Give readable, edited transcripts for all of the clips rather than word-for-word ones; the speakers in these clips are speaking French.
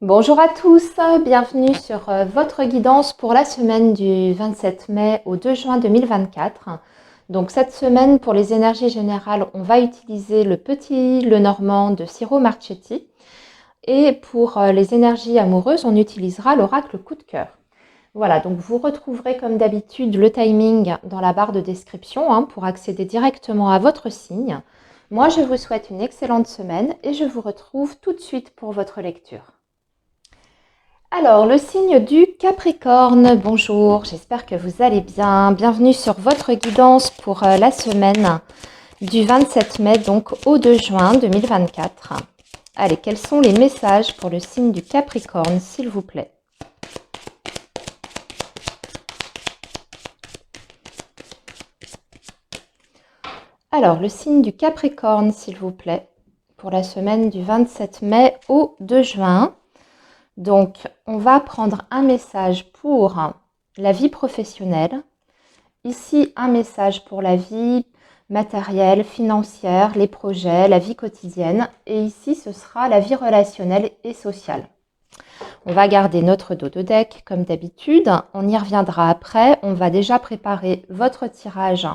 Bonjour à tous, bienvenue sur votre guidance pour la semaine du 27 mai au 2 juin 2024. Donc cette semaine, pour les énergies générales, on va utiliser le petit Lenormand de Ciro Marchetti. Et pour les énergies amoureuses, on utilisera l'oracle coup de cœur. Voilà, donc vous retrouverez comme d'habitude le timing dans la barre de description pour accéder directement à votre signe. Moi, je vous souhaite une excellente semaine et je vous retrouve tout de suite pour votre lecture. Alors, le signe du Capricorne, bonjour, j'espère que vous allez bien. Bienvenue sur votre guidance pour la semaine du 27 mai donc au 2 juin 2024. Allez, quels sont les messages pour le signe du Capricorne, s'il vous plaît? Alors, le signe du Capricorne, s'il vous plaît, pour la semaine du 27 mai au 2 juin. Donc, on va prendre un message pour la vie professionnelle. Ici, un message pour la vie matérielle, financière, les projets, la vie quotidienne. Et ici, ce sera la vie relationnelle et sociale. On va garder notre dos de deck comme d'habitude. On y reviendra après. On va déjà préparer votre tirage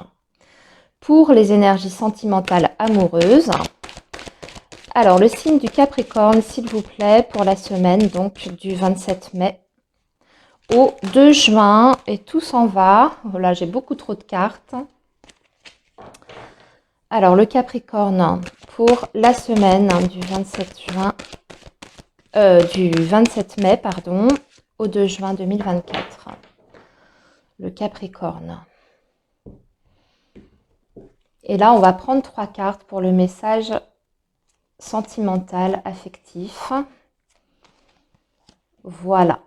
pour les énergies sentimentales amoureuses. Alors, le signe du Capricorne, s'il vous plaît, pour la semaine donc du 27 mai au 2 juin. Et tout s'en va. Voilà, j'ai beaucoup trop de cartes. Alors, le Capricorne, pour la semaine du 27 mai, pardon, au 2 juin 2024. Le Capricorne. Et là, on va prendre 3 cartes pour le message sentimental, affectif. Voilà.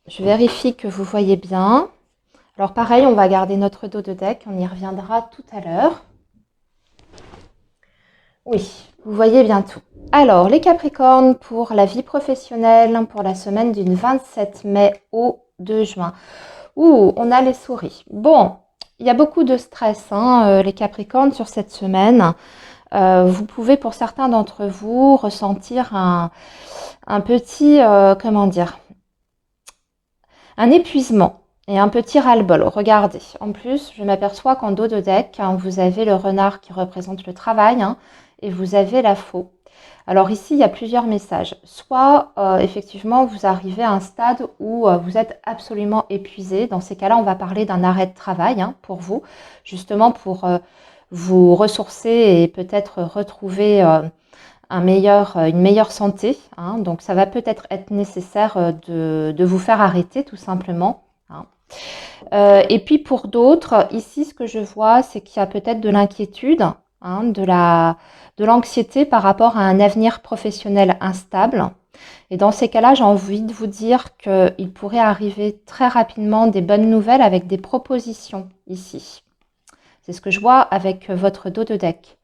Je vérifie que vous voyez bien. Alors pareil, on va garder notre dos de deck. On y reviendra tout à l'heure. Oui, vous voyez bien tout. Alors, les Capricornes pour la vie professionnelle, pour la semaine du 27 mai au 2 juin. Ouh, on a les souris. Bon, il y a beaucoup de stress, les Capricornes, sur cette semaine. Vous pouvez, pour certains d'entre vous, ressentir un petit, comment dire, un épuisement et un petit ras-le-bol. Regardez, en plus, je m'aperçois qu'en dos de deck, vous avez le renard qui représente le travail et vous avez la faux. Alors ici, il y a plusieurs messages. Soit, effectivement, vous arrivez à un stade où vous êtes absolument épuisé. Dans ces cas-là, on va parler d'un arrêt de travail pour vous, justement pour vous ressourcer et peut-être retrouver une meilleure santé. Donc, ça va peut-être être nécessaire de vous faire arrêter, tout simplement. Et puis, pour d'autres, ici, ce que je vois, c'est qu'il y a peut-être de l'inquiétude, de l'anxiété par rapport à un avenir professionnel instable. Et dans ces cas-là, j'ai envie de vous dire qu'il pourrait arriver très rapidement des bonnes nouvelles avec des propositions ici. C'est ce que je vois avec votre dos de deck.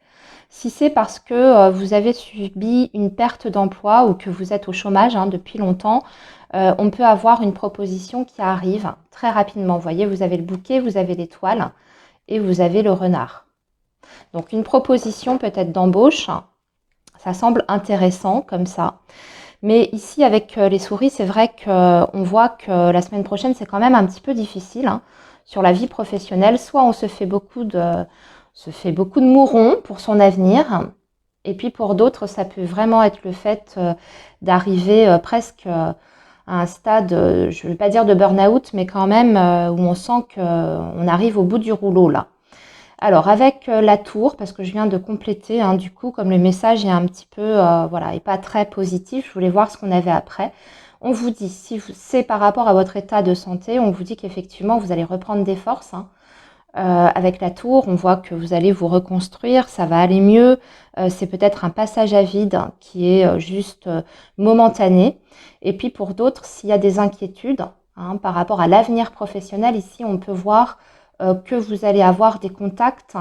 Si c'est parce que vous avez subi une perte d'emploi ou que vous êtes au chômage depuis longtemps, on peut avoir une proposition qui arrive très rapidement. Vous voyez, vous avez le bouquet, vous avez l'étoile et vous avez le renard. Donc une proposition peut-être d'embauche, ça semble intéressant comme ça. Mais ici, avec les souris, c'est vrai qu'on voit que la semaine prochaine, c'est quand même un petit peu difficile sur la vie professionnelle. Soit on se fait beaucoup de mourons pour son avenir. Et puis pour d'autres, ça peut vraiment être le fait d'arriver presque à un stade, je ne vais pas dire de burn-out, mais quand même où on sent qu'on arrive au bout du rouleau là. Alors avec la tour, parce que je viens de compléter, du coup, comme le message est un petit peu, voilà, et pas très positif, je voulais voir ce qu'on avait après. On vous dit, si c'est par rapport à votre état de santé, on vous dit qu'effectivement, vous allez reprendre des forces. Avec la tour, on voit que vous allez vous reconstruire, ça va aller mieux. C'est peut-être un passage à vide qui est juste momentané. Et puis pour d'autres, s'il y a des inquiétudes par rapport à l'avenir professionnel, ici on peut voir que vous allez avoir des contacts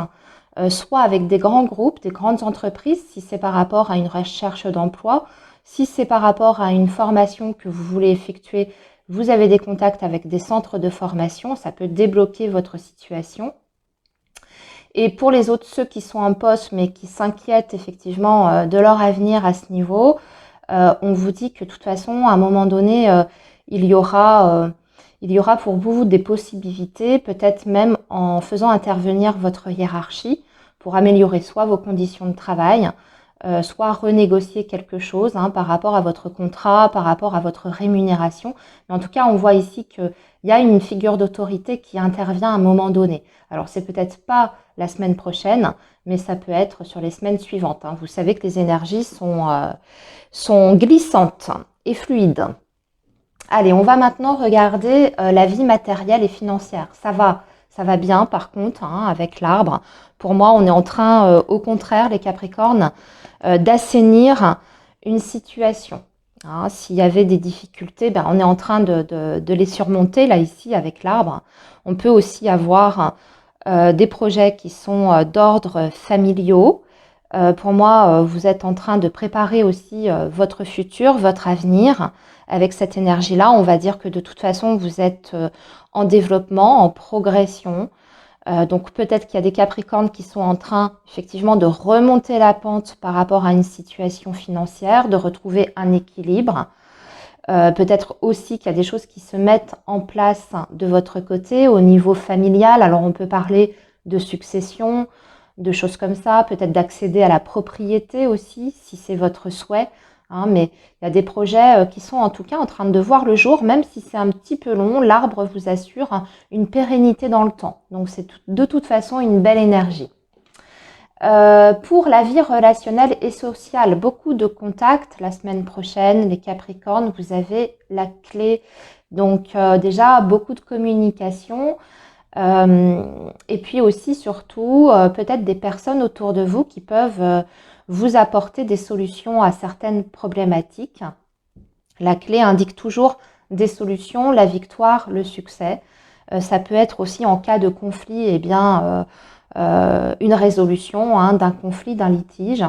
soit avec des grands groupes, des grandes entreprises, si c'est par rapport à une recherche d'emploi, si c'est par rapport à une formation que vous voulez effectuer, vous avez des contacts avec des centres de formation, ça peut débloquer votre situation. Et pour les autres, ceux qui sont en poste mais qui s'inquiètent effectivement de leur avenir à ce niveau, on vous dit que de toute façon, à un moment donné, il y aura pour vous des possibilités, peut-être même en faisant intervenir votre hiérarchie pour améliorer soit vos conditions de travail, soit renégocier quelque chose par rapport à votre contrat, par rapport à votre rémunération. Mais en tout cas, on voit ici qu'il y a une figure d'autorité qui intervient à un moment donné. Alors, c'est peut-être pas la semaine prochaine, mais ça peut être sur les semaines suivantes. Vous savez que les énergies sont glissantes et fluides. Allez, on va maintenant regarder la vie matérielle et financière. Ça va bien par contre avec l'arbre. Pour moi, on est en train, au contraire, les Capricornes, d'assainir une situation. S'il y avait des difficultés, on est en train de les surmonter là ici avec l'arbre. On peut aussi avoir des projets qui sont d'ordre familiaux. Pour moi, vous êtes en train de préparer aussi votre futur, votre avenir. Avec cette énergie-là, on va dire que de toute façon, vous êtes en développement, en progression. Donc peut-être qu'il y a des Capricornes qui sont en train effectivement de remonter la pente par rapport à une situation financière, de retrouver un équilibre. Peut-être aussi qu'il y a des choses qui se mettent en place de votre côté au niveau familial. Alors on peut parler de succession, de choses comme ça, peut-être d'accéder à la propriété aussi, si c'est votre souhait. Mais il y a des projets qui sont en tout cas en train de voir le jour, même si c'est un petit peu long. L'arbre vous assure une pérennité dans le temps. Donc c'est de toute façon une belle énergie. Pour la vie relationnelle et sociale, beaucoup de contacts la semaine prochaine, les Capricornes, vous avez la clé. Donc déjà beaucoup de communication et puis aussi surtout peut-être des personnes autour de vous qui peuvent vous apporter des solutions à certaines problématiques. La clé indique toujours des solutions, la victoire, le succès. Ça peut être aussi en cas de conflit, une résolution d'un conflit, d'un litige.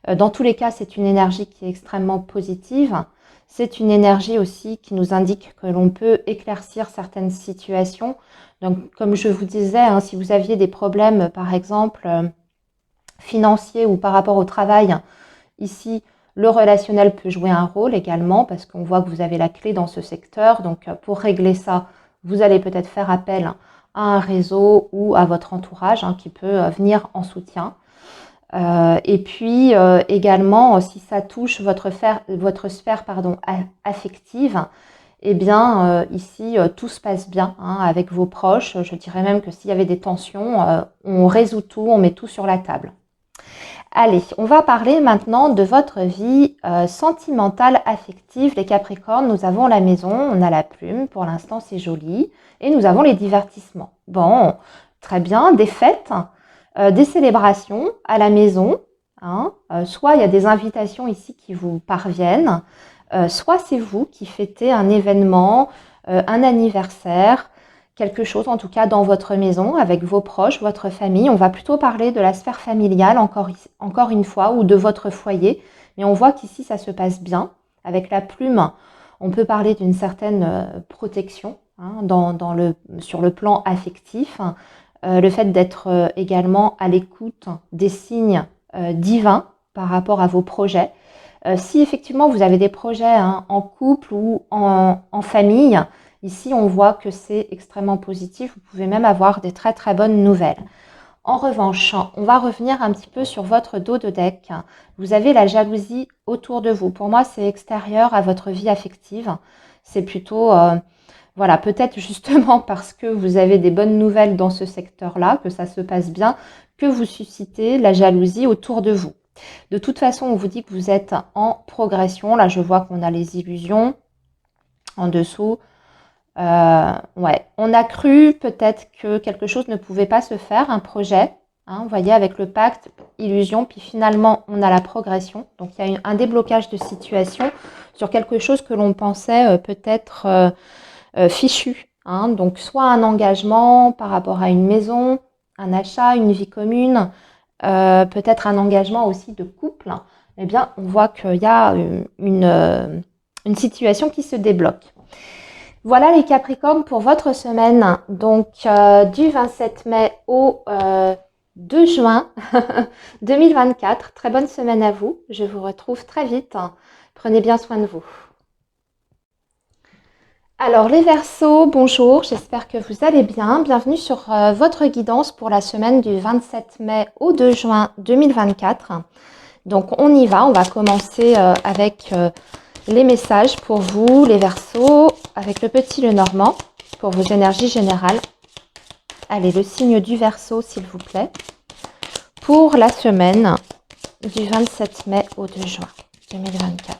Dans tous les cas, c'est une énergie qui est extrêmement positive. C'est une énergie aussi qui nous indique que l'on peut éclaircir certaines situations. Donc, comme je vous disais, si vous aviez des problèmes, par exemple, financiers ou par rapport au travail, ici, le relationnel peut jouer un rôle également parce qu'on voit que vous avez la clé dans ce secteur. Donc, pour régler ça, vous allez peut-être faire appel à un réseau ou à votre entourage qui peut venir en soutien. Et puis également, si ça touche votre sphère affective, ici, tout se passe bien avec vos proches. Je dirais même que s'il y avait des tensions, on résout tout, on met tout sur la table. Allez, on va parler maintenant de votre vie sentimentale, affective. Les Capricornes, nous avons la maison, on a la plume, pour l'instant c'est joli, et nous avons les divertissements. Bon, très bien, des fêtes, des célébrations à la maison, soit il y a des invitations ici qui vous parviennent, soit c'est vous qui fêtez un événement, un anniversaire, quelque chose en tout cas dans votre maison, avec vos proches, votre famille. On va plutôt parler de la sphère familiale encore une fois, ou de votre foyer. Mais on voit qu'ici ça se passe bien. Avec la plume, on peut parler d'une certaine protection sur le plan affectif. Le fait d'être également à l'écoute des signes divins par rapport à vos projets. Si effectivement vous avez des projets en couple ou en famille, ici, on voit que c'est extrêmement positif. Vous pouvez même avoir des très très bonnes nouvelles. En revanche, on va revenir un petit peu sur votre dos de deck. Vous avez la jalousie autour de vous. Pour moi, c'est extérieur à votre vie affective. C'est plutôt, peut-être justement parce que vous avez des bonnes nouvelles dans ce secteur-là, que ça se passe bien, que vous suscitez la jalousie autour de vous. De toute façon, on vous dit que vous êtes en progression. Là, je vois qu'on a les illusions en dessous. On a cru peut-être que quelque chose ne pouvait pas se faire, un projet, vous voyez, avec le pacte, illusion, puis finalement on a la progression. Donc il y a un déblocage de situation sur quelque chose que l'on pensait peut-être fichu. Donc soit un engagement par rapport à une maison, un achat, une vie commune, peut-être un engagement aussi de couple. On voit qu'il y a une situation qui se débloque. Voilà les Capricornes pour votre semaine, donc du 27 mai au 2 juin 2024. Très bonne semaine à vous, je vous retrouve très vite. Prenez bien soin de vous. Alors les Verseaux, bonjour, j'espère que vous allez bien. Bienvenue sur votre guidance pour la semaine du 27 mai au 2 juin 2024. Donc on y va, on va commencer avec les messages pour vous, les Verseaux, avec le petit Lenormand, pour vos énergies générales. Allez, le signe du Verseau, s'il vous plaît, pour la semaine du 27 mai au 2 juin 2024.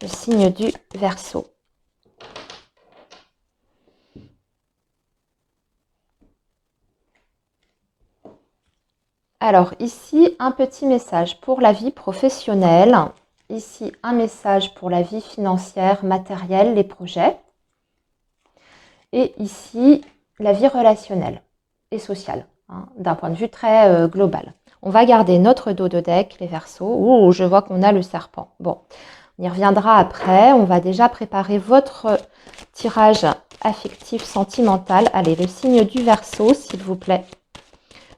Le signe du Verseau. Alors ici, un petit message pour la vie professionnelle. Ici, un message pour la vie financière, matérielle, les projets. Et ici, la vie relationnelle et sociale, hein, d'un point de vue très global. On va garder notre dos de deck, les Verseaux. Oh, je vois qu'on a le serpent. Bon, on y reviendra après. On va déjà préparer votre tirage affectif sentimental. Allez, le signe du Verseau, s'il vous plaît,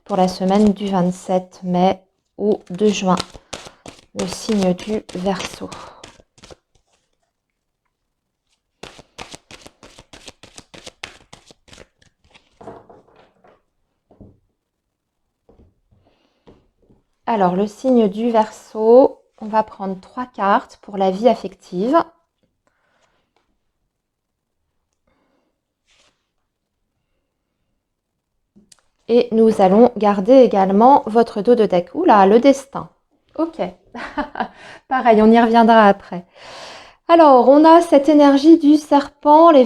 pour la semaine du 27 mai au 2 juin. Le signe du Verseau. Alors, le signe du Verseau, on va prendre 3 cartes pour la vie affective. Et nous allons garder également votre dos de deck. Oula, le destin. Ok. Pareil, on y reviendra après. Alors, on a cette énergie du serpent, les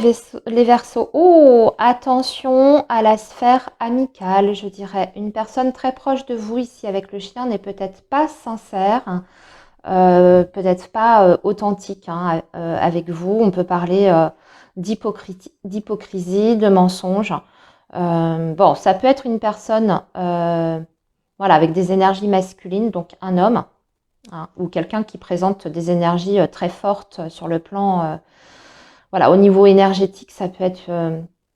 Verseaux. Oh, attention à la sphère amicale, je dirais. Une personne très proche de vous ici avec le chien n'est peut-être pas sincère, peut-être pas authentique hein, avec vous. On peut parler d'hypocrisie, de mensonge. Bon, ça peut être une personne voilà, avec des énergies masculines, donc un homme, hein, ou quelqu'un qui présente des énergies très fortes sur le plan, voilà, au niveau énergétique, ça peut être,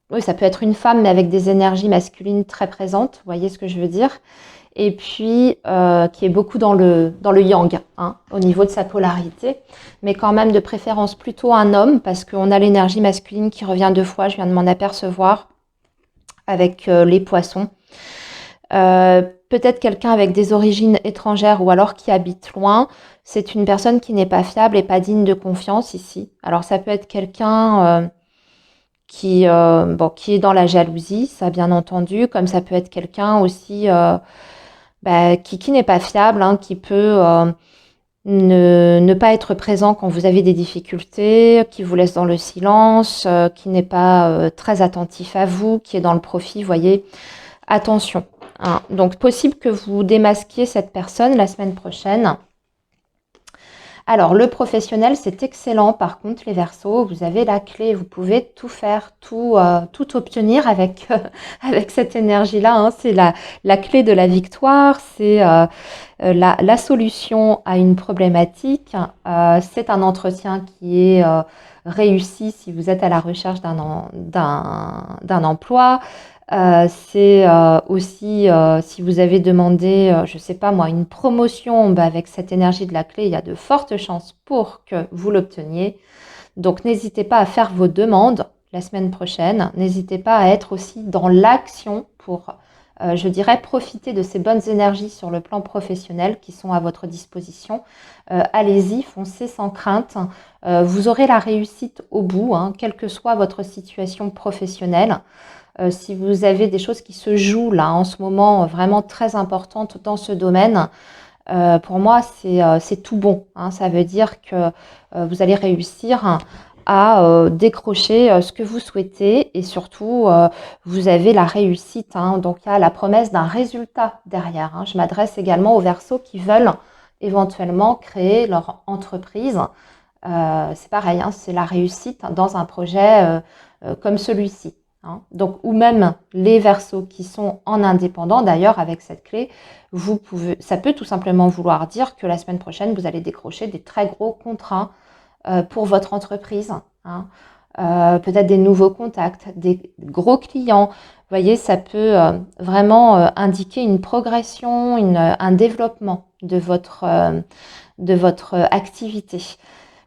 oui, ça peut être une femme, mais avec des énergies masculines très présentes, vous voyez ce que je veux dire, et puis qui est beaucoup dans le yang, hein, au niveau de sa polarité, mais quand même de préférence plutôt un homme, parce qu'on a l'énergie masculine qui revient 2 fois, je viens de m'en apercevoir, avec les poissons. Peut-être quelqu'un avec des origines étrangères ou alors qui habite loin. C'est une personne qui n'est pas fiable et pas digne de confiance ici. Alors ça peut être quelqu'un qui est dans la jalousie, ça bien entendu, comme ça peut être quelqu'un aussi qui n'est pas fiable, hein, qui peut ne pas être présent quand vous avez des difficultés, qui vous laisse dans le silence, qui n'est pas très attentif à vous, qui est dans le profit, voyez. Attention. Hein. Donc, possible que vous démasquiez cette personne la semaine prochaine. Alors, le professionnel, c'est excellent. Par contre, les Verseaux, vous avez la clé. Vous pouvez tout faire, tout obtenir avec, avec cette énergie-là. Hein. C'est la clé de la victoire. C'est la solution à une problématique. C'est un entretien qui est réussi si vous êtes à la recherche d'un emploi. C'est aussi si vous avez demandé, je ne sais pas moi, une promotion, avec cette énergie de la clé, il y a de fortes chances pour que vous l'obteniez. Donc n'hésitez pas à faire vos demandes la semaine prochaine. N'hésitez pas à être aussi dans l'action pour, je dirais, profiter de ces bonnes énergies sur le plan professionnel qui sont à votre disposition. Allez-y, foncez sans crainte. Vous aurez la réussite au bout, hein, quelle que soit votre situation professionnelle. Si vous avez des choses qui se jouent là en ce moment vraiment très importantes dans ce domaine, pour moi c'est tout bon. Hein. Ça veut dire que vous allez réussir à décrocher ce que vous souhaitez et surtout vous avez la réussite. Hein. Donc il y a la promesse d'un résultat derrière. Hein. Je m'adresse également aux Verseaux qui veulent éventuellement créer leur entreprise. C'est pareil, hein, c'est la réussite dans un projet comme celui-ci. Hein. Donc, ou même les Verseaux qui sont en indépendant, d'ailleurs, avec cette clé, ça peut tout simplement vouloir dire que la semaine prochaine, vous allez décrocher des très gros contrats pour votre entreprise. Hein. Peut-être des nouveaux contacts, des gros clients. Vous voyez, ça peut vraiment indiquer une progression, un développement de votre activité.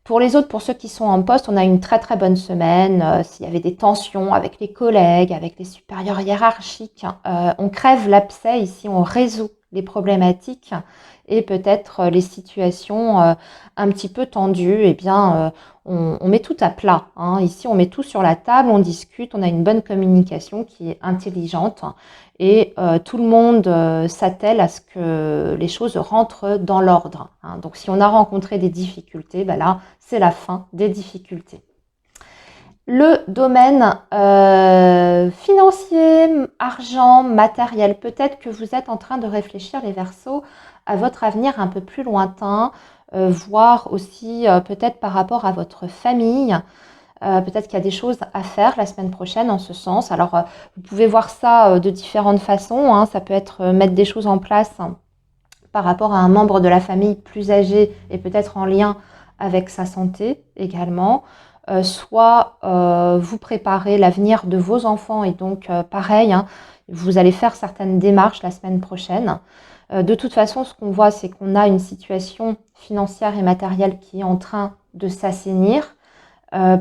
Pour les autres, pour ceux qui sont en poste, on a une très très bonne semaine. S'il y avait des tensions avec les collègues, avec les supérieurs hiérarchiques, on crève l'abcès ici, on résout les problématiques et peut-être les situations un petit peu tendues, eh bien, on met tout à plat, hein. Ici, on met tout sur la table, on discute, on a une bonne communication qui est intelligente et tout le monde s'attelle à ce que les choses rentrent dans l'ordre, hein. Donc, si on a rencontré des difficultés, ben là, c'est la fin des difficultés. Le domaine financier, argent, matériel, peut-être que vous êtes en train de réfléchir, les Verseaux, à votre avenir un peu plus lointain, voire aussi peut-être par rapport à votre famille. Peut-être qu'il y a des choses à faire la semaine prochaine en ce sens. Alors, vous pouvez voir ça de différentes façons, hein. Ça peut être mettre des choses en place par rapport à un membre de la famille plus âgé et peut-être en lien avec sa santé également. Soit vous préparez l'avenir de vos enfants et donc pareil, hein, vous allez faire certaines démarches la semaine prochaine. De toute façon, ce qu'on voit, c'est qu'on a une situation financière et matérielle qui est en train de s'assainir.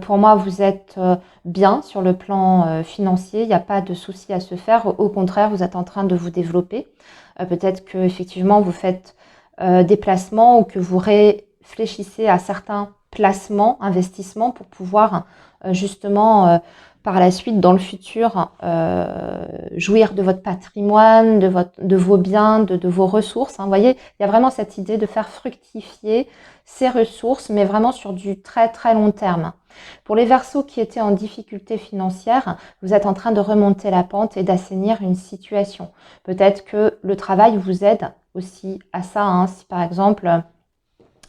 Pour moi, vous êtes bien sur le plan financier, il n'y a pas de souci à se faire. Au contraire, vous êtes en train de vous développer. Peut-être que effectivement vous faites des placements ou que vous réfléchissez à certains placements, investissements pour pouvoir justement par la suite, dans le futur, jouir de votre patrimoine, de vos biens, de vos ressources, hein. Vous voyez, il y a vraiment cette idée de faire fructifier ces ressources, mais vraiment sur du très très long terme. Pour les Verseaux qui étaient en difficulté financière, vous êtes en train de remonter la pente et d'assainir une situation. Peut-être que le travail vous aide aussi à ça, hein. Si par exemple,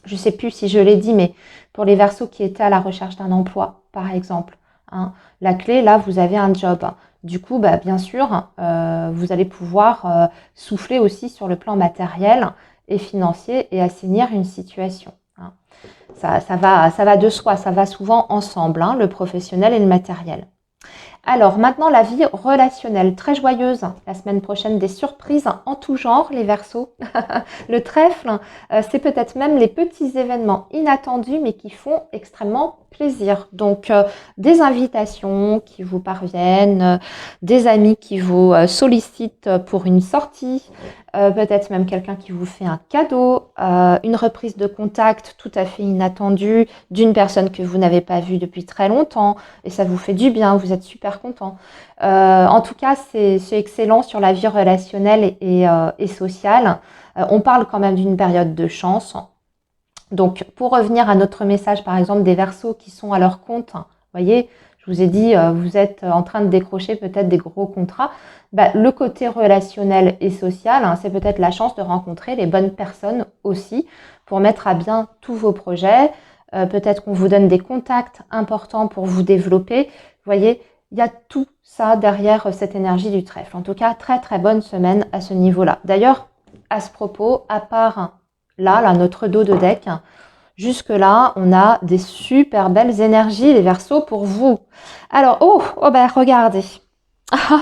je ne sais plus si je l'ai dit, mais pour les Verseaux qui étaient à la recherche d'un emploi, par exemple, hein, la clé, là, vous avez un job. Du coup, bah, bien sûr, vous allez pouvoir souffler aussi sur le plan matériel et financier et assainir une situation, hein. Ça va de soi, ça va souvent ensemble, hein, le professionnel et le matériel. Alors maintenant, la vie relationnelle, très joyeuse. La semaine prochaine, des surprises en tout genre, les Verseaux. Le trèfle, c'est peut-être même les petits événements inattendus, mais qui font extrêmement plaisir. Donc, des invitations qui vous parviennent, des amis qui vous sollicitent pour une sortie, peut-être même quelqu'un qui vous fait un cadeau, une reprise de contact tout à fait inattendue d'une personne que vous n'avez pas vue depuis très longtemps et ça vous fait du bien, vous êtes super content. En tout cas, c'est excellent sur la vie relationnelle et sociale. On parle quand même d'une période de chance. Donc, pour revenir à notre message, par exemple, des Verseaux qui sont à leur compte, vous voyez, je vous ai dit, vous êtes en train de décrocher peut-être des gros contrats. Bah, le côté relationnel et social, hein, c'est peut-être la chance de rencontrer les bonnes personnes aussi pour mettre à bien tous vos projets. Peut-être qu'on vous donne des contacts importants pour vous développer. Vous voyez, il y a tout ça derrière cette énergie du trèfle. En tout cas, très très bonne semaine à ce niveau-là. D'ailleurs, à ce propos, à part là, notre dos de deck, jusque-là, on a des super belles énergies, les Verseaux, pour vous. Alors, oh ben regardez,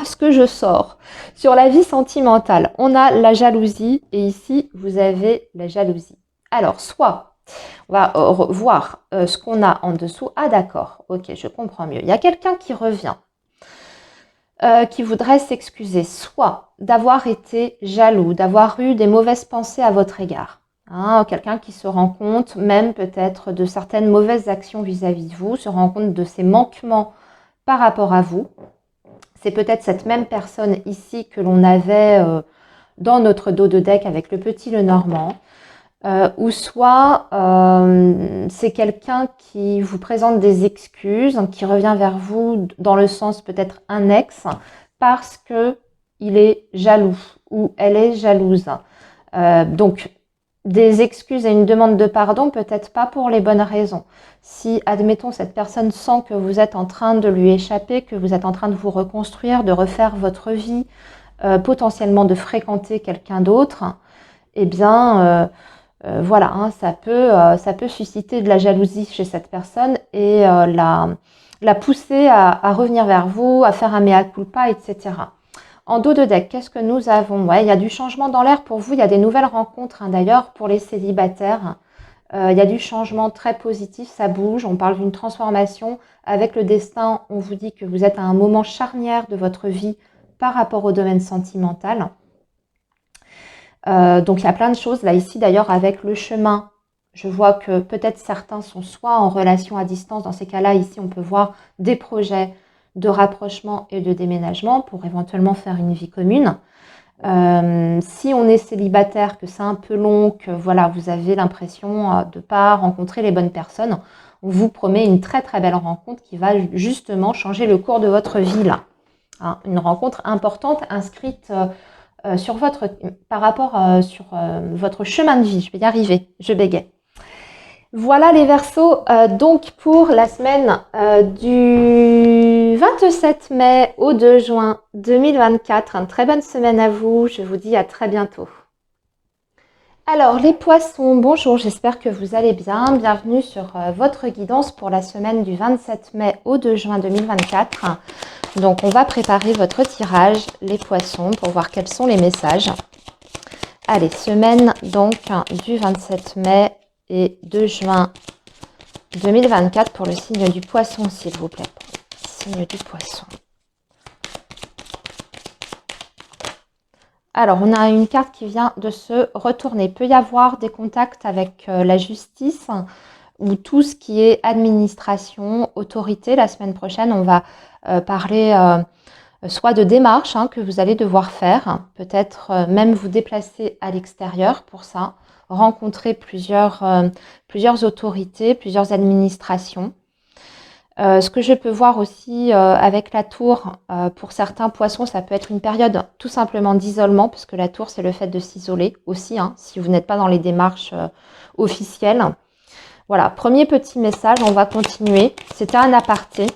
ce que je sors. Sur la vie sentimentale, on a la jalousie et ici, vous avez la jalousie. Alors, soit, on va voir ce qu'on a en dessous. Ah d'accord, ok, je comprends mieux. Il y a quelqu'un qui revient, qui voudrait s'excuser, soit d'avoir été jaloux, d'avoir eu des mauvaises pensées à votre égard. Hein, quelqu'un qui se rend compte même peut-être de certaines mauvaises actions vis-à-vis de vous, se rend compte de ses manquements par rapport à vous. C'est peut-être cette même personne ici que l'on avait dans notre dos de deck avec le petit Lenormand. Ou soit c'est quelqu'un qui vous présente des excuses, qui revient vers vous dans le sens peut-être un ex, parce que il est jaloux ou elle est jalouse. Donc, des excuses et une demande de pardon, peut-être pas pour les bonnes raisons. Si, admettons, cette personne sent que vous êtes en train de lui échapper, que vous êtes en train de vous reconstruire, de refaire votre vie, potentiellement de fréquenter quelqu'un d'autre, eh bien, voilà, hein, ça peut susciter de la jalousie chez cette personne et la pousser à revenir vers vous, à faire un mea culpa, etc. En dos de deck, qu'est-ce que nous avons? Ouais, il y a du changement dans l'air pour vous, il y a des nouvelles rencontres, hein, d'ailleurs, pour les célibataires. Il y a du changement très positif, ça bouge, on parle d'une transformation. Avec le destin, on vous dit que vous êtes à un moment charnière de votre vie par rapport au domaine sentimental. Donc il y a plein de choses. Là ici d'ailleurs avec le chemin, je vois que peut-être certains sont soit en relation à distance. Dans ces cas-là, ici on peut voir des projets de rapprochement et de déménagement pour éventuellement faire une vie commune. Si on est célibataire, que c'est un peu long, que voilà, vous avez l'impression de ne pas rencontrer les bonnes personnes, on vous promet une très très belle rencontre qui va justement changer le cours de votre vie là. Hein, une rencontre importante inscrite sur votre, par rapport sur votre chemin de vie. Je vais y arriver, je bégaye. Voilà les Verseaux, donc pour la semaine du 27 mai au 2 juin 2024. Une très bonne semaine à vous, je vous dis à très bientôt. Alors les Poissons, bonjour, j'espère que vous allez bien. Bienvenue sur votre guidance pour la semaine du 27 mai au 2 juin 2024. Donc on va préparer votre tirage, les Poissons, pour voir quels sont les messages. Allez, semaine donc du 27 mai et 2 juin 2024 pour le signe du Poisson, s'il vous plaît. Signe du Poisson. Alors, on a une carte qui vient de se retourner. Il peut y avoir des contacts avec la justice ou tout ce qui est administration, autorité. La semaine prochaine, on va parler soit de démarches que vous allez devoir faire, peut-être même vous déplacer à l'extérieur pour ça, rencontrer plusieurs autorités, plusieurs administrations. Ce que je peux voir aussi avec la tour, pour certains poissons, ça peut être une période tout simplement d'isolement, parce que la tour, c'est le fait de s'isoler aussi, si vous n'êtes pas dans les démarches officielles. Voilà, premier petit message, on va continuer. C'était un aparté.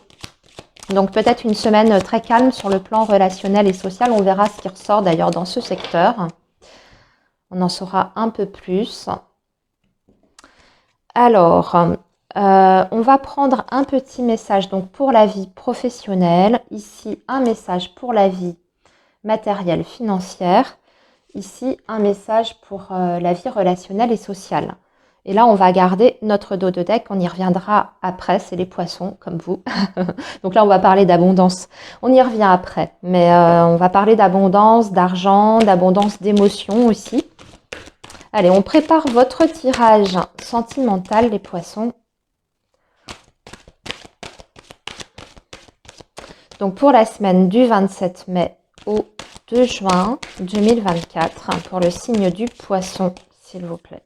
Donc peut-être une semaine très calme sur le plan relationnel et social. On verra ce qui ressort d'ailleurs dans ce secteur. On en saura un peu plus. Alors, on va prendre un petit message donc pour la vie professionnelle. Ici, un message pour la vie matérielle, financière. Ici, un message pour la vie relationnelle et sociale. Et là, on va garder notre dos de deck. On y reviendra après. C'est les Poissons, comme vous. Donc là, on va parler d'abondance. On y revient après. Mais on va parler d'abondance, d'argent, d'abondance d'émotions aussi. Allez, on prépare votre tirage sentimental, les Poissons. Donc pour la semaine du 27 mai au 2 juin 2024, pour le signe du Poisson, s'il vous plaît.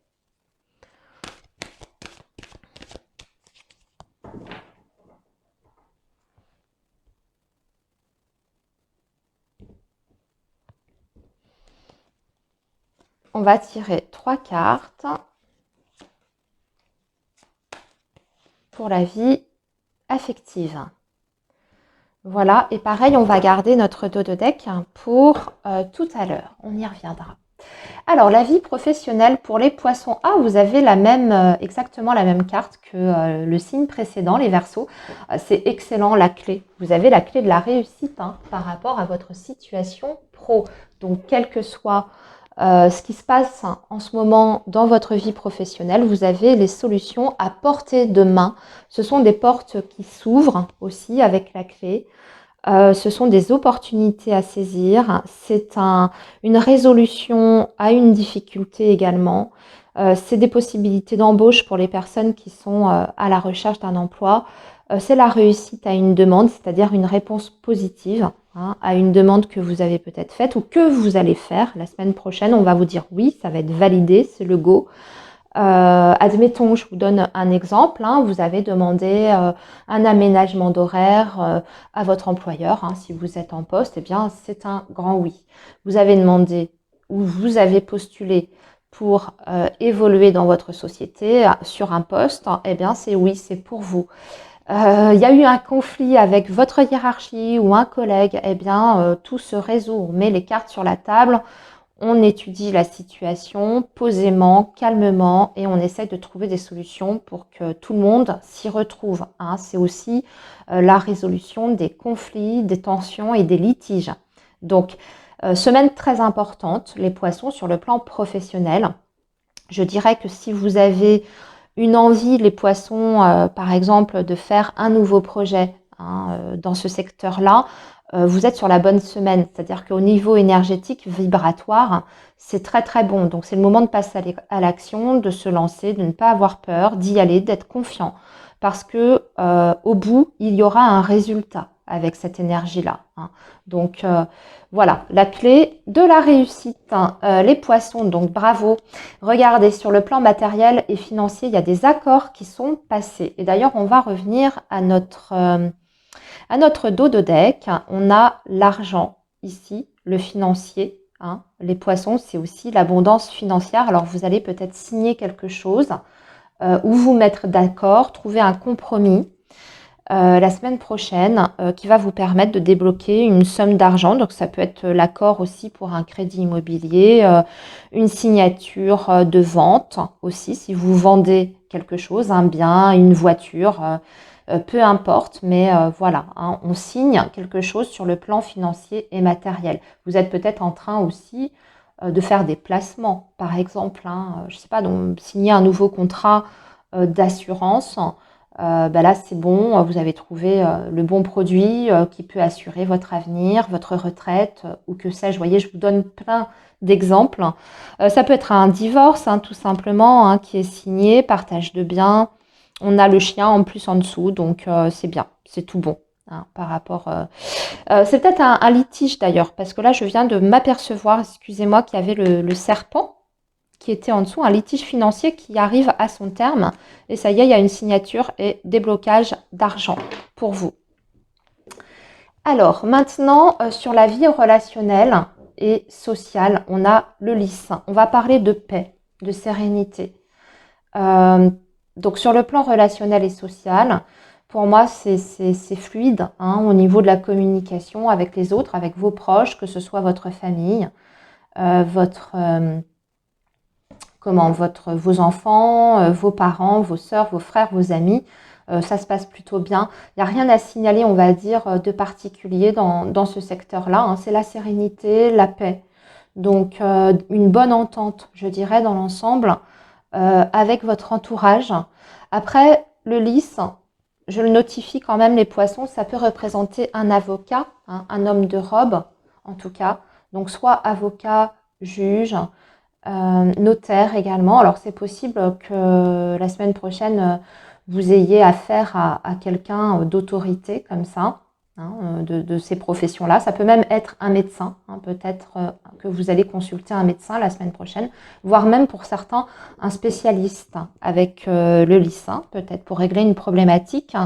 On va tirer 3 cartes pour la vie affective. Voilà, et pareil, on va garder notre dos de deck pour tout à l'heure. On y reviendra. Alors, la vie professionnelle pour les Poissons. Ah, vous avez la même, exactement la même carte que le signe précédent, les Verseaux. C'est excellent, la clé. Vous avez la clé de la réussite par rapport à votre situation pro. Donc, quel que soit ce qui se passe en ce moment dans votre vie professionnelle, vous avez les solutions à portée de main. Ce sont des portes qui s'ouvrent aussi avec la clé. Ce sont des opportunités à saisir. C'est une résolution à une difficulté également. C'est des possibilités d'embauche pour les personnes qui sont à la recherche d'un emploi. C'est la réussite à une demande, c'est-à-dire une réponse positive à une demande que vous avez peut-être faite ou que vous allez faire. La semaine prochaine, on va vous dire oui, ça va être validé, c'est le go. Admettons, je vous donne un exemple, vous avez demandé un aménagement d'horaire à votre employeur, si vous êtes en poste, eh bien c'est un grand oui. Vous avez demandé ou vous avez postulé pour évoluer dans votre société sur un poste, eh bien c'est oui, c'est pour vous. Il y a eu un conflit avec votre hiérarchie ou un collègue, eh bien tout se résout. On met les cartes sur la table, on étudie la situation posément, calmement et on essaie de trouver des solutions pour que tout le monde s'y retrouve. C'est aussi la résolution des conflits, des tensions et des litiges. Donc, semaine très importante, les Poissons, sur le plan professionnel. Je dirais que si vous avez une envie, les poissons, par exemple, de faire un nouveau projet dans ce secteur-là, vous êtes sur la bonne semaine. C'est-à-dire qu'au niveau énergétique, vibratoire, c'est très très bon. Donc c'est le moment de passer à l'action, de se lancer, de ne pas avoir peur, d'y aller, d'être confiant. Parce que au bout, il y aura un résultat avec cette énergie-là. Donc voilà, la clé de la réussite. Les poissons, donc bravo. Regardez, sur le plan matériel et financier, il y a des accords qui sont passés. Et d'ailleurs, on va revenir à notre dos de deck. On a l'argent ici, le financier. Les poissons, c'est aussi l'abondance financière. Alors, vous allez peut-être signer quelque chose ou vous mettre d'accord, trouver un compromis la semaine prochaine qui va vous permettre de débloquer une somme d'argent. Donc ça peut être l'accord aussi pour un crédit immobilier, une signature de vente aussi si vous vendez quelque chose, un bien, une voiture, peu importe, mais voilà, on signe quelque chose sur le plan financier et matériel. Vous êtes peut-être en train aussi de faire des placements, par exemple, je ne sais pas, donc signer un nouveau contrat d'assurance. Là, c'est bon, vous avez trouvé le bon produit qui peut assurer votre avenir, votre retraite ou que sais-je. Vous voyez, je vous donne plein d'exemples. Ça peut être un divorce, tout simplement, qui est signé, partage de biens. On a le chien en plus en dessous, donc c'est bien, c'est tout bon. Par rapport. C'est peut-être un litige d'ailleurs, parce que là, je viens de m'apercevoir, excusez-moi, qu'il y avait le serpent qui était en dessous, un litige financier qui arrive à son terme. Et ça y est, il y a une signature et déblocage d'argent pour vous. Alors, maintenant, sur la vie relationnelle et sociale, on a le lys. On va parler de paix, de sérénité. Donc, sur le plan relationnel et social, pour moi, c'est fluide au niveau de la communication avec les autres, avec vos proches, que ce soit votre famille, vos enfants, vos parents, vos sœurs, vos frères, vos amis. Ça se passe plutôt bien. Il n'y a rien à signaler, on va dire, de particulier dans ce secteur-là. C'est la sérénité, la paix. Donc, une bonne entente, je dirais, dans l'ensemble, avec votre entourage. Après, le lys, je le notifie quand même, les poissons, ça peut représenter un avocat, un homme de robe, en tout cas. Donc, soit avocat, juge, notaire également. Alors c'est possible que la semaine prochaine, vous ayez affaire à quelqu'un d'autorité comme ça, de ces professions-là. Ça peut même être un médecin, peut-être que vous allez consulter un médecin la semaine prochaine, voire même pour certains un spécialiste avec le lys, peut-être pour régler une problématique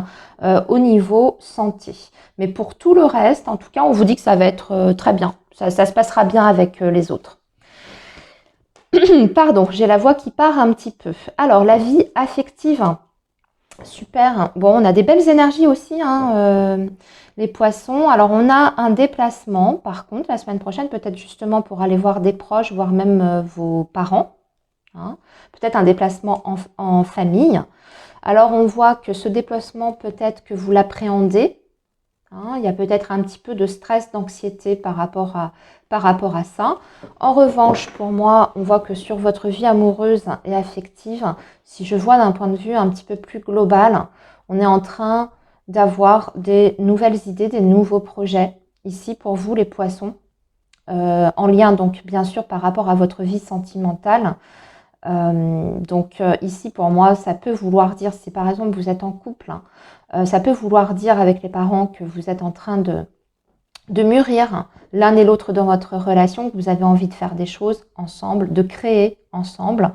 au niveau santé. Mais pour tout le reste, en tout cas, on vous dit que ça va être très bien. Ça se passera bien avec les autres. Pardon, j'ai la voix qui part un petit peu. Alors, la vie affective, super. Bon, on a des belles énergies aussi, les poissons. Alors, on a un déplacement, par contre, la semaine prochaine, peut-être justement pour aller voir des proches, voire même vos parents. Peut-être un déplacement en famille. Alors, on voit que ce déplacement, peut-être que vous l'appréhendez. Il y a peut-être un petit peu de stress, d'anxiété par rapport à ça. En revanche, pour moi, on voit que sur votre vie amoureuse et affective, si je vois d'un point de vue un petit peu plus global, on est en train d'avoir des nouvelles idées, des nouveaux projets ici pour vous les poissons, en lien donc bien sûr par rapport à votre vie sentimentale. Donc ici pour moi ça peut vouloir dire, si par exemple vous êtes en couple, ça peut vouloir dire avec les parents que vous êtes en train de mûrir l'un et l'autre dans votre relation, que vous avez envie de faire des choses ensemble, de créer ensemble.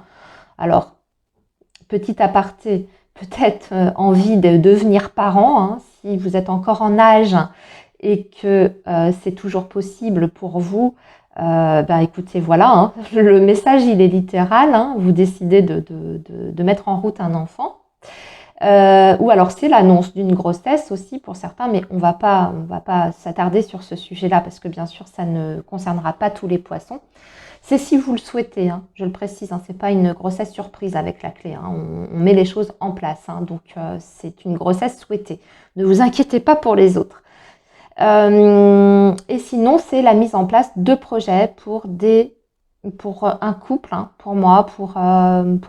Alors, petit aparté, peut-être envie de devenir parent, si vous êtes encore en âge et que c'est toujours possible pour vous. Écoutez, voilà, le message il est littéral, vous décidez de mettre en route un enfant. Ou alors c'est l'annonce d'une grossesse aussi pour certains, mais on va pas s'attarder sur ce sujet-là parce que bien sûr ça ne concernera pas tous les poissons. C'est si vous le souhaitez, je le précise, c'est pas une grossesse surprise avec la clé, on met les choses en place, donc c'est une grossesse souhaitée. Ne vous inquiétez pas pour les autres. Et sinon, c'est la mise en place de projets pour des pour un couple, hein, pour moi, pour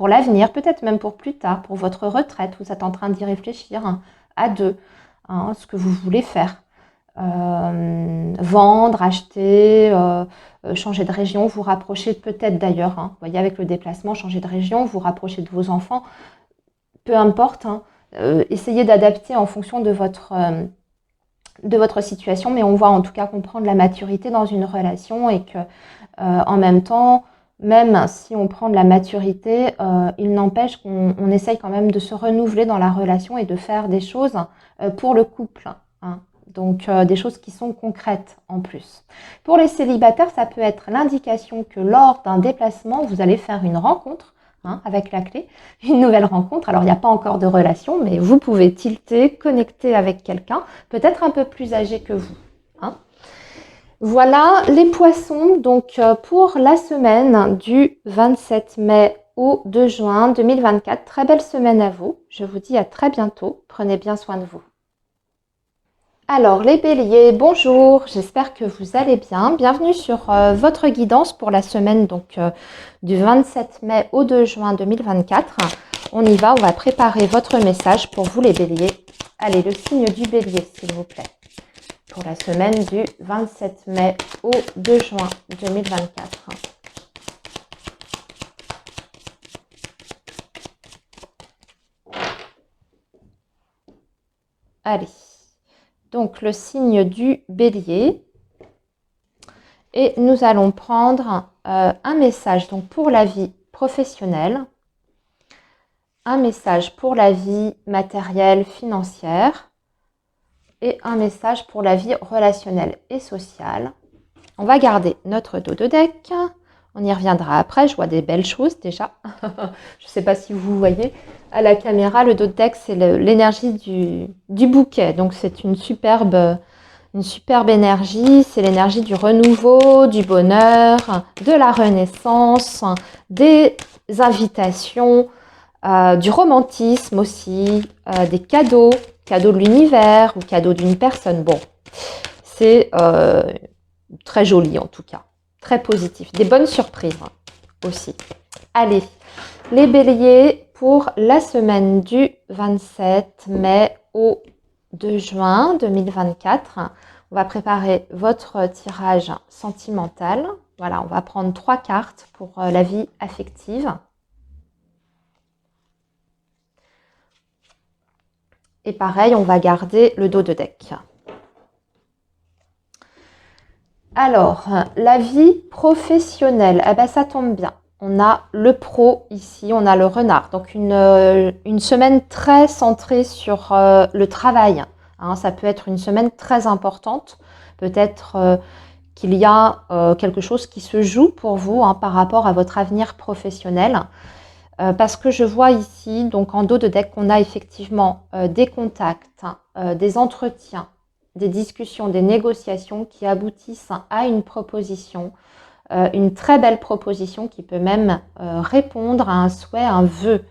l'avenir, peut-être même pour plus tard, pour votre retraite. Vous êtes en train d'y réfléchir hein, à deux, hein, ce que vous voulez faire. Vendre, acheter, changer de région, vous rapprocher peut-être d'ailleurs. Hein, vous voyez, avec le déplacement, changer de région, vous rapprocher de vos enfants, peu importe. Hein, essayez d'adapter en fonction de votre situation, mais on voit en tout cas qu'on prend de la maturité dans une relation et que en même temps, même si on prend de la maturité, il n'empêche qu'on essaye quand même de se renouveler dans la relation et de faire des choses pour le couple. Hein. Donc des choses qui sont concrètes en plus. Pour les célibataires, ça peut être l'indication que lors d'un déplacement, vous allez faire une rencontre hein, avec la clé, une nouvelle rencontre. Alors il n'y a pas encore de relation, mais vous pouvez tilter, connecter avec quelqu'un, peut-être un peu plus âgé que vous. Hein. Voilà les poissons, donc pour la semaine du 27 mai au 2 juin 2024. Très belle semaine à vous. Je vous dis à très bientôt. Prenez bien soin de vous. Alors les béliers, bonjour, j'espère que vous allez bien. Bienvenue sur votre guidance pour la semaine donc, du 27 mai au 2 juin 2024. On y va, on va préparer votre message pour vous les béliers. Allez, le signe du bélier s'il vous plaît. Pour la semaine du 27 mai au 2 juin 2024. Allez, donc le signe du bélier. Et nous allons prendre un message donc pour la vie professionnelle, un message pour la vie matérielle, financière et un message pour la vie relationnelle et sociale. On va garder notre dos de deck. On y reviendra après. Je vois des belles choses déjà. Je ne sais pas si vous voyez à la caméra. Le dos de deck, c'est l'énergie du bouquet. Donc, c'est une superbe énergie. C'est l'énergie du renouveau, du bonheur, de la renaissance, des invitations, du romantisme aussi, des cadeaux de l'univers ou cadeaux d'une personne. Bon, c'est très joli en tout cas, très positif. Des bonnes surprises aussi. Allez, les béliers pour la semaine du 27 mai au 2 juin 2024. On va préparer votre tirage sentimental. Voilà, on va prendre 3 cartes pour la vie affective. Et pareil, on va garder le dos de deck. Alors, la vie professionnelle, eh ben, ça tombe bien. On a le pro ici, on a le renard. Donc, une semaine très centrée sur le travail. Hein, ça peut être une semaine très importante. Peut-être qu'il y a quelque chose qui se joue pour vous hein, par rapport à votre avenir professionnel. Parce que je vois ici, donc en dos de deck, qu'on a effectivement des contacts, des entretiens, des discussions, des négociations qui aboutissent à une proposition, une très belle proposition qui peut même répondre à un souhait, un vœu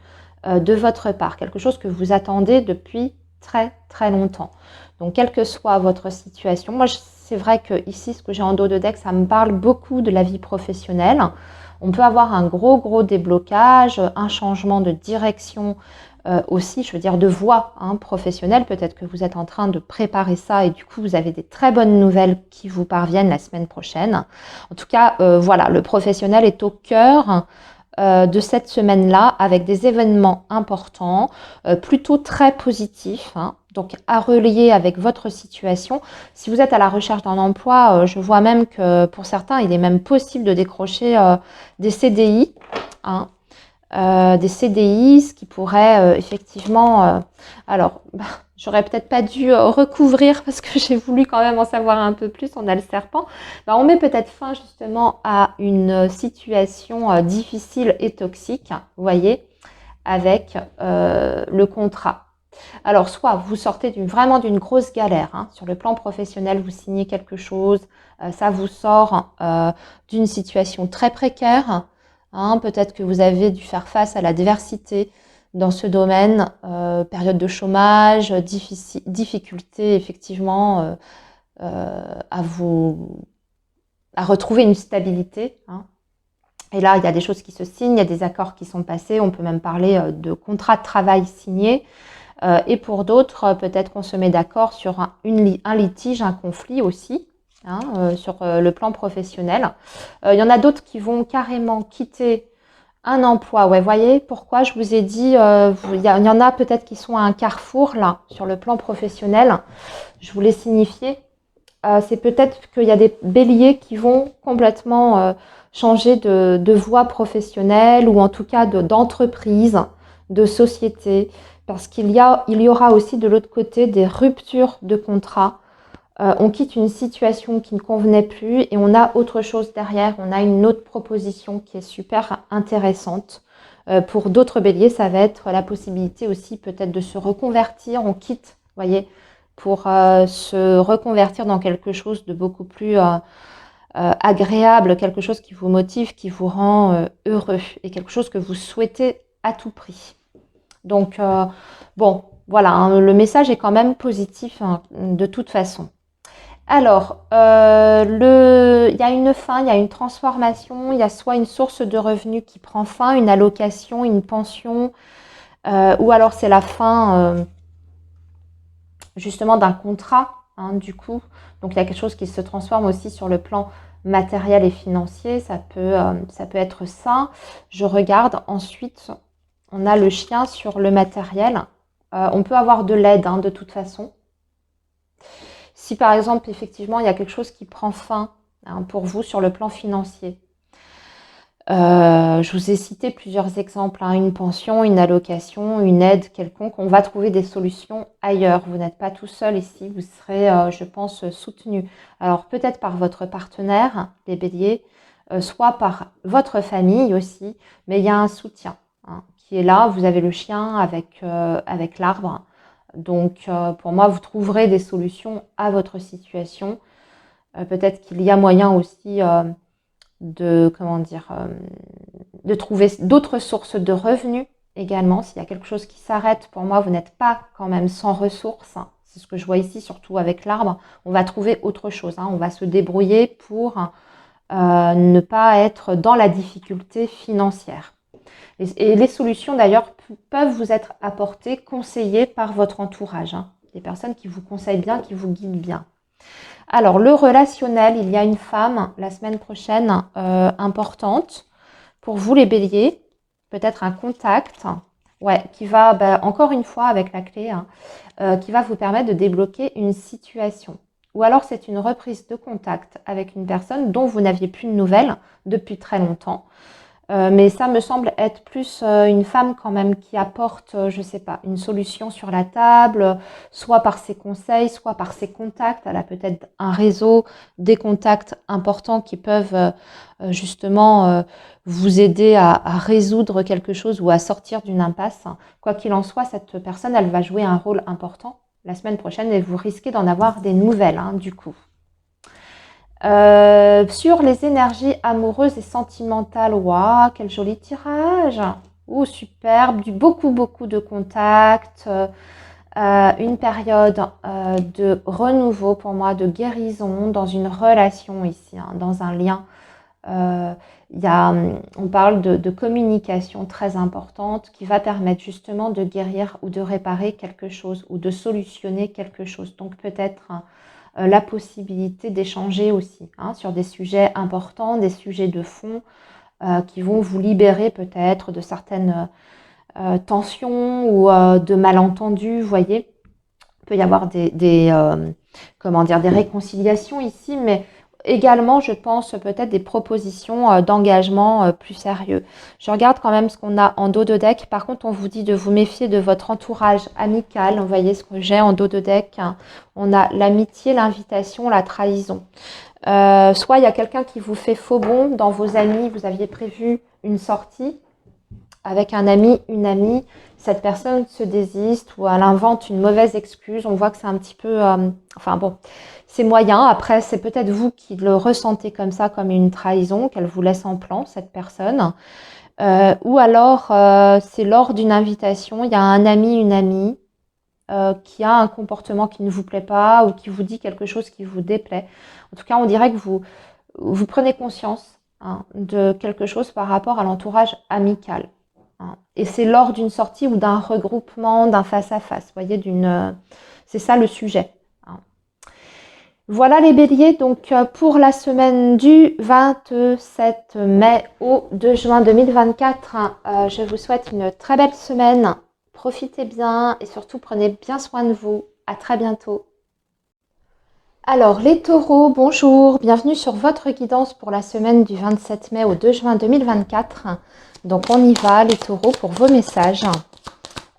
de votre part, quelque chose que vous attendez depuis très très longtemps. Donc quelle que soit votre situation, moi c'est vrai que ici ce que j'ai en dos de deck, ça me parle beaucoup de la vie professionnelle. On peut avoir un gros déblocage, un changement de direction aussi, je veux dire de voie hein, professionnelle. Peut-être que vous êtes en train de préparer ça et du coup vous avez des très bonnes nouvelles qui vous parviennent la semaine prochaine. En tout cas, voilà, le professionnel est au cœur de cette semaine-là avec des événements importants, plutôt très positifs, hein, donc à relier avec votre situation. Si vous êtes à la recherche d'un emploi, je vois même que pour certains, il est même possible de décrocher des CDI, hein, des CDI, ce qui pourrait effectivement... alors, j'aurais peut-être pas dû recouvrir parce que j'ai voulu quand même en savoir un peu plus. On a le serpent. On met peut-être fin justement à une situation difficile et toxique, vous voyez, avec le contrat. Alors, soit vous sortez vraiment d'une grosse galère. Hein, sur le plan professionnel, vous signez quelque chose, ça vous sort d'une situation très précaire. Hein, peut-être que vous avez dû faire face à l'adversité dans ce domaine, période de chômage, difficulté effectivement à retrouver une stabilité. Hein. Et là, il y a des choses qui se signent, il y a des accords qui sont passés. On peut même parler de contrat de travail signé. Et pour d'autres, peut-être qu'on se met d'accord sur un litige, un conflit aussi, hein, sur le plan professionnel. Il y en a d'autres qui vont carrément quitter un emploi. Ouais, voyez pourquoi je vous ai dit, il y en a peut-être qui sont à un carrefour là, sur le plan professionnel. Je vous l'ai signifié. C'est peut-être qu'il y a des béliers qui vont complètement changer de voie professionnelle ou en tout cas d'entreprise, de société, parce il y aura aussi de l'autre côté des ruptures de contrat. On quitte une situation qui ne convenait plus et on a autre chose derrière, on a une autre proposition qui est super intéressante. Pour d'autres béliers, ça va être la possibilité aussi peut-être de se reconvertir, on quitte, voyez, pour se reconvertir dans quelque chose de beaucoup plus agréable, quelque chose qui vous motive, qui vous rend heureux et quelque chose que vous souhaitez à tout prix. Donc, bon, voilà, hein, le message est quand même positif hein, de toute façon. Alors, il y a une fin, il y a une transformation, il y a soit une source de revenus qui prend fin, une allocation, une pension, ou alors c'est la fin justement d'un contrat, hein, du coup. Donc il y a quelque chose qui se transforme aussi sur le plan matériel et financier, ça peut être ça. Je regarde ensuite, on a le chien sur le matériel. On peut avoir de l'aide hein, de toute façon. Si par exemple, effectivement, il y a quelque chose qui prend fin hein, pour vous sur le plan financier, je vous ai cité plusieurs exemples, hein, une pension, une allocation, une aide quelconque. On va trouver des solutions ailleurs. Vous n'êtes pas tout seul ici, vous serez, je pense, soutenu. Alors peut-être par votre partenaire, les béliers, soit par votre famille aussi, mais il y a un soutien hein, qui est là. Vous avez le chien avec l'arbre. Donc pour moi, vous trouverez des solutions à votre situation. Peut-être qu'il y a moyen aussi de trouver d'autres sources de revenus également. S'il y a quelque chose qui s'arrête, pour moi, vous n'êtes pas quand même sans ressources. C'est ce que je vois ici, surtout avec l'arbre. On va trouver autre chose. Hein. On va se débrouiller pour ne pas être dans la difficulté financière. Et les solutions, d'ailleurs, peuvent vous être apportées, conseillées par votre entourage. Hein. Des personnes qui vous conseillent bien, qui vous guident bien. Alors, le relationnel, il y a une femme la semaine prochaine importante pour vous les béliers. Peut-être un contact ouais, qui va, encore une fois avec la clé, hein, qui va vous permettre de débloquer une situation. Ou alors c'est une reprise de contact avec une personne dont vous n'aviez plus de nouvelles depuis très longtemps. Mais ça me semble être plus une femme quand même qui apporte, je ne sais pas, une solution sur la table, soit par ses conseils, soit par ses contacts. Elle a peut-être un réseau, des contacts importants qui peuvent justement vous aider à résoudre quelque chose ou à sortir d'une impasse. Quoi qu'il en soit, cette personne, elle va jouer un rôle important la semaine prochaine et vous risquez d'en avoir des nouvelles hein, du coup. Sur les énergies amoureuses et sentimentales, waouh, quel joli tirage! Oh, superbe, beaucoup de contacts, une période de renouveau pour moi, de guérison dans une relation ici, hein, dans un lien. On parle de communication très importante qui va permettre justement de guérir ou de réparer quelque chose ou de solutionner quelque chose. Donc peut-être la possibilité d'échanger aussi hein, sur des sujets importants, des sujets de fond qui vont vous libérer peut-être de certaines tensions ou de malentendus, vous voyez. Il peut y avoir des réconciliations ici, mais également, je pense, peut-être des propositions d'engagement plus sérieux. Je regarde quand même ce qu'on a en dos de deck. Par contre, on vous dit de vous méfier de votre entourage amical. Vous voyez ce que j'ai en dos de deck. On a l'amitié, l'invitation, la trahison. Soit il y a quelqu'un qui vous fait faux bond dans vos amis. Vous aviez prévu une sortie avec un ami, une amie, cette personne se désiste ou elle invente une mauvaise excuse. On voit que c'est un petit peu... enfin bon, c'est moyen. Après, c'est peut-être vous qui le ressentez comme ça, comme une trahison, qu'elle vous laisse en plan, cette personne. Ou alors, c'est lors d'une invitation, il y a un ami, une amie qui a un comportement qui ne vous plaît pas ou qui vous dit quelque chose qui vous déplaît. En tout cas, on dirait que vous prenez conscience hein, de quelque chose par rapport à l'entourage amical. Hein. Et c'est lors d'une sortie ou d'un regroupement, d'un face-à-face. Vous voyez, c'est ça le sujet. Hein. Voilà les béliers, donc pour la semaine du 27 mai au 2 juin 2024, je vous souhaite une très belle semaine. Profitez bien et surtout prenez bien soin de vous. À très bientôt. Alors les taureaux, bonjour, bienvenue sur votre guidance pour la semaine du 27 mai au 2 juin 2024. Donc on y va les taureaux pour vos messages.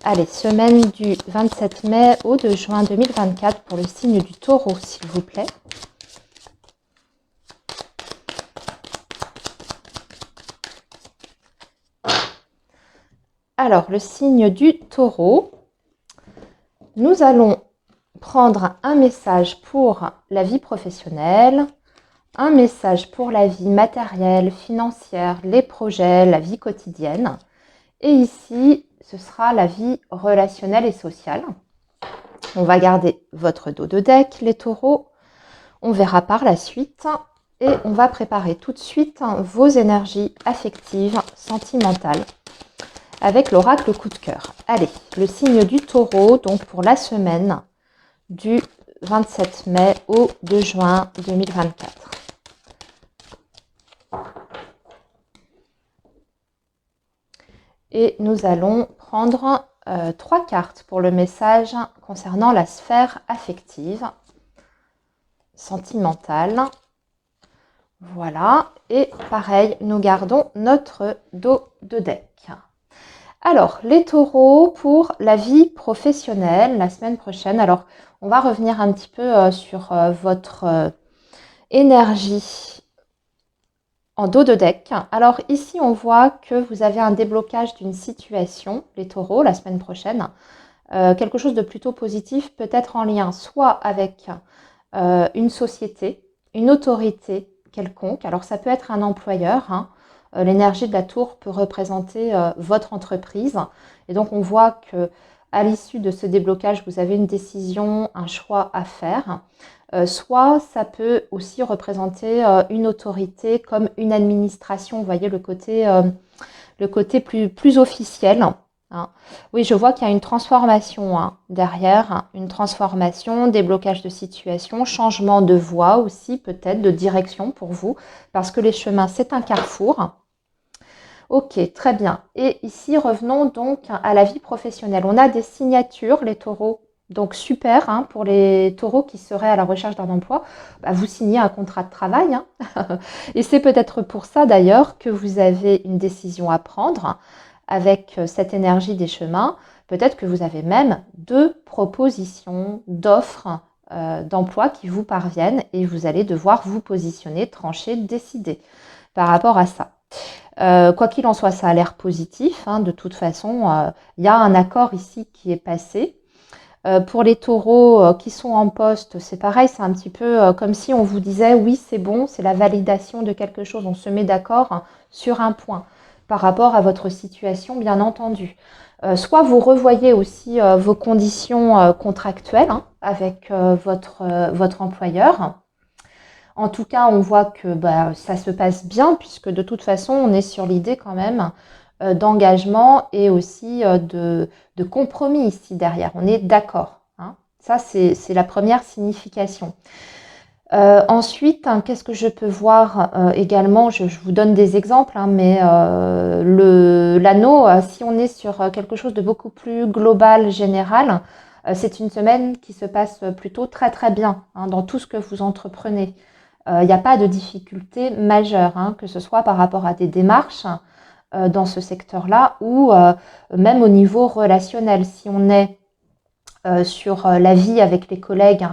Allez, semaine du 27 mai au 2 juin 2024 pour le signe du taureau, s'il vous plaît. Alors, le signe du taureau, nous allons prendre un message pour la vie professionnelle, un message pour la vie matérielle, financière, les projets, la vie quotidienne. Et ici, ce sera la vie relationnelle et sociale. On va garder votre dos de deck, les taureaux. On verra par la suite. Et on va préparer tout de suite vos énergies affectives, sentimentales, avec l'oracle coup de cœur. Allez, le signe du taureau, donc pour la semaine du 27 mai au 2 juin 2024. Et nous allons prendre 3 cartes pour le message concernant la sphère affective, sentimentale. Voilà, et pareil, nous gardons notre dos de deck. Alors, les taureaux pour la vie professionnelle la semaine prochaine. Alors, on va revenir un petit peu sur votre énergie en dos de deck. Alors ici, on voit que vous avez un déblocage d'une situation, les taureaux, la semaine prochaine. Quelque chose de plutôt positif, peut-être en lien soit avec une société, une autorité quelconque. Alors ça peut être un employeur, hein. L'énergie de la tour peut représenter votre entreprise. Et donc on voit que à l'issue de ce déblocage, vous avez une décision, un choix à faire. Soit ça peut aussi représenter une autorité comme une administration. Vous voyez le côté plus officiel. Hein. Oui, je vois qu'il y a une transformation derrière, une transformation, déblocage de situation, changement de voie aussi, peut-être de direction pour vous, parce que les chemins, c'est un carrefour. Ok, très bien. Et ici, revenons donc à la vie professionnelle. On a des signatures, les taureaux. Donc super, hein, pour les taureaux qui seraient à la recherche d'un emploi, vous signez un contrat de travail. Hein. Et c'est peut-être pour ça d'ailleurs que vous avez une décision à prendre avec cette énergie des chemins. Peut-être que vous avez même 2 propositions d'offres d'emploi qui vous parviennent et vous allez devoir vous positionner, trancher, décider par rapport à ça. Quoi qu'il en soit, ça a l'air positif. Hein, de toute façon, il y a un accord ici qui est passé. Pour les taureaux qui sont en poste, c'est pareil, c'est un petit peu comme si on vous disait oui, c'est bon, c'est la validation de quelque chose. On se met d'accord sur un point par rapport à votre situation, bien entendu. Soit vous revoyez aussi vos conditions contractuelles avec votre employeur. En tout cas, on voit que ça se passe bien puisque de toute façon, on est sur l'idée quand même d'engagement et aussi de compromis ici derrière. On est d'accord. Hein. Ça, c'est la première signification. Ensuite, qu'est-ce que je peux voir également, je vous donne des exemples, mais l'anneau, si on est sur quelque chose de beaucoup plus global, général, c'est une semaine qui se passe plutôt très très bien dans tout ce que vous entreprenez. Il n'y a pas de difficulté majeure, que ce soit par rapport à des démarches dans ce secteur-là ou même au niveau relationnel. Si on est sur la vie avec les collègues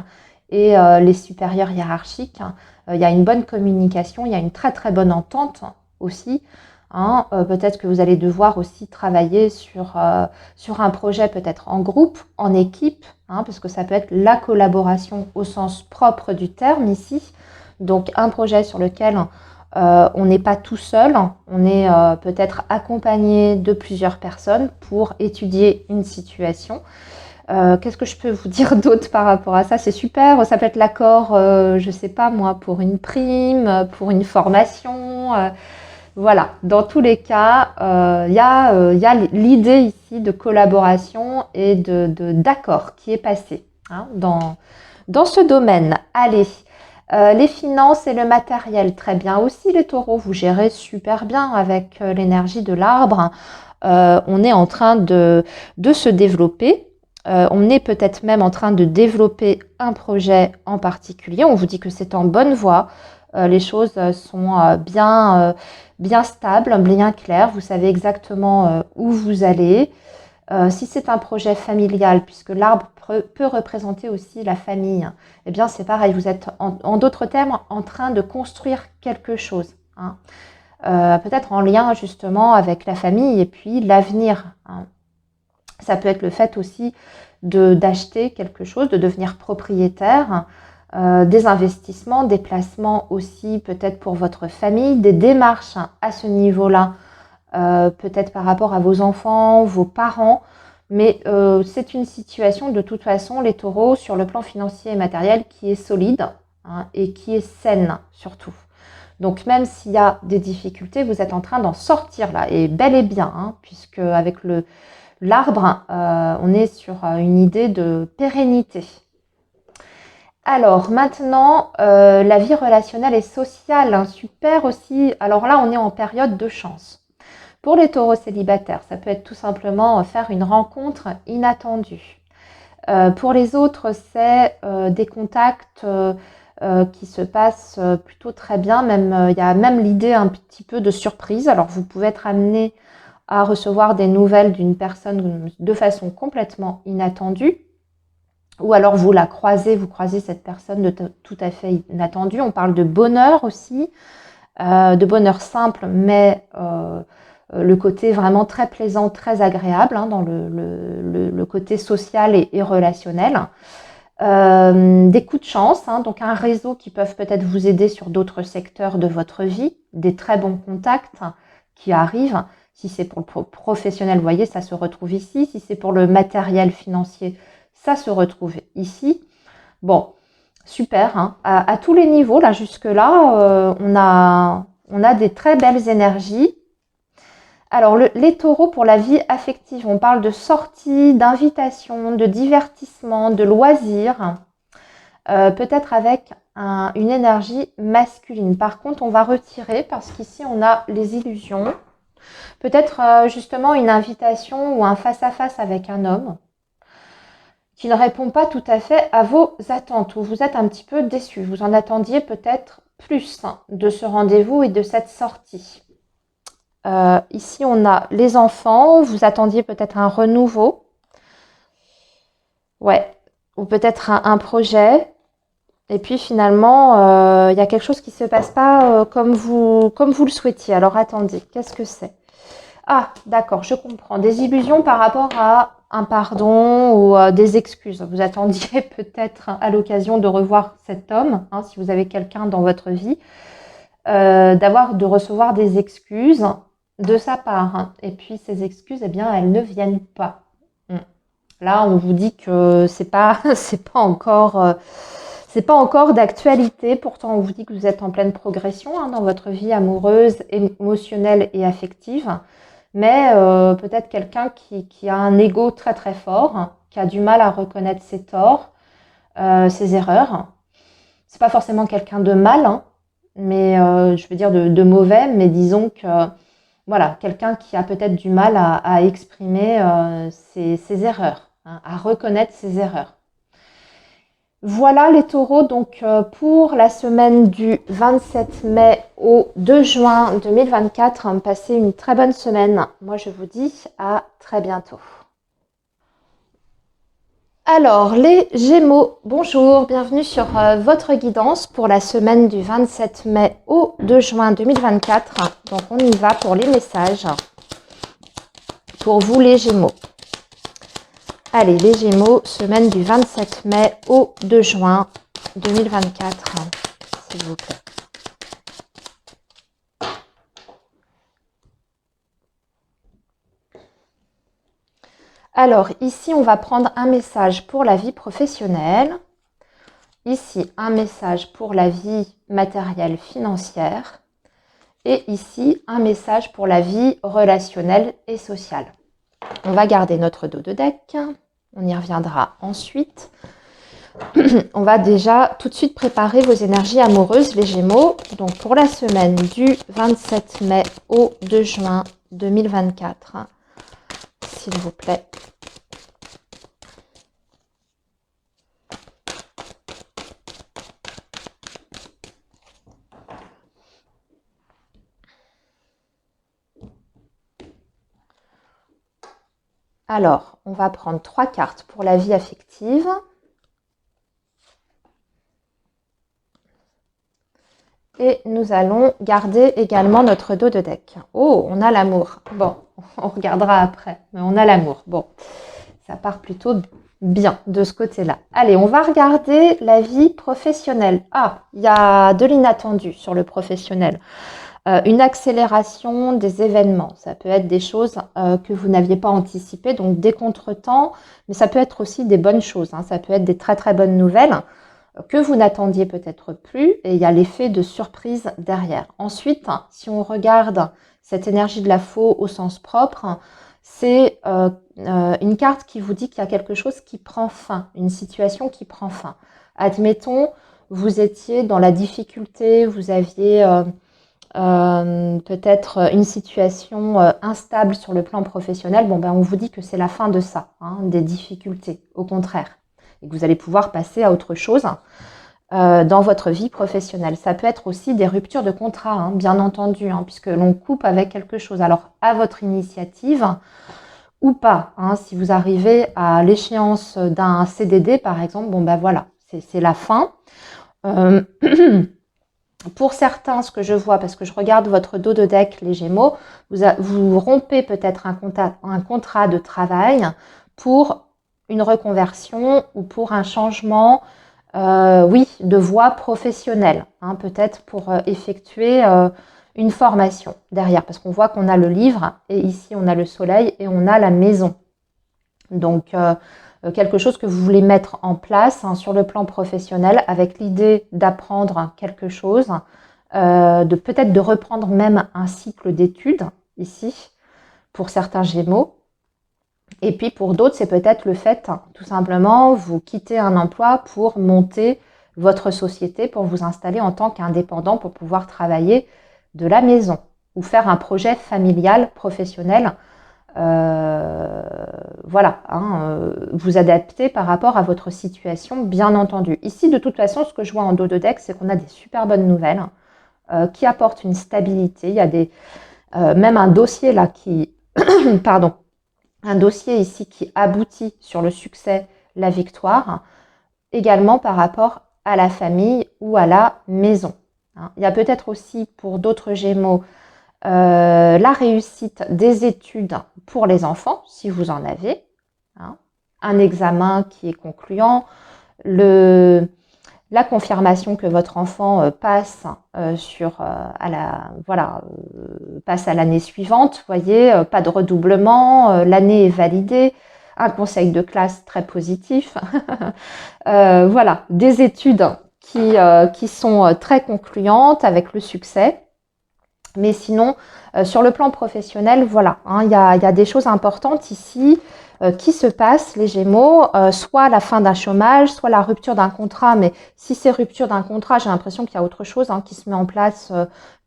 et les supérieurs hiérarchiques, il y a une bonne communication, il y a une très très bonne entente aussi. Peut-être que vous allez devoir aussi travailler sur un projet peut-être en groupe, en équipe, parce que ça peut être la collaboration au sens propre du terme ici. Donc un projet sur lequel on n'est pas tout seul, on est peut-être accompagné de plusieurs personnes pour étudier une situation. Qu'est-ce que je peux vous dire d'autre par rapport à ça? C'est super, ça peut être l'accord, je sais pas moi, pour une prime, pour une formation. Voilà, dans tous les cas, y a l'idée ici de collaboration et d'accord qui est passé hein, dans ce domaine. Allez, les finances et le matériel, très bien aussi les taureaux, vous gérez super bien avec l'énergie de l'arbre. On est en train de se développer. On est peut-être même en train de développer un projet en particulier. On vous dit que c'est en bonne voie. Les choses sont bien stables, bien claires. Vous savez exactement où vous allez. Si c'est un projet familial, puisque l'arbre peut représenter aussi la famille, eh bien c'est pareil. Vous êtes en d'autres termes en train de construire quelque chose. Hein. Peut-être en lien justement avec la famille et puis l'avenir. Hein. Ça peut être le fait aussi d'acheter quelque chose, de devenir propriétaire, des investissements, des placements aussi peut-être pour votre famille, des démarches à ce niveau-là, peut-être par rapport à vos enfants, vos parents. Mais c'est une situation de toute façon, les taureaux, sur le plan financier et matériel, qui est solide hein, et qui est saine surtout. Donc même s'il y a des difficultés, vous êtes en train d'en sortir là, et bel et bien, hein, puisque avec l'arbre, on est sur une idée de pérennité. Alors maintenant, la vie relationnelle et sociale, hein, super aussi. Alors là, on est en période de chance. Pour les taureaux célibataires, ça peut être tout simplement faire une rencontre inattendue. Pour les autres, c'est des contacts qui se passent plutôt très bien. Même, il y a même l'idée un petit peu de surprise. Alors vous pouvez être amené à recevoir des nouvelles d'une personne de façon complètement inattendue. Ou alors vous croisez cette personne de tout à fait inattendue. On parle de bonheur aussi, de bonheur simple, mais le côté vraiment très plaisant, très agréable hein, dans le côté social et relationnel. Des coups de chance, hein, donc un réseau qui peuvent peut-être vous aider sur d'autres secteurs de votre vie, des très bons contacts qui arrivent. Si c'est pour le professionnel, vous voyez, ça se retrouve ici. Si c'est pour le matériel financier, ça se retrouve ici. Bon, super, hein. À tous les niveaux, là jusque-là, on a des très belles énergies. Alors, les taureaux pour la vie affective, on parle de sortie, d'invitation, de divertissement, de loisirs, peut-être avec une énergie masculine. Par contre, on va retirer parce qu'ici, on a les illusions. Peut-être justement une invitation ou un face-à-face avec un homme qui ne répond pas tout à fait à vos attentes ou vous êtes un petit peu déçu. Vous en attendiez peut-être plus hein, de ce rendez-vous et de cette sortie. Ici, on a les enfants. Vous attendiez peut-être un renouveau. Ouais. Ou peut-être un projet. Et puis finalement, il y a quelque chose qui ne se passe pas comme vous le souhaitiez. Alors attendez, qu'est-ce que c'est? Ah, d'accord, je comprends. Des illusions par rapport à un pardon ou des excuses. Vous attendiez peut-être à l'occasion de revoir cet homme, hein, si vous avez quelqu'un dans votre vie, de recevoir des excuses de sa part. Hein. Et puis ces excuses, eh bien, elles ne viennent pas. Là, on vous dit que c'est pas, c'est pas encore d'actualité. Pourtant, on vous dit que vous êtes en pleine progression hein, dans votre vie amoureuse, émotionnelle et affective. Mais peut-être quelqu'un qui a un ego très très fort, hein, qui a du mal à reconnaître ses torts, ses erreurs. C'est pas forcément quelqu'un de mal, hein, mais je veux dire de mauvais, mais disons que voilà, quelqu'un qui a peut-être du mal à exprimer ses erreurs, hein, à reconnaître ses erreurs. Voilà les taureaux, donc pour la semaine du 27 mai au 2 juin 2024, passez une très bonne semaine. Moi je vous dis à très bientôt. Alors les Gémeaux, bonjour, bienvenue sur votre guidance pour la semaine du 27 mai au 2 juin 2024. Donc on y va pour les messages pour vous les Gémeaux. Allez, les Gémeaux, semaine du 27 mai au 2 juin 2024, s'il vous plaît. Alors, ici, on va prendre un message pour la vie professionnelle. Ici, un message pour la vie matérielle financière. Et ici, un message pour la vie relationnelle et sociale. On va garder notre dos de deck. On y reviendra ensuite. On va déjà tout de suite préparer vos énergies amoureuses, les Gémeaux. Donc, pour la semaine du 27 mai au 2 juin 2024, s'il vous plaît. Alors, on va prendre 3 cartes pour la vie affective. Et nous allons garder également notre dos de deck. Oh, on a l'amour. Bon, on regardera après, mais on a l'amour. Bon, ça part plutôt bien de ce côté-là. Allez, on va regarder la vie professionnelle. Ah, il y a de l'inattendu sur le professionnel. Une accélération des événements. Ça peut être des choses que vous n'aviez pas anticipées, donc des contretemps, mais ça peut être aussi des bonnes choses. Hein. Ça peut être des très très bonnes nouvelles que vous n'attendiez peut-être plus, et il y a l'effet de surprise derrière. Ensuite, si on regarde cette énergie de la faux au sens propre, c'est une carte qui vous dit qu'il y a quelque chose qui prend fin, une situation qui prend fin. Admettons, vous étiez dans la difficulté, vous aviez peut-être une situation instable sur le plan professionnel. Bon, ben, on vous dit que c'est la fin de ça, hein, des difficultés, au contraire, et que vous allez pouvoir passer à autre chose dans votre vie professionnelle. Ça peut être aussi des ruptures de contrat, hein, bien entendu, hein, puisque l'on coupe avec quelque chose. Alors, à votre initiative ou pas, hein, si vous arrivez à l'échéance d'un CDD, par exemple, bon ben voilà, c'est la fin. Pour certains, ce que je vois, parce que je regarde votre dos de deck, les Gémeaux, vous rompez peut-être un contrat de travail pour une reconversion ou pour un changement oui, de voie professionnelle, hein, peut-être pour effectuer une formation derrière, parce qu'on voit qu'on a le livre, et ici on a le soleil, et on a la maison. Donc, quelque chose que vous voulez mettre en place hein, sur le plan professionnel, avec l'idée d'apprendre quelque chose, de peut-être de reprendre même un cycle d'études, ici, pour certains Gémeaux. Et puis pour d'autres, c'est peut-être le fait, tout simplement, vous quittez un emploi pour monter votre société, pour vous installer en tant qu'indépendant, pour pouvoir travailler de la maison ou faire un projet familial, professionnel. Voilà, hein, vous adaptez par rapport à votre situation, bien entendu. Ici, de toute façon, ce que je vois en dos de deck, c'est qu'on a des super bonnes nouvelles qui apportent une stabilité. Il y a même un dossier là qui... Pardon. Un dossier ici qui aboutit sur le succès, la victoire, également par rapport à la famille ou à la maison. Il y a peut-être aussi pour d'autres Gémeaux la réussite des études pour les enfants, si vous en avez. Un examen qui est concluant, la confirmation que votre enfant passe passe à l'année suivante, voyez, pas de redoublement, l'année est validée, un conseil de classe très positif, voilà, des études qui sont très concluantes avec le succès. Mais sinon, sur le plan professionnel, voilà, hein, y a des choses importantes ici qui se passent, les Gémeaux, soit la fin d'un chômage, soit la rupture d'un contrat. Mais si c'est rupture d'un contrat, j'ai l'impression qu'il y a autre chose hein, qui se met en place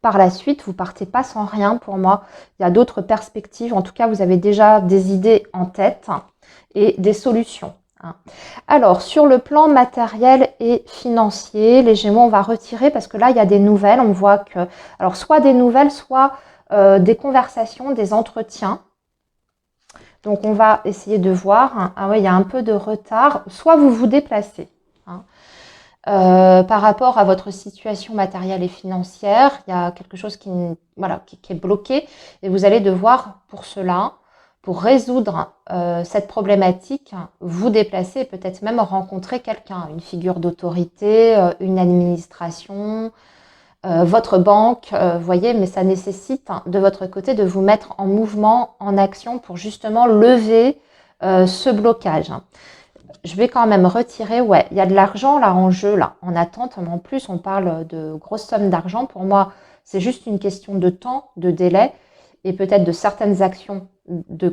par la suite. Vous partez pas sans rien pour moi. Il y a d'autres perspectives. En tout cas, vous avez déjà des idées en tête et des solutions. Alors, sur le plan matériel et financier, les Gémeaux, on va retirer parce que là, il y a des nouvelles. On voit que, alors, soit des nouvelles, soit des conversations, des entretiens. Donc, on va essayer de voir. Hein. Ah oui, il y a un peu de retard. Soit vous vous déplacez. Hein. Par rapport à votre situation matérielle et financière, il y a quelque chose qui est bloqué et vous allez devoir, pour cela, pour résoudre cette problématique, vous déplacer, peut-être même rencontrer quelqu'un, une figure d'autorité, une administration, votre banque, voyez, mais ça nécessite de votre côté de vous mettre en mouvement, en action pour justement lever ce blocage. Je vais quand même retirer, ouais, il y a de l'argent là en jeu, là, en attente. Mais en plus, on parle de grosses sommes d'argent. Pour moi, c'est juste une question de temps, de délai et peut-être de certaines actions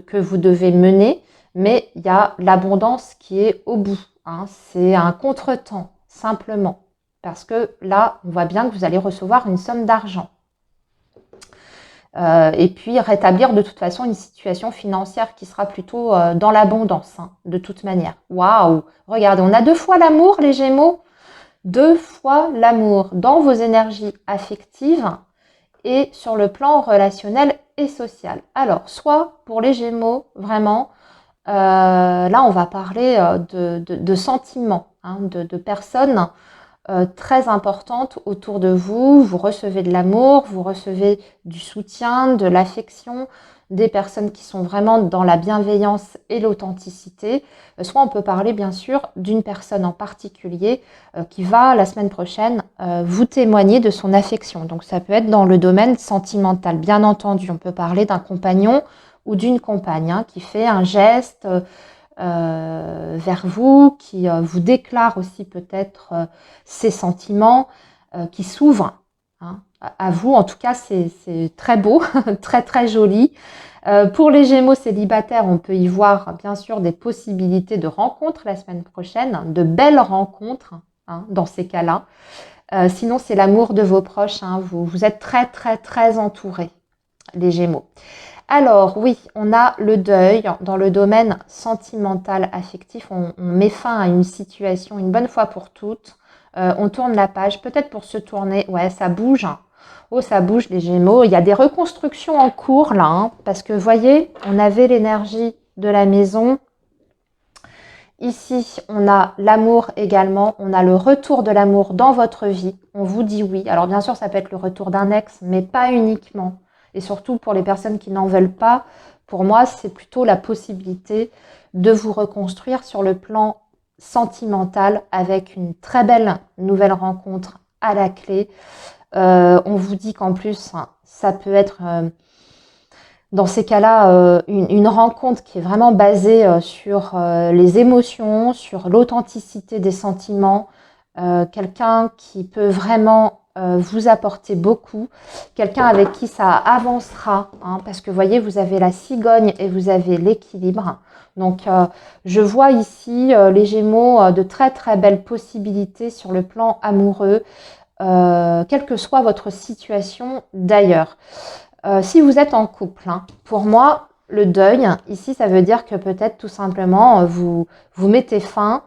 que vous devez mener. Mais il y a l'abondance qui est au bout. Hein. C'est un contretemps, simplement. Parce que là, on voit bien que vous allez recevoir une somme d'argent. Et puis rétablir de toute façon une situation financière qui sera plutôt dans l'abondance, hein, de toute manière. Waouh! Regardez, on a 2 fois l'amour, les Gémeaux. 2 fois l'amour dans vos énergies affectives et sur le plan relationnel et social. Alors, soit pour les Gémeaux, vraiment, là, on va parler de sentiments, hein, de personnes très importantes autour de vous. Vous recevez de l'amour, vous recevez du soutien, de l'affection, des personnes qui sont vraiment dans la bienveillance et l'authenticité. Soit on peut parler bien sûr d'une personne en particulier qui va la semaine prochaine vous témoigner de son affection. Donc ça peut être dans le domaine sentimental, bien entendu. On peut parler d'un compagnon ou d'une compagne hein, qui fait un geste vers vous, qui vous déclare aussi peut-être ses sentiments, qui s'ouvre hein, à vous. En tout cas, c'est très beau, très très joli. Pour les Gémeaux célibataires, on peut y voir bien sûr des possibilités de rencontres la semaine prochaine, de belles rencontres hein, dans ces cas-là. Sinon, c'est l'amour de vos proches. Hein, vous êtes très très très entourés, les Gémeaux. Alors oui, on a le deuil dans le domaine sentimental, affectif. On met fin à une situation une bonne fois pour toutes. On tourne la page, peut-être pour se tourner. Ouais, ça bouge. Oh, ça bouge les Gémeaux. Il y a des reconstructions en cours là, hein, parce que voyez, on avait l'énergie de la maison. Ici, on a l'amour également. On a le retour de l'amour dans votre vie. On vous dit oui. Alors bien sûr, ça peut être le retour d'un ex, mais pas uniquement. Et surtout pour les personnes qui n'en veulent pas, pour moi, c'est plutôt la possibilité de vous reconstruire sur le plan sentimental avec une très belle nouvelle rencontre à la clé. On vous dit qu'en plus, ça peut être dans ces cas-là une rencontre qui est vraiment basée sur les émotions, sur l'authenticité des sentiments, quelqu'un qui peut vraiment vous apporter beaucoup, quelqu'un avec qui ça avancera, hein, parce que vous voyez, vous avez la cigogne et vous avez l'équilibre. Donc, je vois ici les Gémeaux de très très belles possibilités sur le plan amoureux, quelle que soit votre situation d'ailleurs. Si vous êtes en couple, hein, pour moi, le deuil, ici, ça veut dire que peut-être tout simplement, vous mettez fin,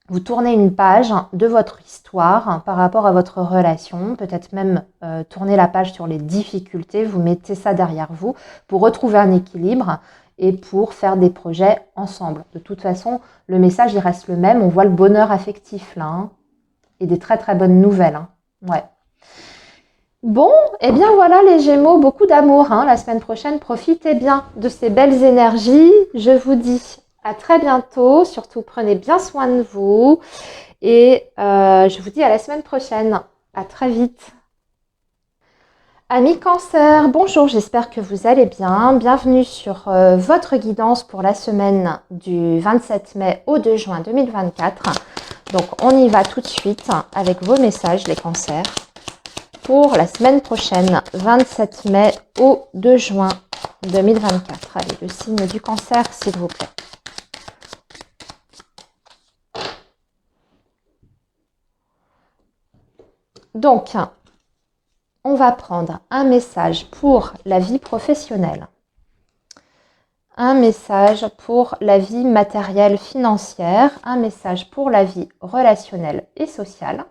vous tournez une page de votre histoire hein, par rapport à votre relation, peut-être même tourner la page sur les difficultés, vous mettez ça derrière vous pour retrouver un équilibre et pour faire des projets ensemble. De toute façon, le message, il reste le même. On voit le bonheur affectif là hein, et des très très bonnes nouvelles. Hein. Ouais. Bon, eh bien voilà les Gémeaux, beaucoup d'amour hein, la semaine prochaine. Profitez bien de ces belles énergies. Je vous dis à très bientôt. Surtout, prenez bien soin de vous. Et je vous dis à la semaine prochaine. À très vite. Amis Cancer, bonjour, j'espère que vous allez bien. Bienvenue sur votre guidance pour la semaine du 27 mai au 2 juin 2024. Donc on y va tout de suite avec vos messages les cancers. Pour la semaine prochaine, 27 mai au 2 juin 2024. Allez, le signe du cancer, s'il vous plaît. Donc, on va prendre un message pour la vie professionnelle, un message pour la vie matérielle financière, un message pour la vie relationnelle et sociale.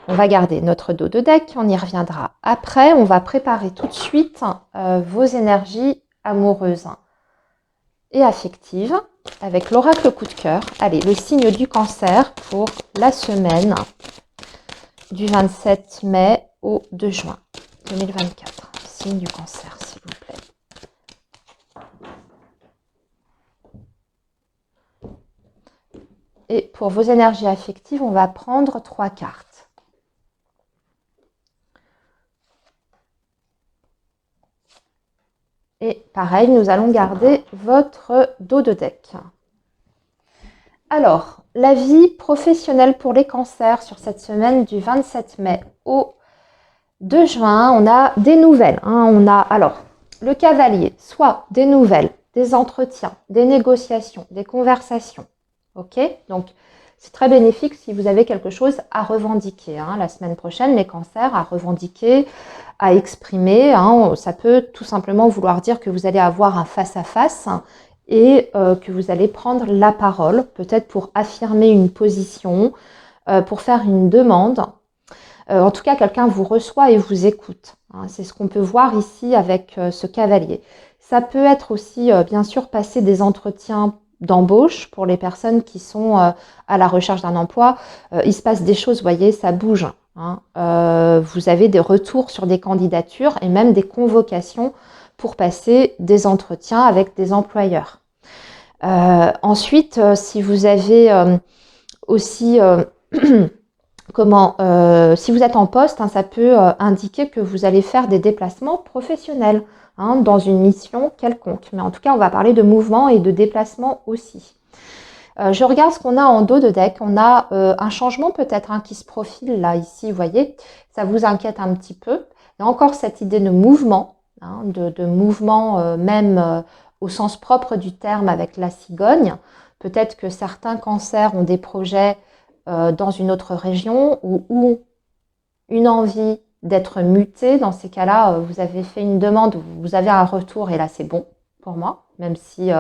On va garder notre dos de deck, on y reviendra après. On va préparer tout de suite vos énergies amoureuses et affectives avec l'oracle coup de cœur. Allez, le signe du cancer pour la semaine du 27 mai au 2 juin 2024. Signe du cancer, s'il vous plaît. Et pour vos énergies affectives, on va prendre 3 cartes. Et pareil, nous allons garder votre dos de deck. Alors, la vie professionnelle pour les cancers sur cette semaine du 27 mai au 2 juin, on a des nouvelles. On a alors le cavalier, soit des nouvelles, des entretiens, des négociations, des conversations. Ok? Donc, c'est très bénéfique si vous avez quelque chose à revendiquer. La semaine prochaine, les cancers à revendiquer, à exprimer. Ça peut tout simplement vouloir dire que vous allez avoir un face-à-face et que vous allez prendre la parole, peut-être pour affirmer une position, pour faire une demande. En tout cas, quelqu'un vous reçoit et vous écoute. C'est ce qu'on peut voir ici avec ce cavalier. Ça peut être aussi, bien sûr, passer des entretiens d'embauche pour les personnes qui sont à la recherche d'un emploi. Il se passe des choses, vous voyez, ça bouge. Vous avez des retours sur des candidatures et même des convocations pour passer des entretiens avec des employeurs. Ensuite, si vous avez aussi... si vous êtes en poste, ça peut indiquer que vous allez faire des déplacements professionnels dans une mission quelconque. Mais en tout cas, on va parler de mouvement et de déplacement aussi. Je regarde ce qu'on a en dos de deck. On a un changement peut-être qui se profile là, ici, vous voyez. Ça vous inquiète un petit peu. Il y a encore cette idée de mouvement, de mouvement même au sens propre du terme avec la cigogne. Peut-être que certains cancers ont des projets dans une autre région ou une envie d'être muté. Dans ces cas-là, vous avez fait une demande, vous avez un retour et là c'est bon pour moi, même si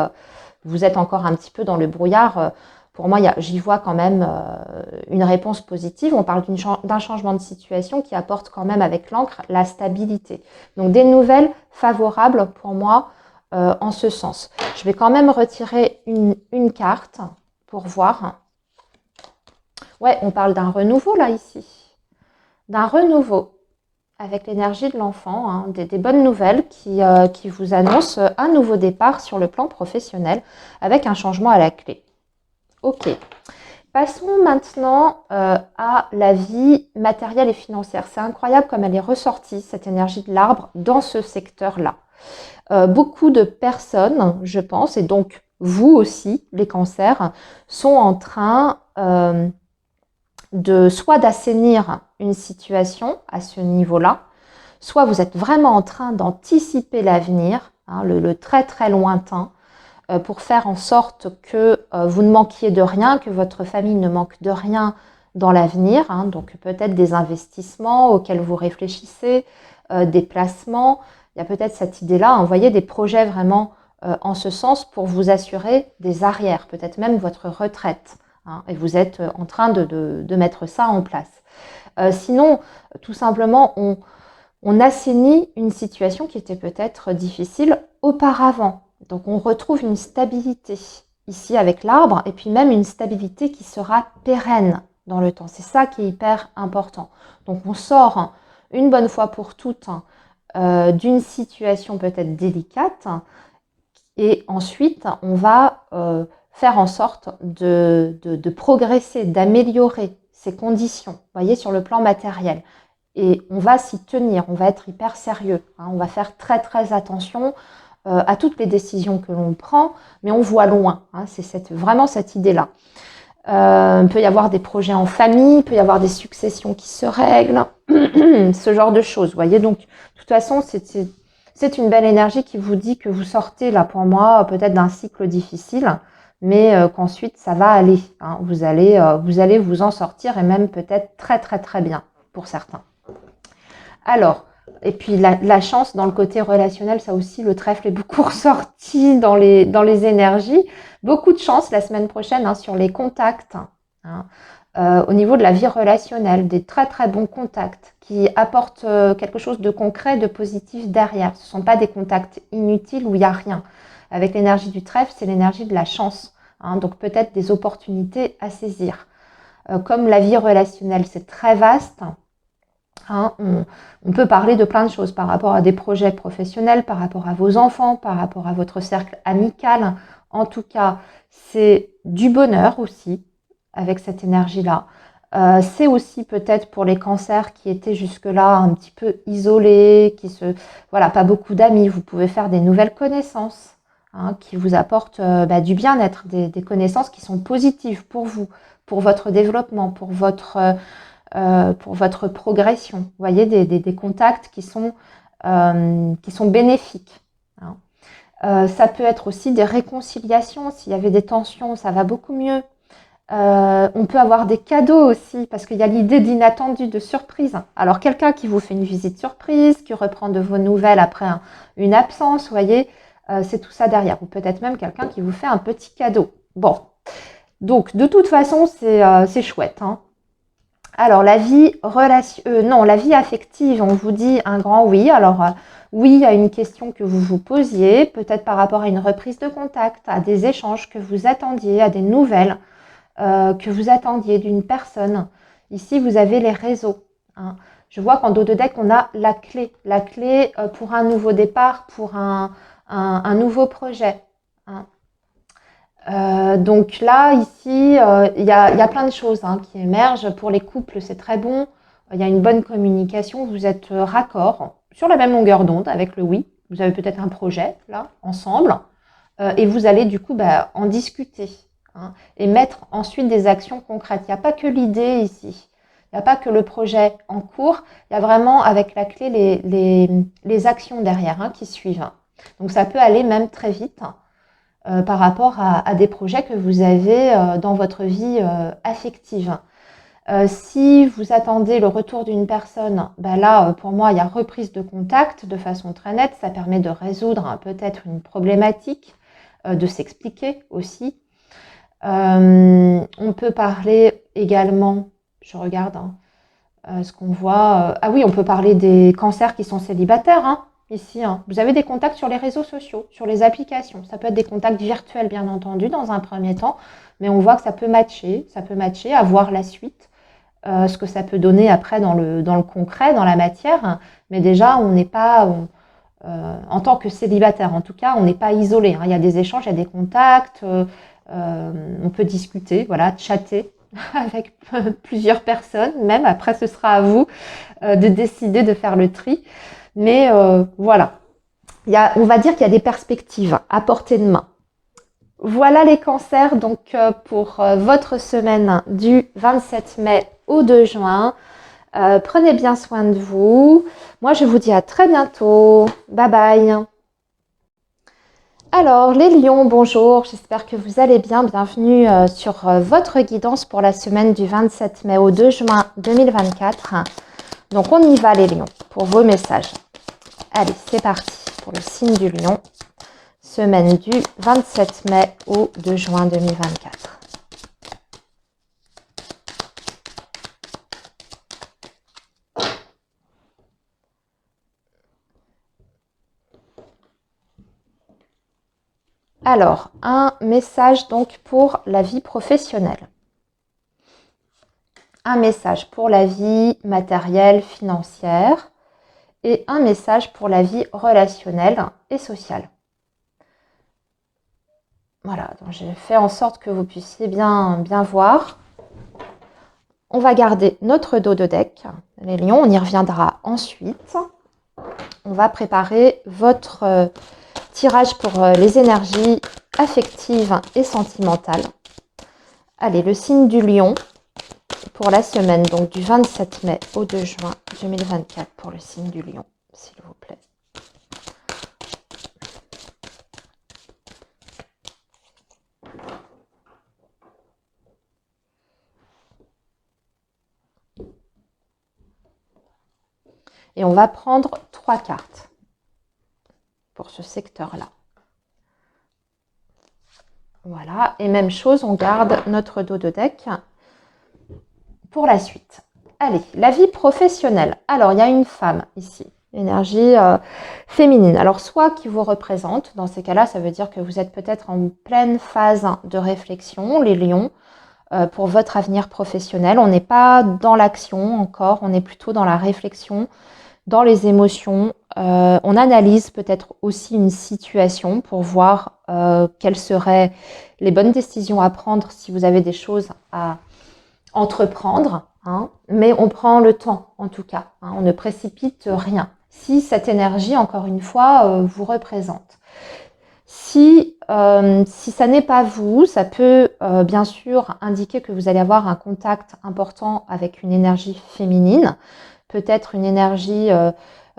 vous êtes encore un petit peu dans le brouillard. Pour moi, j'y vois quand même une réponse positive. On parle d'un changement de situation qui apporte quand même avec l'encre la stabilité. Donc des nouvelles favorables pour moi en ce sens. Je vais quand même retirer une carte pour voir. Ouais, on parle d'un renouveau là ici. D'un renouveau avec l'énergie de l'enfant, des bonnes nouvelles qui vous annoncent un nouveau départ sur le plan professionnel avec un changement à la clé. Ok. Passons maintenant à la vie matérielle et financière. C'est incroyable comme elle est ressortie, cette énergie de l'arbre, dans ce secteur-là. Beaucoup de personnes, je pense, et donc vous aussi, les cancers, sont en train soit d'assainir une situation à ce niveau-là, soit vous êtes vraiment en train d'anticiper l'avenir, le très très lointain, pour faire en sorte que vous ne manquiez de rien, que votre famille ne manque de rien dans l'avenir. Donc peut-être des investissements auxquels vous réfléchissez, des placements. Il y a peut-être cette idée-là, vous voyez, des projets vraiment en ce sens pour vous assurer des arrières, peut-être même votre retraite. Et vous êtes en train de mettre ça en place. Sinon, tout simplement, on assainit une situation qui était peut-être difficile auparavant. Donc, on retrouve une stabilité ici avec l'arbre et puis même une stabilité qui sera pérenne dans le temps. C'est ça qui est hyper important. Donc, on sort une bonne fois pour toutes d'une situation peut-être délicate et ensuite, on va faire en sorte de progresser, d'améliorer ces conditions, vous voyez, sur le plan matériel. Et on va s'y tenir, on va être hyper sérieux. On va faire très très attention à toutes les décisions que l'on prend, mais on voit loin. C'est vraiment cette idée-là. Il peut y avoir des projets en famille, il peut y avoir des successions qui se règlent, ce genre de choses. Vous voyez, donc, de toute façon, c'est une belle énergie qui vous dit que vous sortez, là, pour moi, peut-être d'un cycle difficile, mais qu'ensuite, ça va aller. Vous allez vous en sortir et même peut-être très, très, très bien pour certains. Alors, et puis la chance dans le côté relationnel, ça aussi, le trèfle est beaucoup ressorti dans les énergies. Beaucoup de chance la semaine prochaine sur les contacts. Au niveau de la vie relationnelle, des très très bons contacts qui apportent quelque chose de concret, de positif derrière. Ce ne sont pas des contacts inutiles où il n'y a rien. Avec l'énergie du trèfle, c'est l'énergie de la chance. Donc peut-être des opportunités à saisir. Comme la vie relationnelle, c'est très vaste. On peut parler de plein de choses par rapport à des projets professionnels, par rapport à vos enfants, par rapport à votre cercle amical. En tout cas, c'est du bonheur aussi avec cette énergie-là. C'est aussi peut-être pour les cancers qui étaient jusque-là un petit peu isolés, voilà, pas beaucoup d'amis. Vous pouvez faire des nouvelles connaissances qui vous apportent du bien-être, des connaissances qui sont positives pour vous, pour votre développement, pour votre progression. Vous voyez, des contacts qui sont bénéfiques. Ça peut être aussi des réconciliations. S'il y avait des tensions, ça va beaucoup mieux. On peut avoir des cadeaux aussi, parce qu'il y a l'idée d'inattendu, de surprise. Alors, quelqu'un qui vous fait une visite surprise, qui reprend de vos nouvelles après une absence, vous voyez, c'est tout ça derrière. Ou peut-être même quelqu'un qui vous fait un petit cadeau. Bon, donc de toute façon, c'est chouette. Alors, la vie affective, on vous dit un grand oui. Alors, oui, il y a une question que vous vous posiez, peut-être par rapport à une reprise de contact, à des échanges que vous attendiez, à des nouvelles que vous attendiez d'une personne. Ici, vous avez les réseaux. Je vois qu'en dos de deck, on a la clé pour un nouveau départ, pour un nouveau projet. Donc là, ici, il y a plein de choses qui émergent. Pour les couples, c'est très bon. Il y a une bonne communication. Vous êtes raccord sur la même longueur d'onde avec le oui. Vous avez peut-être un projet là, ensemble. Et vous allez du coup en discuter. Et mettre ensuite des actions concrètes. Il n'y a pas que l'idée ici. Il n'y a pas que le projet en cours. Il y a vraiment avec la clé les actions derrière qui suivent. Donc ça peut aller même très vite par rapport à des projets que vous avez dans votre vie affective. Si vous attendez le retour d'une personne, là, pour moi, il y a reprise de contact de façon très nette. Ça permet de résoudre peut-être une problématique, de s'expliquer aussi. On peut parler également, je regarde ce qu'on voit. Ah oui, on peut parler des cancers qui sont célibataires ici. Vous avez des contacts sur les réseaux sociaux, sur les applications. Ça peut être des contacts virtuels, bien entendu, dans un premier temps, mais on voit que ça peut matcher, à voir la suite, ce que ça peut donner après dans le concret, dans la matière. Mais déjà, on n'est pas... en tant que célibataire, en tout cas, on n'est pas isolé. Il y a des échanges, il y a des contacts, on peut discuter, voilà, chatter avec plusieurs personnes, même après ce sera à vous de décider de faire le tri. Mais voilà, on va dire qu'il y a des perspectives à portée de main. Voilà les cancers donc pour votre semaine du 27 mai au 2 juin. Prenez bien soin de vous. Moi, je vous dis à très bientôt. Bye bye. Alors, les lions, bonjour. J'espère que vous allez bien. Bienvenue sur votre guidance pour la semaine du 27 mai au 2 juin 2024. Donc, on y va les lions pour vos messages. Allez, c'est parti pour le signe du lion. Semaine du 27 mai au 2 juin 2024. Alors, un message donc pour la vie professionnelle. Un message pour la vie matérielle, financière. Et un message pour la vie relationnelle et sociale. Voilà, donc j'ai fait en sorte que vous puissiez bien voir. On va garder notre dos de deck, les lions, on y reviendra ensuite. On va préparer votre tirage pour les énergies affectives et sentimentales. Allez, le signe du lion pour la semaine donc du 27 mai au 2 juin 2024 pour le signe du lion, s'il vous plaît. Et on va prendre 3 cartes pour ce secteur-là. Voilà, et même chose, on garde notre dos de deck pour la suite. Allez, la vie professionnelle. Alors, il y a une femme ici, énergie féminine. Alors, soit qui vous représente, dans ces cas-là, ça veut dire que vous êtes peut-être en pleine phase de réflexion, les lions, pour votre avenir professionnel. On n'est pas dans l'action encore, on est plutôt dans la réflexion, dans les émotions. On analyse peut-être aussi une situation pour voir quelles seraient les bonnes décisions à prendre si vous avez des choses à entreprendre, hein, mais on prend le temps en tout cas, hein, on ne précipite rien. Si cette énergie, encore une fois, vous représente. Si ça n'est pas vous, ça peut bien sûr indiquer que vous allez avoir un contact important avec une énergie féminine, peut-être une énergie,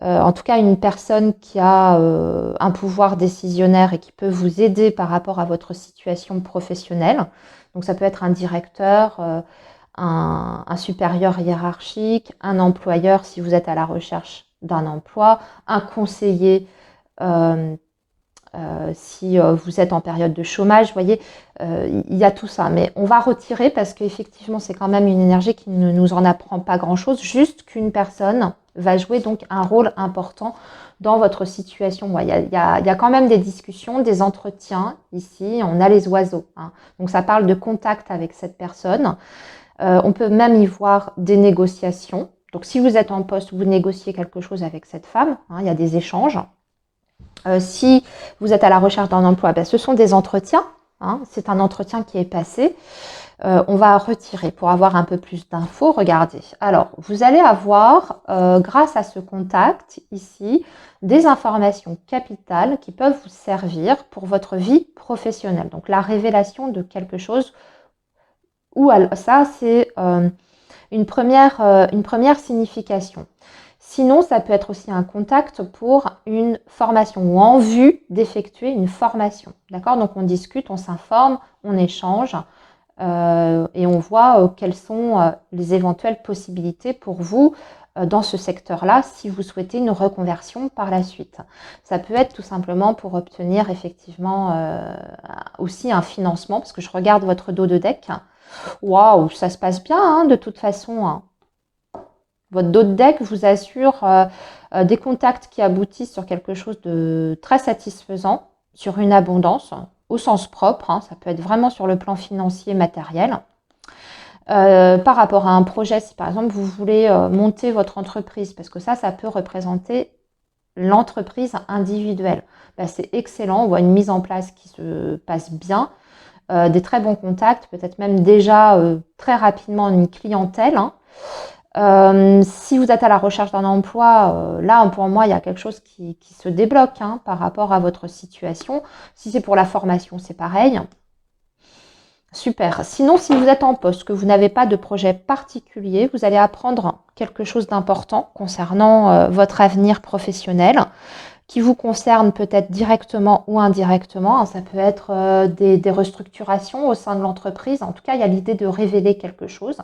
en tout cas une personne qui a un pouvoir décisionnaire et qui peut vous aider par rapport à votre situation professionnelle. Donc ça peut être un directeur, un supérieur hiérarchique, un employeur si vous êtes à la recherche d'un emploi, un conseiller si vous êtes en période de chômage, vous voyez, il y a tout ça. Mais on va retirer parce qu'effectivement, c'est quand même une énergie qui ne nous en apprend pas grand-chose, juste qu'une personne va jouer donc un rôle important dans votre situation. Il y a quand même des discussions, des entretiens ici, on a les oiseaux, hein. Donc ça parle de contact avec cette personne. On peut même y voir des négociations. Donc si vous êtes en poste, vous négociez quelque chose avec cette femme, hein, il y a des échanges. Si vous êtes à la recherche d'un emploi, ben, ce sont des entretiens, hein, c'est un entretien qui est passé. On va retirer pour avoir un peu plus d'infos. Regardez. Alors, vous allez avoir, grâce à ce contact ici, des informations capitales qui peuvent vous servir pour votre vie professionnelle. Donc, la révélation de quelque chose, ou ça, c'est une première signification. Sinon, ça peut être aussi un contact pour une formation ou en vue d'effectuer une formation. D'accord? Donc, on discute, on s'informe, on échange et on voit quelles sont les éventuelles possibilités pour vous dans ce secteur-là si vous souhaitez une reconversion par la suite. Ça peut être tout simplement pour obtenir effectivement aussi un financement parce que je regarde votre dos de deck. Waouh, ça se passe bien hein, de toute façon. Hein. Votre dos de deck vous assure des contacts qui aboutissent sur quelque chose de très satisfaisant, sur une abondance, au sens propre. Hein, ça peut être vraiment sur le plan financier, matériel. Par rapport à un projet, si par exemple vous voulez monter votre entreprise, parce que ça peut représenter l'entreprise individuelle. Ben, c'est excellent, on voit une mise en place qui se passe bien, des très bons contacts, peut-être même déjà très rapidement une clientèle. Hein. Si vous êtes à la recherche d'un emploi, là pour moi il y a quelque chose qui se débloque hein, par rapport à votre situation. Si c'est pour la formation, c'est pareil. Super. Sinon, si vous êtes en poste, que vous n'avez pas de projet particulier, vous allez apprendre quelque chose d'important concernant votre avenir professionnel qui vous concerne peut-être directement ou indirectement. Ça peut être des restructurations au sein de l'entreprise. En tout cas, il y a l'idée de révéler quelque chose.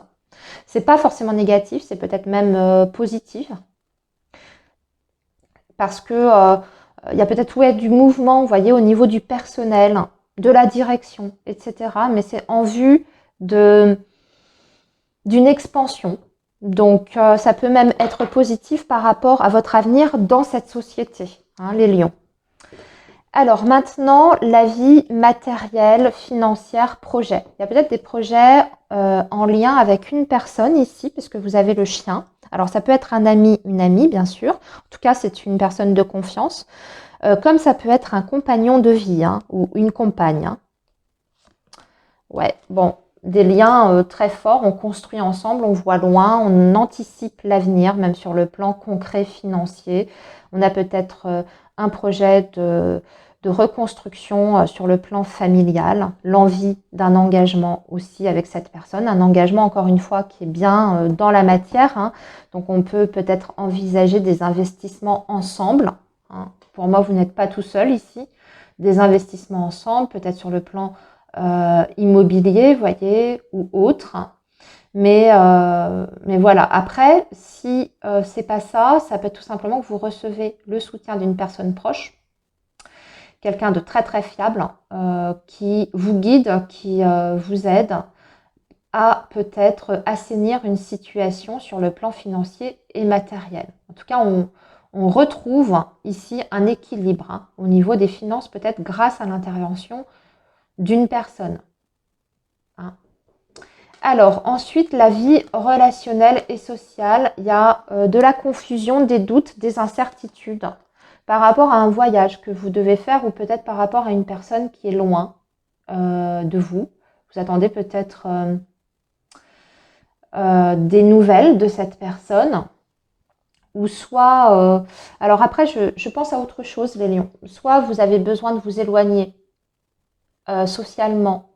C'est pas forcément négatif, c'est peut-être même positif. Parce que il y a peut-être du mouvement, vous voyez, au niveau du personnel, de la direction, etc. Mais c'est en vue d'une expansion. Donc, ça peut même être positif par rapport à votre avenir dans cette société, hein, les lions. Alors maintenant, la vie matérielle, financière, projet. Il y a peut-être des projets en lien avec une personne ici, puisque vous avez le chien. Alors ça peut être un ami, une amie, bien sûr. En tout cas, c'est une personne de confiance. Comme ça peut être un compagnon de vie hein, ou une compagne. Hein. Ouais, bon, des liens très forts. On construit ensemble, on voit loin, on anticipe l'avenir, même sur le plan concret financier. On a peut-être un projet de reconstruction sur le plan familial, l'envie d'un engagement aussi avec cette personne, un engagement encore une fois qui est bien dans la matière, hein. Donc on peut peut-être envisager des investissements ensemble, hein. Pour moi, vous n'êtes pas tout seul ici, des investissements ensemble, peut-être sur le plan immobilier, vous voyez, ou autre. Mais voilà, après, si c'est pas ça, ça peut être tout simplement que vous recevez le soutien d'une personne proche, quelqu'un de très très fiable qui vous guide, qui vous aide à peut-être assainir une situation sur le plan financier et matériel. En tout cas, on retrouve ici un équilibre hein, au niveau des finances, peut-être grâce à l'intervention d'une personne. Hein. Alors, ensuite, la vie relationnelle et sociale, il y a de la confusion, des doutes, des incertitudes par rapport à un voyage que vous devez faire ou peut-être par rapport à une personne qui est loin de vous. Vous attendez peut-être des nouvelles de cette personne, ou soit... alors après, je pense à autre chose, les lions. Soit vous avez besoin de vous éloigner socialement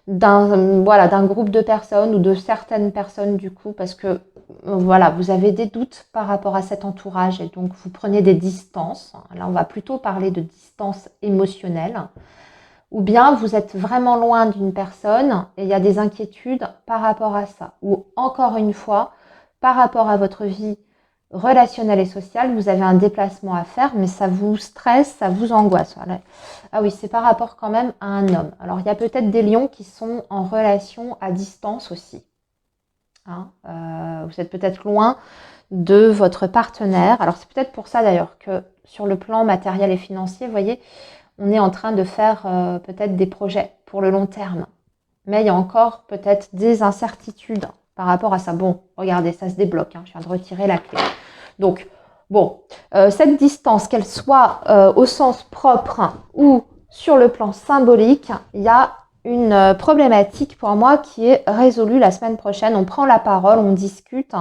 d'un groupe de personnes ou de certaines personnes du coup, parce que voilà, vous avez des doutes par rapport à cet entourage et donc vous prenez des distances. Là, on va plutôt parler de distance émotionnelle. Ou bien vous êtes vraiment loin d'une personne et il y a des inquiétudes par rapport à ça. Ou encore une fois, par rapport à votre vie relationnelle et sociale, vous avez un déplacement à faire, mais ça vous stresse, ça vous angoisse. Voilà. Ah oui, c'est par rapport quand même à un homme. Alors, il y a peut-être des lions qui sont en relation à distance aussi. Hein, vous êtes peut-être loin de votre partenaire. Alors, c'est peut-être pour ça d'ailleurs que sur le plan matériel et financier, vous voyez, on est en train de faire peut-être des projets pour le long terme. Mais il y a encore peut-être des incertitudes par rapport à ça. Bon, regardez, ça se débloque. Hein, je viens de retirer la clé. Donc, bon, cette distance, qu'elle soit au sens propre ou sur le plan symbolique, il y a une problématique pour moi qui est résolue la semaine prochaine. On prend la parole, on discute,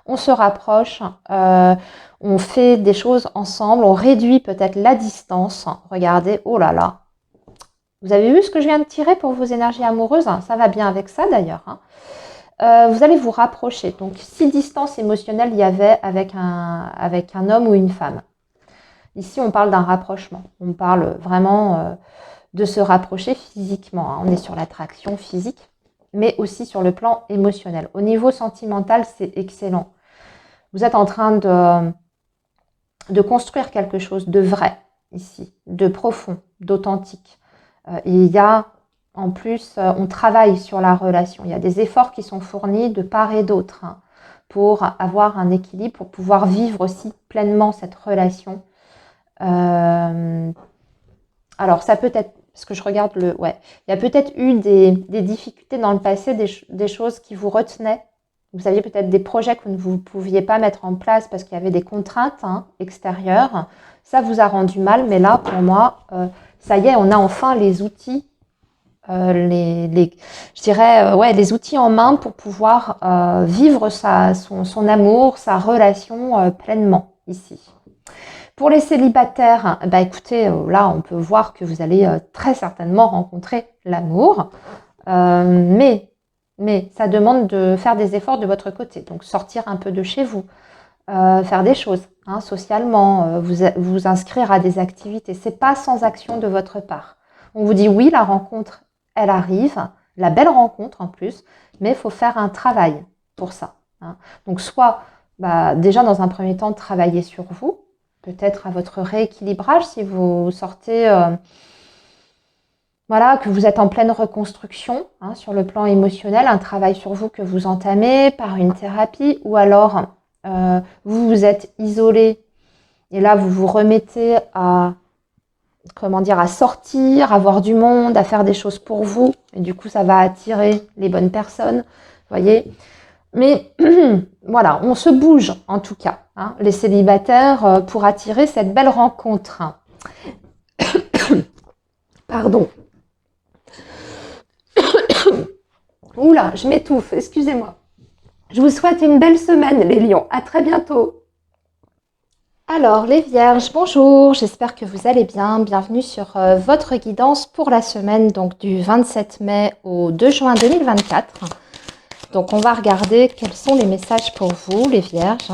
on se rapproche, on fait des choses ensemble, on réduit peut-être la distance. Regardez, oh là là. Vous avez vu ce que je viens de tirer pour vos énergies amoureuses? Ça va bien avec ça d'ailleurs. Vous allez vous rapprocher. Donc, si distance émotionnelle il y avait avec un homme ou une femme. Ici, on parle d'un rapprochement. On parle vraiment de se rapprocher physiquement. On est sur l'attraction physique, mais aussi sur le plan émotionnel. Au niveau sentimental, c'est excellent. Vous êtes en train de construire quelque chose de vrai ici, de profond, d'authentique. Il y a en plus, on travaille sur la relation. Il y a des efforts qui sont fournis de part et d'autre pour avoir un équilibre, pour pouvoir vivre aussi pleinement cette relation. Alors, ça peut être, parce que je regarde ouais, il y a peut-être eu des difficultés dans le passé, des choses qui vous retenaient. Vous aviez peut-être des projets que vous ne pouviez pas mettre en place parce qu'il y avait des contraintes extérieures. Ça vous a rendu mal, mais là, pour moi, ça y est, on a enfin les outils, je dirais, ouais, les outils en main pour pouvoir vivre son amour, sa relation pleinement ici. Pour les célibataires, bah écoutez, là, on peut voir que vous allez très certainement rencontrer l'amour, mais ça demande de faire des efforts de votre côté. Donc, sortir un peu de chez vous, faire des choses socialement, vous inscrire à des activités. C'est pas sans action de votre part. On vous dit oui, la rencontre, elle arrive, la belle rencontre en plus, mais il faut faire un travail pour ça. Donc, soit déjà dans un premier temps, travailler sur vous, peut-être à votre rééquilibrage si vous sortez, voilà, que vous êtes en pleine reconstruction sur le plan émotionnel, un travail sur vous que vous entamez par une thérapie, ou alors vous vous êtes isolé et là vous vous remettez à sortir, à voir du monde, à faire des choses pour vous, et du coup ça va attirer les bonnes personnes, voyez. Mais voilà, on se bouge en tout cas, les célibataires, pour attirer cette belle rencontre. Pardon. Oula, je m'étouffe, excusez-moi. Je vous souhaite une belle semaine, les lions. À très bientôt. Alors, les vierges, bonjour. J'espère que vous allez bien. Bienvenue sur votre guidance pour la semaine donc du 27 mai au 2 juin 2024. Donc, on va regarder quels sont les messages pour vous, les vierges,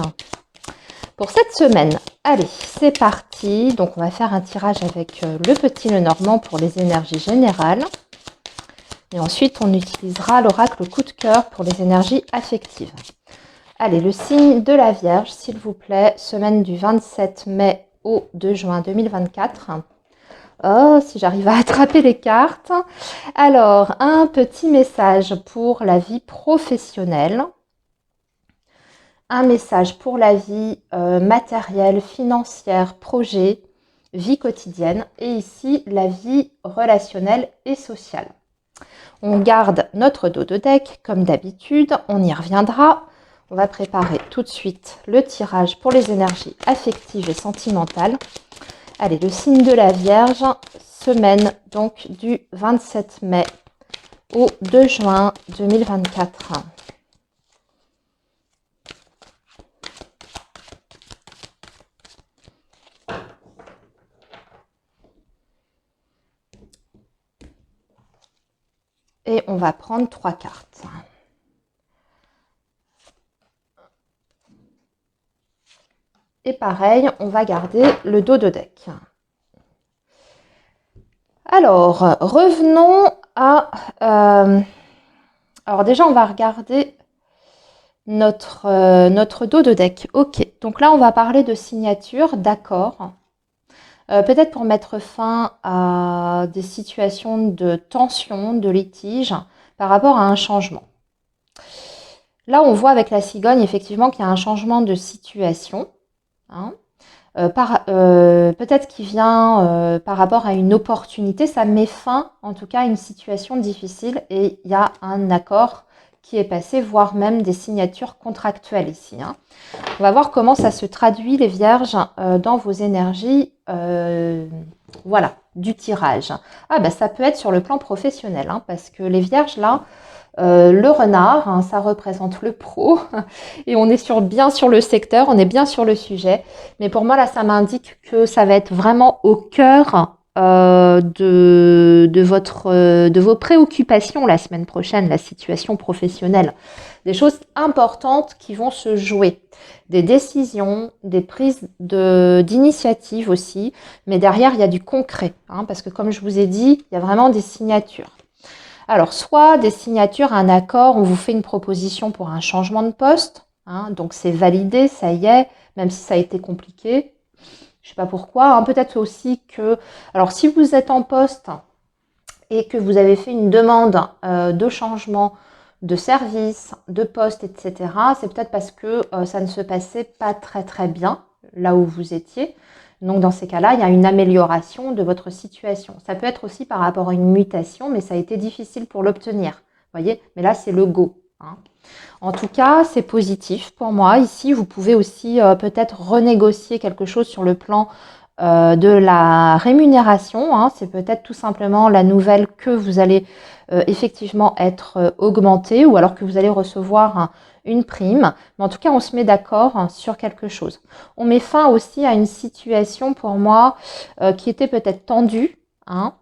pour cette semaine. Allez, c'est parti. Donc, on va faire un tirage avec le petit Lenormand pour les énergies générales. Et ensuite, on utilisera l'oracle coup de cœur pour les énergies affectives. Allez, le signe de la Vierge, s'il vous plaît, semaine du 27 mai au 2 juin 2024. Oh, si j'arrive à attraper les cartes. Alors, un petit message pour la vie professionnelle. Un message pour la vie matérielle, financière, projet, vie quotidienne. Et ici, la vie relationnelle et sociale. On garde notre dos de deck comme d'habitude, on y reviendra. On va préparer tout de suite le tirage pour les énergies affectives et sentimentales. Allez, le signe de la Vierge, semaine donc du 27 mai au 2 juin 2024. Et on va prendre 3 cartes. Et pareil, on va garder le dos de deck. Alors, revenons à... alors déjà, on va regarder notre dos de deck. Ok, donc là, on va parler de signature, d'accord. Peut-être pour mettre fin à des situations de tension, de litige, par rapport à un changement. Là, on voit avec la cigogne, effectivement, qu'il y a un changement de situation. Hein. Peut-être qu'il vient par rapport à une opportunité, ça met fin en tout cas à une situation difficile et il y a un accord qui est passé, voire même des signatures contractuelles ici. Hein. On va voir comment ça se traduit les vierges dans vos énergies voilà, du tirage. Ah ben ça peut être sur le plan professionnel hein, parce que les vierges là, le renard, hein, ça représente le pro et on est bien sur le secteur, on est bien sur le sujet. Mais pour moi, là, ça m'indique que ça va être vraiment au cœur de vos préoccupations la semaine prochaine, la situation professionnelle. Des choses importantes qui vont se jouer. Des décisions, des prises d'initiative aussi. Mais derrière, il y a du concret. Hein, parce que comme je vous ai dit, il y a vraiment des signatures. Alors, soit des signatures, un accord, on vous fait une proposition pour un changement de poste, hein, donc c'est validé, ça y est, même si ça a été compliqué. Je ne sais pas pourquoi. Hein, peut-être aussi que, alors si vous êtes en poste et que vous avez fait une demande de changement de service, de poste, etc., c'est peut-être parce que ça ne se passait pas très très bien là où vous étiez. Donc dans ces cas-là, il y a une amélioration de votre situation. Ça peut être aussi par rapport à une mutation, mais ça a été difficile pour l'obtenir. Voyez, mais là c'est le go. Hein. En tout cas, c'est positif pour moi. Ici, vous pouvez aussi peut-être renégocier quelque chose sur le plan de la rémunération. Hein. C'est peut-être tout simplement la nouvelle que vous allez effectivement être augmenté ou alors que vous allez recevoir une prime. Mais en tout cas, on se met d'accord sur quelque chose. On met fin aussi à une situation pour moi qui était peut-être tendue. Hein.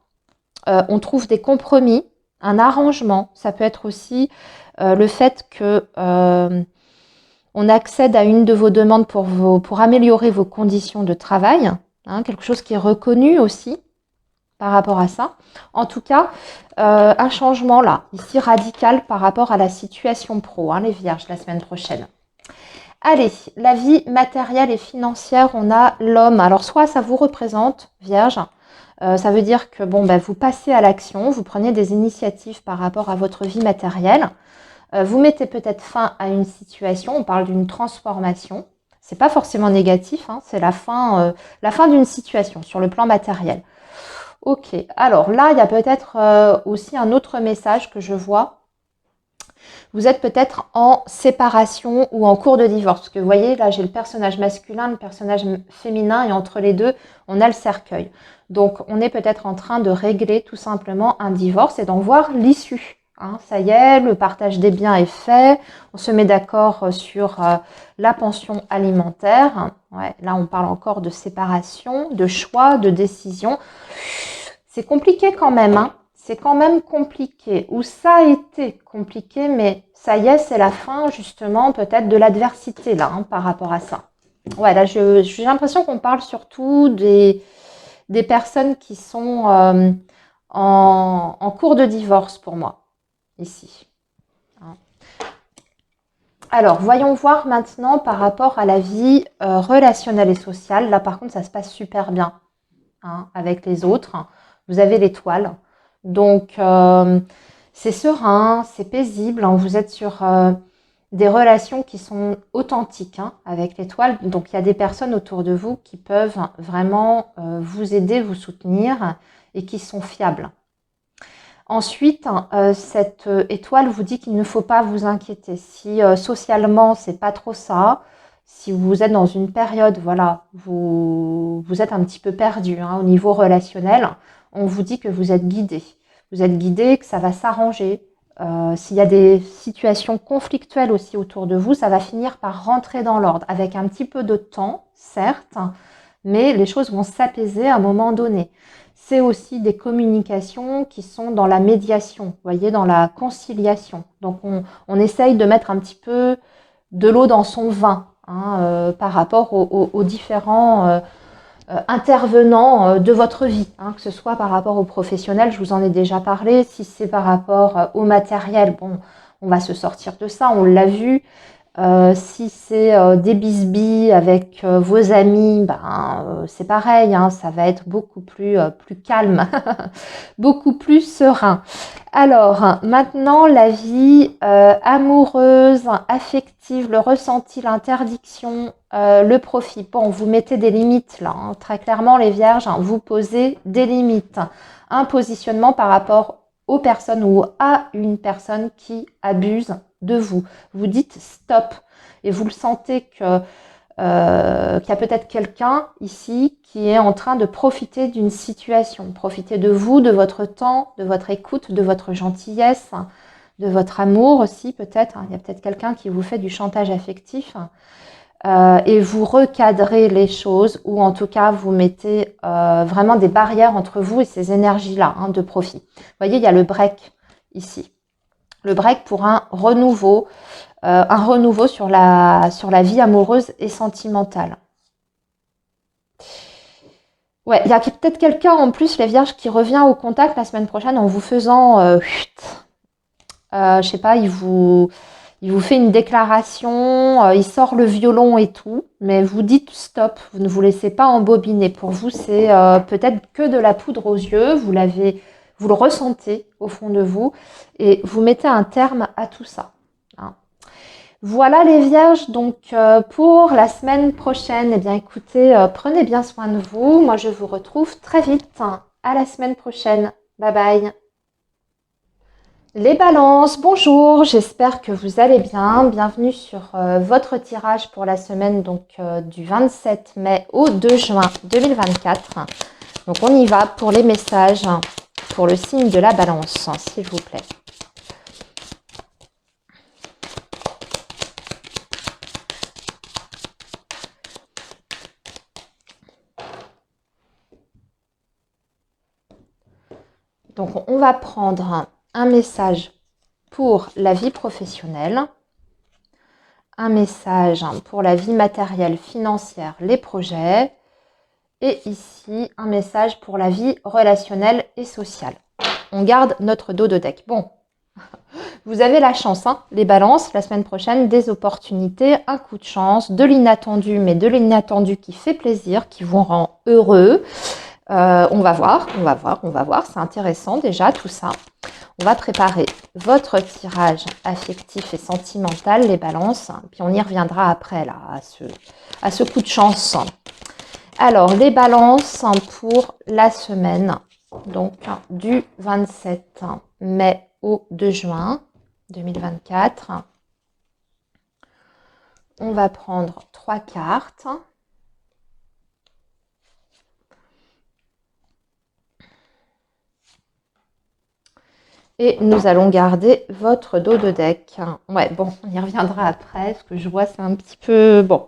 On trouve des compromis, un arrangement. Ça peut être aussi le fait que on accède à une de vos demandes pour améliorer vos conditions de travail. Hein, quelque chose qui est reconnu aussi par rapport à ça. En tout cas, un changement là, ici radical par rapport à la situation pro, hein, les vierges, la semaine prochaine. Allez, la vie matérielle et financière, on a l'homme. Alors, soit ça vous représente, vierge, ça veut dire que bon, ben, vous passez à l'action, vous prenez des initiatives par rapport à votre vie matérielle. Vous mettez peut-être fin à une situation, on parle d'une transformation. C'est pas forcément négatif, hein, c'est la fin d'une situation sur le plan matériel. Ok, alors là, il y a peut-être aussi un autre message que je vois. Vous êtes peut-être en séparation ou en cours de divorce. Parce que vous voyez, là, j'ai le personnage masculin, le personnage féminin, et entre les deux, on a le cercueil. Donc, on est peut-être en train de régler tout simplement un divorce et d'en voir l'issue. Hein, ça y est, le partage des biens est fait. On se met d'accord sur la pension alimentaire. Ouais, là, on parle encore de séparation, de choix, de décision. C'est compliqué quand même, hein. C'est quand même compliqué. Ou ça a été compliqué, mais ça y est, c'est la fin justement peut-être de l'adversité là, hein, par rapport à ça. Ouais, là, j'ai l'impression qu'on parle surtout des personnes qui sont en cours de divorce pour moi, ici. Hein. Alors, voyons voir maintenant par rapport à la vie relationnelle et sociale. Là, par contre, ça se passe super bien hein, avec les autres. Vous avez l'étoile. Donc, c'est serein, c'est paisible. Hein. Vous êtes sur des relations qui sont authentiques hein, avec l'étoile. Donc, il y a des personnes autour de vous qui peuvent vraiment vous aider, vous soutenir et qui sont fiables. Ensuite, cette étoile vous dit qu'il ne faut pas vous inquiéter. Si socialement, c'est pas trop ça, si vous êtes dans une période, voilà, vous êtes un petit peu perdu hein, au niveau relationnel, on vous dit que vous êtes guidé. Vous êtes guidé, que ça va s'arranger. S'il y a des situations conflictuelles aussi autour de vous, ça va finir par rentrer dans l'ordre, avec un petit peu de temps, certes, mais les choses vont s'apaiser à un moment donné. c'est aussi des communications qui sont dans la médiation, vous voyez, dans la conciliation. Donc on essaye de mettre un petit peu de l'eau dans son vin, hein, par rapport aux différents intervenants de votre vie, hein, que ce soit par rapport aux professionnels, je vous en ai déjà parlé, si c'est par rapport au matériel, bon, on va se sortir de ça, on l'a vu. Si c'est des bisbilles avec vos amis, ben, c'est pareil, hein, ça va être beaucoup plus calme, beaucoup plus serein. Alors, maintenant, la vie amoureuse, affective, le ressenti, l'interdiction, le profit. Bon, vous mettez des limites là, hein, très clairement les vierges, hein, vous posez des limites. Un positionnement par rapport aux personnes ou à une personne qui abuse de vous. Vous dites stop et vous le sentez que qu'il y a peut-être quelqu'un ici qui est en train de profiter d'une situation, profiter de vous, de votre temps, de votre écoute, de votre gentillesse, de votre amour aussi peut-être. Il y a peut-être quelqu'un qui vous fait du chantage affectif et vous recadrez les choses ou en tout cas vous mettez vraiment des barrières entre vous et ces énergies-là de profit. Vous voyez, il y a le break ici. Le break pour un renouveau sur la vie amoureuse et sentimentale. Ouais, il y a peut-être quelqu'un en plus, les vierges, qui revient au contact la semaine prochaine en vous faisant... je sais pas, il vous fait une déclaration, il sort le violon et tout, mais vous dites stop, vous ne vous laissez pas embobiner. Pour vous, c'est peut-être que de la poudre aux yeux, vous le ressentez au fond de vous et vous mettez un terme à tout ça. Hein. Voilà les vierges, donc pour la semaine prochaine, eh bien écoutez, prenez bien soin de vous. Moi, je vous retrouve très vite. À la semaine prochaine. Bye bye. Les balances, bonjour, j'espère que vous allez bien. Bienvenue sur votre tirage pour la semaine donc, du 27 mai au 2 juin 2024. Donc on y va pour les messages pour le signe de la balance, s'il vous plaît. Donc on va prendre un message pour la vie professionnelle, un message pour la vie matérielle, financière, les projets, et ici un message pour la vie relationnelle et sociale. On garde notre dos de deck. Bon, vous avez la chance, hein, les balances, la semaine prochaine, des opportunités, un coup de chance, de l'inattendu, mais de l'inattendu qui fait plaisir, qui vous rend heureux. On va voir, c'est intéressant déjà tout ça. On va préparer votre tirage affectif et sentimental, les balances, puis on y reviendra après là, à ce coup de chance. Alors, les balances pour la semaine, donc du 27 mai au 2 juin 2024. On va prendre 3 cartes. Et nous allons garder votre dos de deck. Ouais, bon, on y reviendra après. Ce que je vois, c'est un petit peu... Bon,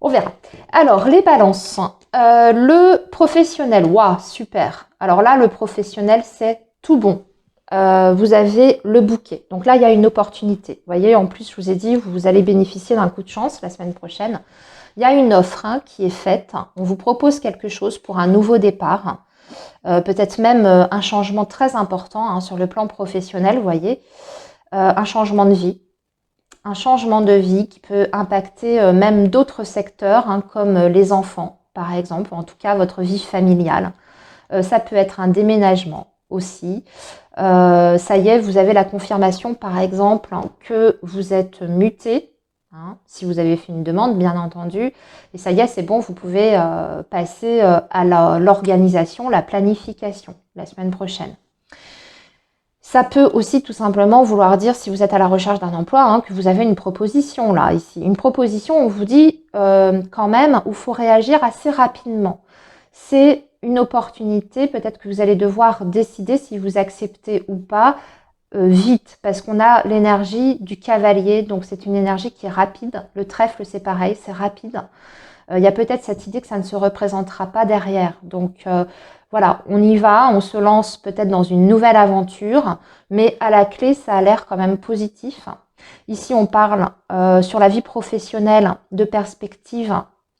on verra. Alors, les balances. Le professionnel, waouh, super. Alors là, le professionnel, c'est tout bon. Vous avez le bouquet. Donc là, il y a une opportunité. Vous voyez, en plus, je vous ai dit, vous allez bénéficier d'un coup de chance la semaine prochaine. Il y a une offre qui est faite. On vous propose quelque chose pour un nouveau départ. Peut-être même un changement très important sur le plan professionnel, vous voyez, un changement de vie. Un changement de vie qui peut impacter même d'autres secteurs, comme les enfants, par exemple, ou en tout cas votre vie familiale. Ça peut être un déménagement aussi. Ça y est, vous avez la confirmation, par exemple, que vous êtes muté. Si vous avez fait une demande, bien entendu. Et ça y est, c'est bon, vous pouvez passer à l'organisation, la planification la semaine prochaine. Ça peut aussi tout simplement vouloir dire, si vous êtes à la recherche d'un emploi, que vous avez une proposition là, ici. Une proposition, on vous dit quand même, où il faut réagir assez rapidement. C'est une opportunité, peut-être que vous allez devoir décider si vous acceptez ou pas vite, parce qu'on a l'énergie du cavalier, donc c'est une énergie qui est rapide. Le trèfle, c'est pareil, c'est rapide. Il y a peut-être cette idée que ça ne se représentera pas derrière. Donc voilà, on y va, on se lance peut-être dans une nouvelle aventure, mais à la clé, ça a l'air quand même positif. Ici, on parle sur la vie professionnelle de perspectives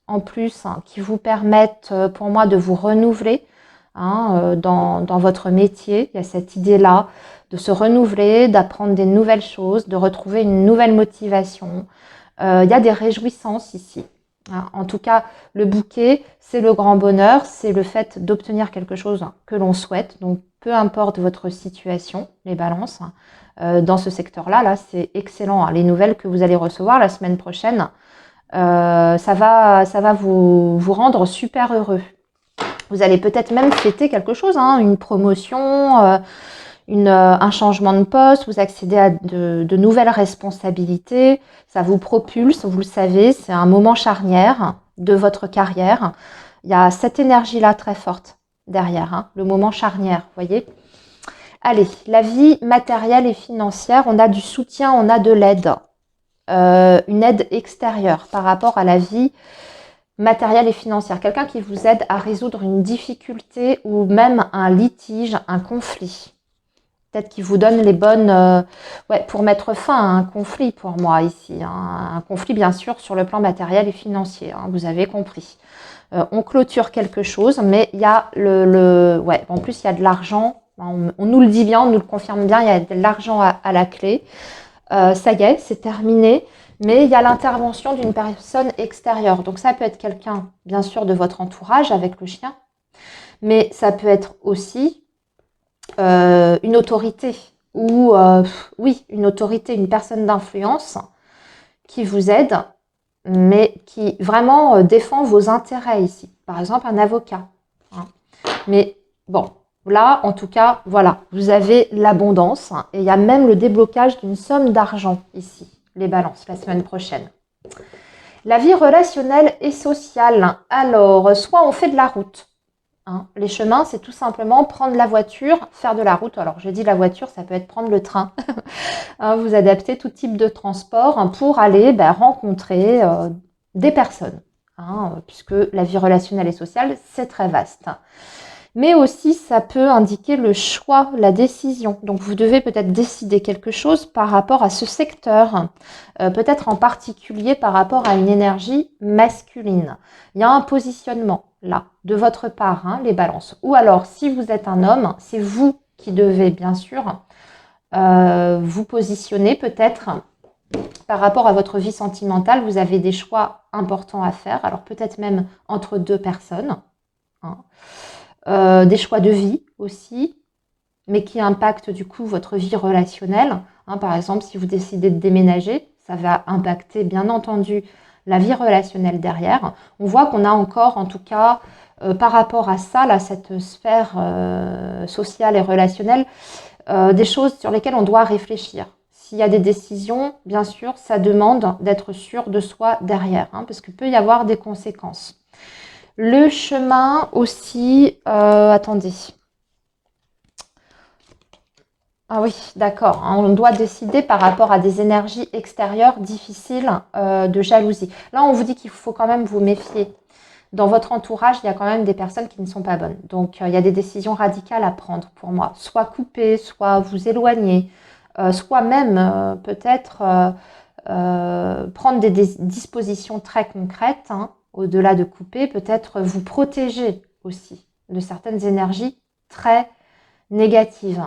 en plus qui vous permettent pour moi de vous renouveler dans votre métier. Il y a cette idée-là de se renouveler, d'apprendre des nouvelles choses, de retrouver une nouvelle motivation. Il y a des réjouissances ici. En tout cas, le bouquet, c'est le grand bonheur, c'est le fait d'obtenir quelque chose que l'on souhaite. Donc, peu importe votre situation, les balances, dans ce secteur-là, là, c'est excellent. Les nouvelles que vous allez recevoir la semaine prochaine, ça va vous rendre super heureux. Vous allez peut-être même fêter quelque chose, une promotion, un changement de poste, vous accédez à de nouvelles responsabilités, ça vous propulse, vous le savez, c'est un moment charnière de votre carrière. Il y a cette énergie-là très forte derrière, le moment charnière, vous voyez. Allez, la vie matérielle et financière, on a du soutien, on a de l'aide. Une aide extérieure par rapport à la vie matérielle et financière. Quelqu'un qui vous aide à résoudre une difficulté ou même un litige, un conflit. Peut-être qu'il vous donne les bonnes... pour mettre fin à un conflit pour moi ici. Un conflit bien sûr sur le plan matériel et financier. Vous avez compris. On clôture quelque chose, mais il y a en plus il y a de l'argent. On nous le dit bien, on nous le confirme bien, il y a de l'argent à la clé. Ça y est, c'est terminé. Mais il y a l'intervention d'une personne extérieure. Donc ça peut être quelqu'un, bien sûr, de votre entourage avec le chien. Mais ça peut être aussi une autorité. Ou, une autorité, une personne d'influence qui vous aide, mais qui vraiment défend vos intérêts ici. Par exemple, un avocat. Mais bon, là, en tout cas, voilà, vous avez l'abondance. Et il y a même le déblocage d'une somme d'argent ici. Les balances, la semaine prochaine. La vie relationnelle et sociale. Alors, soit on fait de la route. Les chemins, c'est tout simplement prendre la voiture, faire de la route. Alors, je dis la voiture, ça peut être prendre le train. Vous adaptez tout type de transport pour aller rencontrer des personnes. Puisque la vie relationnelle et sociale, c'est très vaste. Mais aussi, ça peut indiquer le choix, la décision. Donc, vous devez peut-être décider quelque chose par rapport à ce secteur, peut-être en particulier par rapport à une énergie masculine. Il y a un positionnement, là, de votre part, les balances. Ou alors, si vous êtes un homme, c'est vous qui devez, bien sûr, vous positionner peut-être par rapport à votre vie sentimentale. Vous avez des choix importants à faire, alors peut-être même entre deux personnes. Des choix de vie aussi, mais qui impactent du coup votre vie relationnelle. Par exemple, si vous décidez de déménager, ça va impacter bien entendu la vie relationnelle derrière. On voit qu'on a encore, en tout cas, par rapport à ça, là, cette sphère sociale et relationnelle, des choses sur lesquelles on doit réfléchir. S'il y a des décisions, bien sûr, ça demande d'être sûr de soi derrière, parce qu'il peut y avoir des conséquences. Le chemin aussi, attendez. Ah oui, d'accord. On doit décider par rapport à des énergies extérieures difficiles de jalousie. Là, on vous dit qu'il faut quand même vous méfier. Dans votre entourage, il y a quand même des personnes qui ne sont pas bonnes. Donc, il y a des décisions radicales à prendre pour moi. Soit couper, soit vous éloigner, soit même peut-être prendre des dispositions très concrètes, au-delà de couper, peut-être vous protéger aussi de certaines énergies très négatives.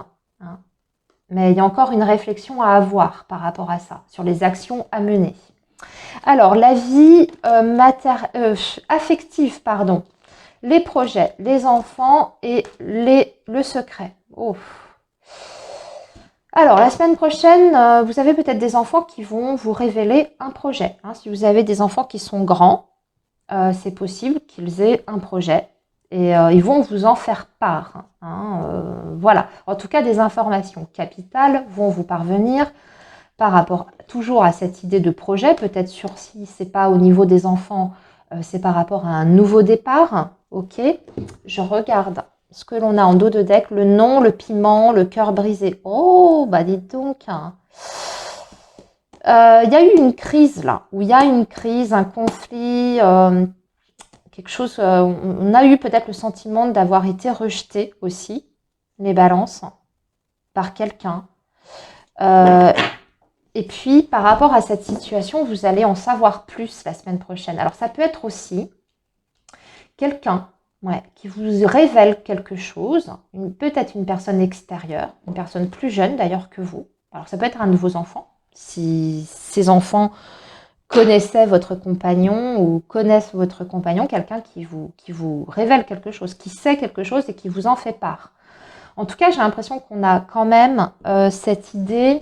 Mais il y a encore une réflexion à avoir par rapport à ça, sur les actions à mener. Alors, la vie affective, les projets, les enfants et le secret. Alors, la semaine prochaine, vous avez peut-être des enfants qui vont vous révéler un projet. Si vous avez des enfants qui sont grands, c'est possible qu'ils aient un projet et ils vont vous en faire part. Voilà, en tout cas, des informations capitales vont vous parvenir par rapport toujours à cette idée de projet. Peut-être si c'est pas au niveau des enfants, c'est par rapport à un nouveau départ. Ok, je regarde ce que l'on a en dos de deck, le non, le piment, le cœur brisé. Oh, bah dites donc. Il y a eu une crise là, où il y a une crise, un conflit, quelque chose. On a eu peut-être le sentiment d'avoir été rejeté aussi, les balances, par quelqu'un. Et puis, par rapport à cette situation, vous allez en savoir plus la semaine prochaine. Alors, ça peut être aussi quelqu'un qui vous révèle quelque chose, peut-être une personne extérieure, une personne plus jeune d'ailleurs que vous. Alors, ça peut être un de vos enfants. Si ces enfants connaissaient votre compagnon ou connaissent votre compagnon, quelqu'un qui vous révèle quelque chose, qui sait quelque chose et qui vous en fait part. En tout cas, j'ai l'impression qu'on a quand même cette idée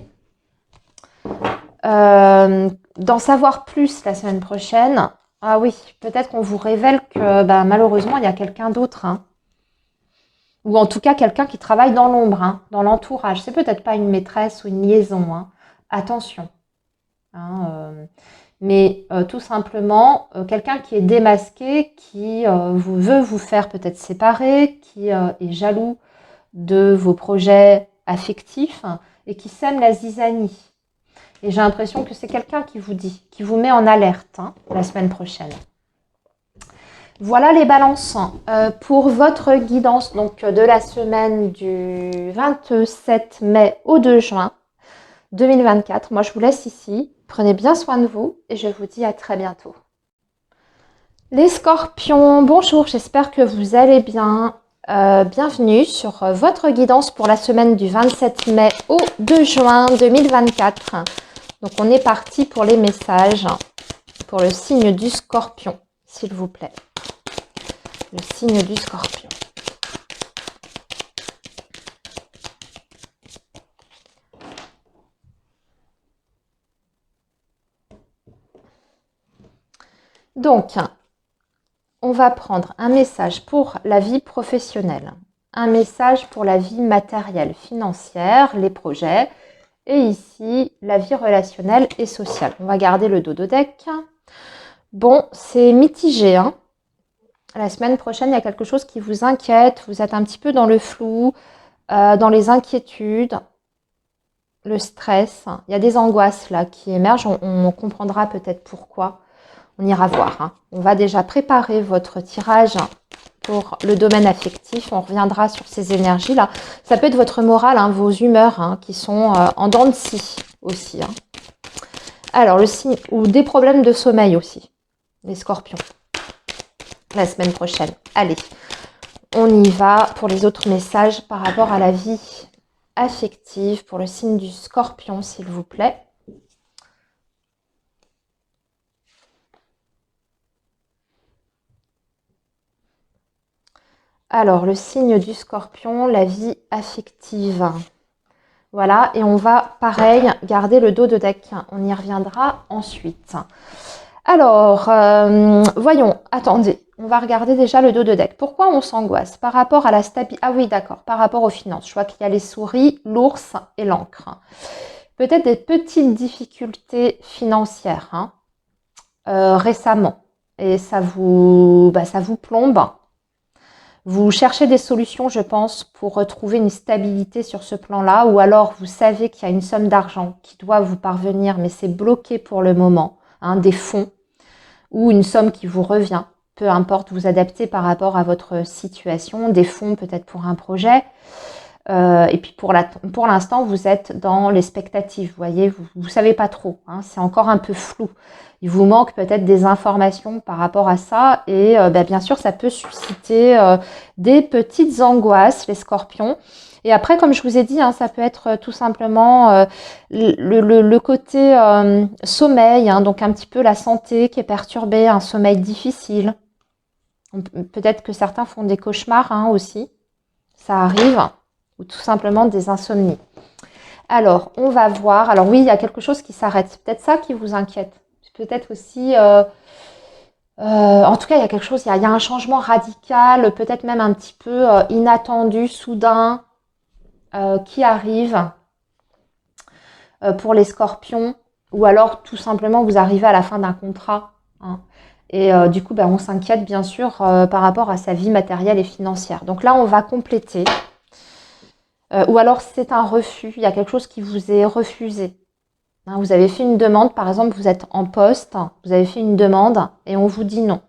d'en savoir plus la semaine prochaine. Ah oui, peut-être qu'on vous révèle que malheureusement, il y a quelqu'un d'autre. Hein. Ou en tout cas, quelqu'un qui travaille dans l'ombre, hein, dans l'entourage. C'est peut-être pas une maîtresse ou une liaison. Hein. Attention. Hein, mais tout simplement, quelqu'un qui est démasqué, qui veut vous faire peut-être séparer, qui est jaloux de vos projets affectifs et qui sème la zizanie. Et j'ai l'impression que c'est quelqu'un qui vous dit, qui vous met en alerte la semaine prochaine. Voilà les balances pour votre guidance donc de la semaine du 27 mai au 2 juin 2024. Moi, je vous laisse ici. Prenez bien soin de vous et je vous dis à très bientôt. Les scorpions, bonjour, j'espère que vous allez bien. Bienvenue sur votre guidance pour la semaine du 27 mai au 2 juin 2024. Donc, on est parti pour les messages pour le signe du scorpion, s'il vous plaît. Le signe du scorpion. Donc, on va prendre un message pour la vie professionnelle, un message pour la vie matérielle, financière, les projets, et ici, la vie relationnelle et sociale. On va garder le dodo deck. Bon, c'est mitigé. Hein. La semaine prochaine, il y a quelque chose qui vous inquiète. Vous êtes un petit peu dans le flou, dans les inquiétudes, le stress. Il y a des angoisses là qui émergent. On comprendra peut-être pourquoi. On ira voir. Hein. On va déjà préparer votre tirage pour le domaine affectif. On reviendra sur ces énergies-là. Ça peut être votre morale, hein, vos humeurs hein, qui sont en dents de scie aussi. Hein. Alors, le signe, ou des problèmes de sommeil aussi, les scorpions, la semaine prochaine. Allez, on y va pour les autres messages par rapport à la vie affective pour le signe du scorpion, s'il vous plaît. Alors, le signe du scorpion, la vie affective. Voilà, et on va, pareil, garder le dos de deck. On y reviendra ensuite. Alors, voyons, attendez, on va regarder déjà le dos de deck. Pourquoi on s'angoisse? Par rapport à la stabilité. Ah oui, d'accord, par rapport aux finances. Je vois qu'il y a les souris, l'ours et l'encre. Peut-être des petites difficultés financières hein, récemment. Et ça vous plombe. Vous cherchez des solutions, je pense, pour retrouver une stabilité sur ce plan-là, ou alors vous savez qu'il y a une somme d'argent qui doit vous parvenir, mais c'est bloqué pour le moment, hein, des fonds, ou une somme qui vous revient, peu importe, vous adaptez par rapport à votre situation, des fonds peut-être pour un projet, et puis pour l'instant, vous êtes dans l'expectative, vous voyez, vous savez pas trop, hein, c'est encore un peu flou. Il vous manque peut-être des informations par rapport à ça et bien sûr, ça peut susciter des petites angoisses, les scorpions. Et après, comme je vous ai dit, hein, ça peut être tout simplement le côté sommeil, hein, donc un petit peu la santé qui est perturbée, un sommeil difficile. Peut-être que certains font des cauchemars hein, aussi, ça arrive, ou tout simplement des insomnies. Alors, on va voir. Alors oui, il y a quelque chose qui s'arrête. C'est peut-être ça qui vous inquiète. Peut-être aussi, en tout cas, il y a quelque chose, il y a un changement radical, peut-être même un petit peu inattendu, soudain, qui arrive pour les scorpions, ou alors tout simplement vous arrivez à la fin d'un contrat. Hein, Et du coup, on s'inquiète bien sûr par rapport à sa vie matérielle et financière. Donc là, on va compléter. Ou alors, c'est un refus. Il y a quelque chose qui vous est refusé. Hein, vous avez fait une demande, par exemple, vous êtes en poste, vous avez fait une demande et on vous dit non.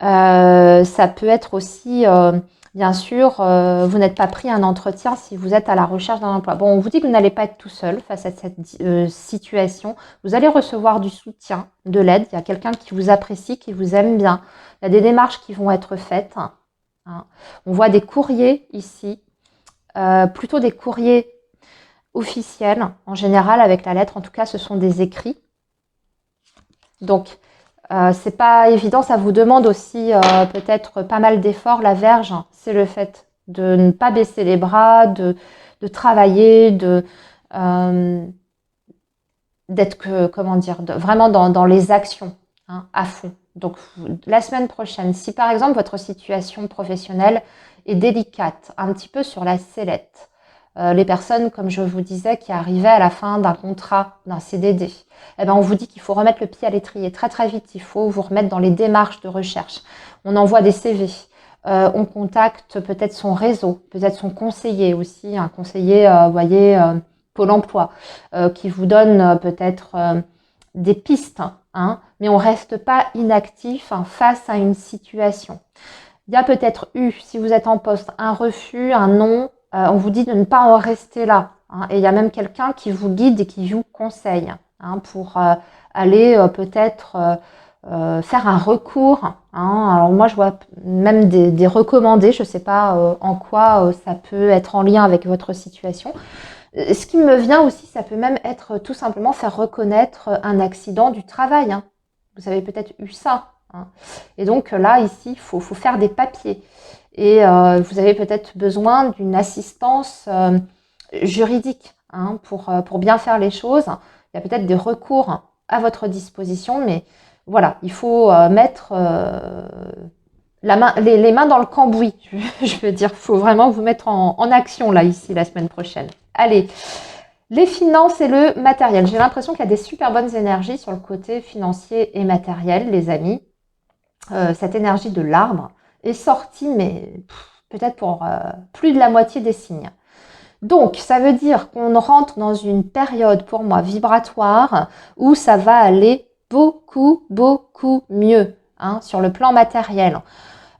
Ça peut être aussi, bien sûr, vous n'êtes pas pris un entretien si vous êtes à la recherche d'un emploi. Bon, on vous dit que vous n'allez pas être tout seul face à cette situation. Vous allez recevoir du soutien, de l'aide. Il y a quelqu'un qui vous apprécie, qui vous aime bien. Il y a des démarches qui vont être faites. Hein. On voit des courriers ici, plutôt des courriers officiels, en général avec la lettre. En tout cas, ce sont des écrits. Donc, c'est pas évident, ça vous demande aussi peut-être pas mal d'efforts. La Vierge, c'est le fait de ne pas baisser les bras, de travailler, d'être, comment dire, vraiment dans les actions, hein, à fond. Donc, la semaine prochaine, si par exemple votre situation professionnelle est délicate, un petit peu sur la sellette, les personnes, comme je vous disais, qui arrivaient à la fin d'un contrat, d'un CDD, on vous dit qu'il faut remettre le pied à l'étrier très très vite, il faut vous remettre dans les démarches de recherche. On envoie des CV, on contacte peut-être son réseau, peut-être son conseiller aussi, un conseiller, vous voyez, Pôle emploi, qui vous donne peut-être des pistes, hein, mais on ne reste pas inactif face à une situation. Il y a peut-être eu, si vous êtes en poste, un refus, un non, on vous dit de ne pas en rester là. Hein, et il y a même quelqu'un qui vous guide et qui vous conseille pour aller peut-être faire un recours. Hein. Alors moi, je vois même des recommandés, je ne sais pas en quoi ça peut être en lien avec votre situation. Ce qui me vient aussi, ça peut même être tout simplement faire reconnaître un accident du travail. Hein. Vous avez peut-être eu ça. Hein. Et donc là, ici, il faut faire des papiers. Et vous avez peut-être besoin d'une assistance juridique pour bien faire les choses. Il y a peut-être des recours à votre disposition, mais voilà, il faut mettre les mains dans le cambouis, je veux dire. Il faut vraiment vous mettre en action là, ici, la semaine prochaine. Allez, les finances et le matériel. J'ai l'impression qu'il y a des super bonnes énergies sur le côté financier et matériel, les amis. Cette énergie de l'arbre est sortie, mais peut-être pour plus de la moitié des signes. Donc, ça veut dire qu'on rentre dans une période, pour moi, vibratoire, où ça va aller beaucoup, beaucoup mieux sur le plan matériel.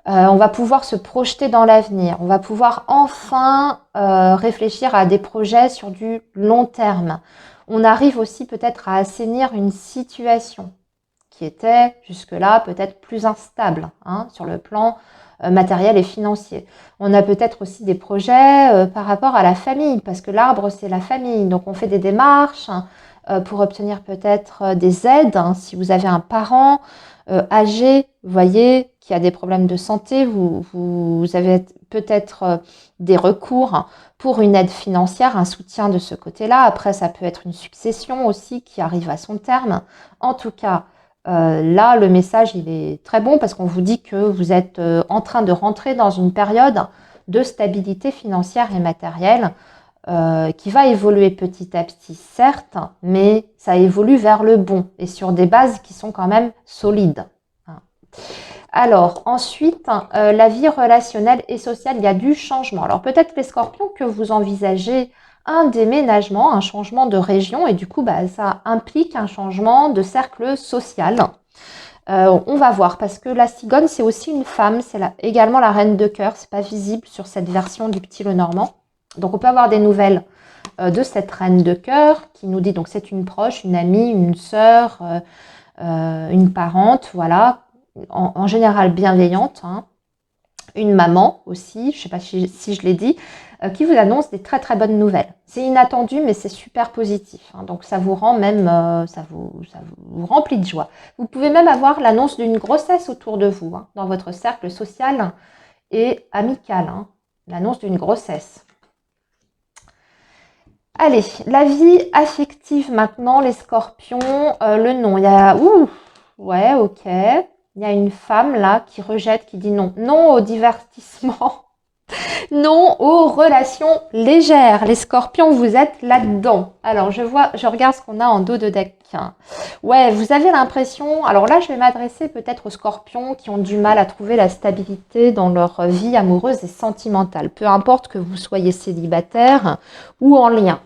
On va pouvoir se projeter dans l'avenir. On va pouvoir enfin réfléchir à des projets sur du long terme. On arrive aussi peut-être à assainir une situation qui était jusque-là peut-être plus instable sur le plan matériel et financier. On a peut-être aussi des projets par rapport à la famille, parce que l'arbre, c'est la famille. Donc, on fait des démarches pour obtenir peut-être des aides. Si vous avez un parent âgé, vous voyez, qui a des problèmes de santé, vous avez peut-être des recours pour une aide financière, un soutien de ce côté-là. Après, ça peut être une succession aussi qui arrive à son terme. En tout cas, là, le message, il est très bon parce qu'on vous dit que vous êtes en train de rentrer dans une période de stabilité financière et matérielle qui va évoluer petit à petit, certes, mais ça évolue vers le bon et sur des bases qui sont quand même solides. Alors, ensuite, la vie relationnelle et sociale, il y a du changement. Alors, peut-être les scorpions que vous envisagez un déménagement, un changement de région, et du coup, ça implique un changement de cercle social. On va voir, parce que la cigogne, c'est aussi une femme, c'est également la reine de cœur, c'est pas visible sur cette version du petit Lenormand. Donc, on peut avoir des nouvelles de cette reine de cœur qui nous dit, donc c'est une proche, une amie, une sœur, une parente, voilà, en général bienveillante, une maman aussi, je ne sais pas si je l'ai dit, qui vous annonce des très très bonnes nouvelles. C'est inattendu, mais c'est super positif. Donc ça vous rend même, ça vous remplit de joie. Vous pouvez même avoir l'annonce d'une grossesse autour de vous, dans votre cercle social et amical. L'annonce d'une grossesse. Allez, la vie affective maintenant, les scorpions, le nom. Il y a, ouais, ok. Il y a une femme là qui rejette, qui dit non. Non au divertissement. Non aux relations légères. Les scorpions, vous êtes là-dedans. Alors, je regarde ce qu'on a en dos de deck. Ouais, vous avez l'impression... Alors là, je vais m'adresser peut-être aux scorpions qui ont du mal à trouver la stabilité dans leur vie amoureuse et sentimentale. Peu importe que vous soyez célibataire ou en lien.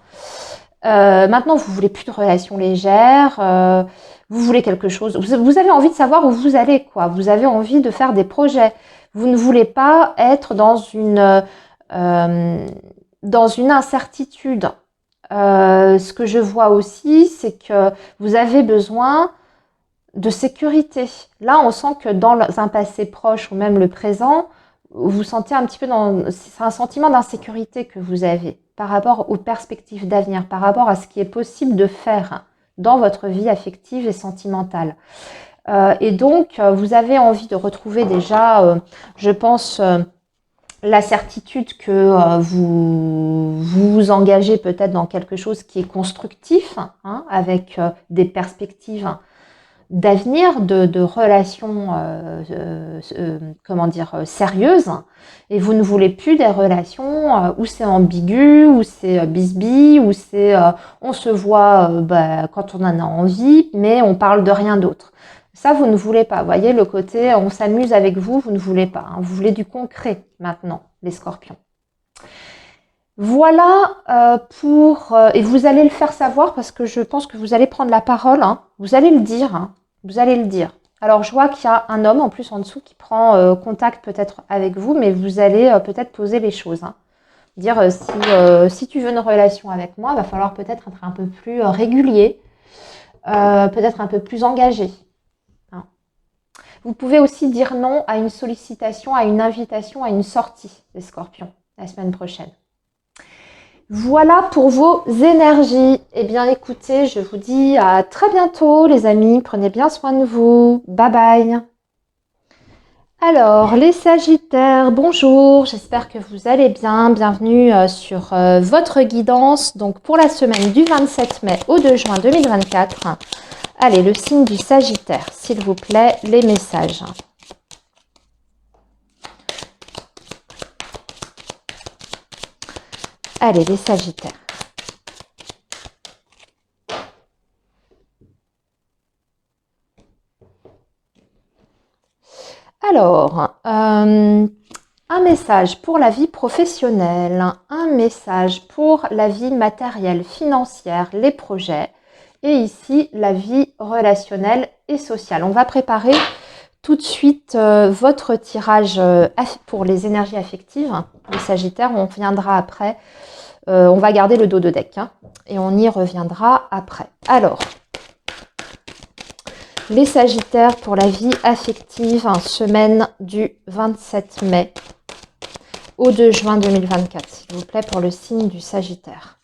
Maintenant, vous voulez plus de relations légères. Vous voulez quelque chose. Vous avez envie de savoir où vous allez, quoi. Vous avez envie de faire des projets. Vous ne voulez pas être dans une incertitude. Ce que je vois aussi, c'est que vous avez besoin de sécurité. Là, on sent que dans un passé proche ou même le présent, vous sentez un petit peu c'est un sentiment d'insécurité que vous avez par rapport aux perspectives d'avenir, par rapport à ce qui est possible de faire dans votre vie affective et sentimentale. Et donc, vous avez envie de retrouver déjà, je pense, la certitude que vous engagez peut-être dans quelque chose qui est constructif, hein, avec des perspectives d'avenir, de relations, comment dire, sérieuses. Et vous ne voulez plus des relations où c'est ambigu, où c'est bisbille, où c'est on se voit quand on en a envie, mais on parle de rien d'autre. Ça, vous ne voulez pas. Vous voyez, le côté on s'amuse avec vous, vous ne voulez pas. Hein. Vous voulez du concret maintenant, les scorpions. Voilà et vous allez le faire savoir parce que je pense que vous allez prendre la parole. Hein. Vous allez le dire. Hein. Vous allez le dire. Alors, je vois qu'il y a un homme en plus en dessous qui prend contact peut-être avec vous, mais vous allez peut-être poser les choses. Hein. Dire si tu veux une relation avec moi, il va falloir peut-être être un peu plus régulier, peut-être un peu plus engagé. Hein. Vous pouvez aussi dire non à une sollicitation, à une invitation, à une sortie, les scorpions, la semaine prochaine. Voilà pour vos énergies. Eh bien, écoutez, je vous dis à très bientôt, les amis. Prenez bien soin de vous. Bye bye. Alors, les Sagittaires, bonjour. J'espère que vous allez bien. Bienvenue sur votre guidance. Donc, pour la semaine du 27 mai au 2 juin 2024. Allez, le signe du Sagittaire, s'il vous plaît, les messages. Allez, les Sagittaires. Alors, un message pour la vie professionnelle, un message pour la vie matérielle, financière, les projets, et ici, la vie relationnelle et sociale. On va préparer tout de suite votre tirage pour les énergies affectives, les Sagittaires. On reviendra après. On va garder le dos de deck hein, et on y reviendra après. Alors, les Sagittaires pour la vie affective, semaine du 27 mai au 2 juin 2024, s'il vous plaît, pour le signe du Sagittaire.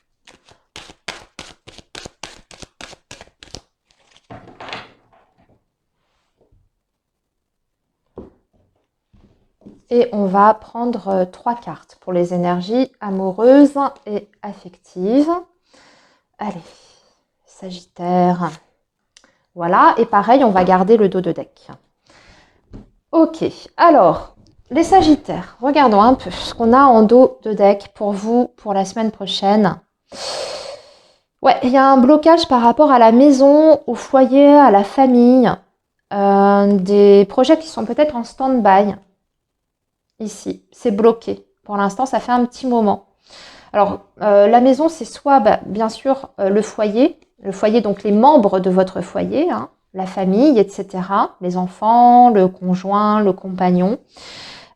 Et on va prendre 3 cartes pour les énergies amoureuses et affectives. Allez, Sagittaire. Voilà, et pareil, on va garder le dos de deck. Ok, alors, les Sagittaires, regardons un peu ce qu'on a en dos de deck pour vous pour la semaine prochaine. Ouais, il y a un blocage par rapport à la maison, au foyer, à la famille. Des projets qui sont peut-être en stand-by. Ici, c'est bloqué. Pour l'instant, ça fait un petit moment. Alors, la maison, c'est soit, bien sûr, le foyer, donc les membres de votre foyer, hein, la famille, etc., les enfants, le conjoint, le compagnon.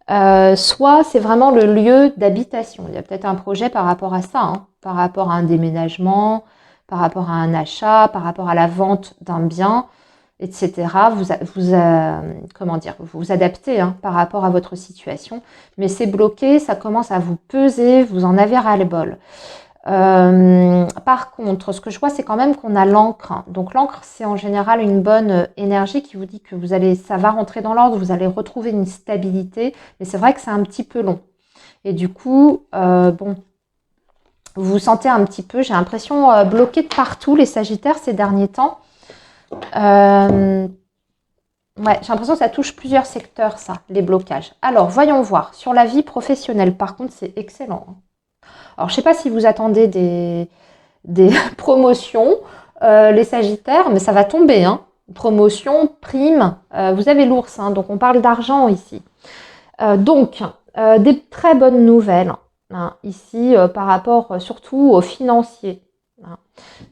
Soit c'est vraiment le lieu d'habitation. Il y a peut-être un projet par rapport à ça, hein, par rapport à un déménagement, par rapport à un achat, par rapport à la vente d'un bien, etc. Comment dire, vous adaptez hein, par rapport à votre situation, mais c'est bloqué, ça commence à vous peser, vous en avez ras-le-bol. Par contre, ce que je vois, c'est quand même qu'on a l'encre. Donc l'encre, c'est en général une bonne énergie qui vous dit que ça va rentrer dans l'ordre, vous allez retrouver une stabilité, mais c'est vrai que c'est un petit peu long. Et du coup, bon, vous vous sentez un petit peu, j'ai l'impression, bloqué de partout, les Sagittaires, ces derniers temps. Ouais, j'ai l'impression que ça touche plusieurs secteurs, ça, les blocages. Alors, voyons voir. Sur la vie professionnelle, par contre, c'est excellent. Alors, je ne sais pas si vous attendez des promotions, les Sagittaires, mais ça va tomber. Hein. Promotion, prime, vous avez l'ours, hein, donc on parle d'argent ici. Des très bonnes nouvelles hein, ici par rapport surtout aux financiers. Hein.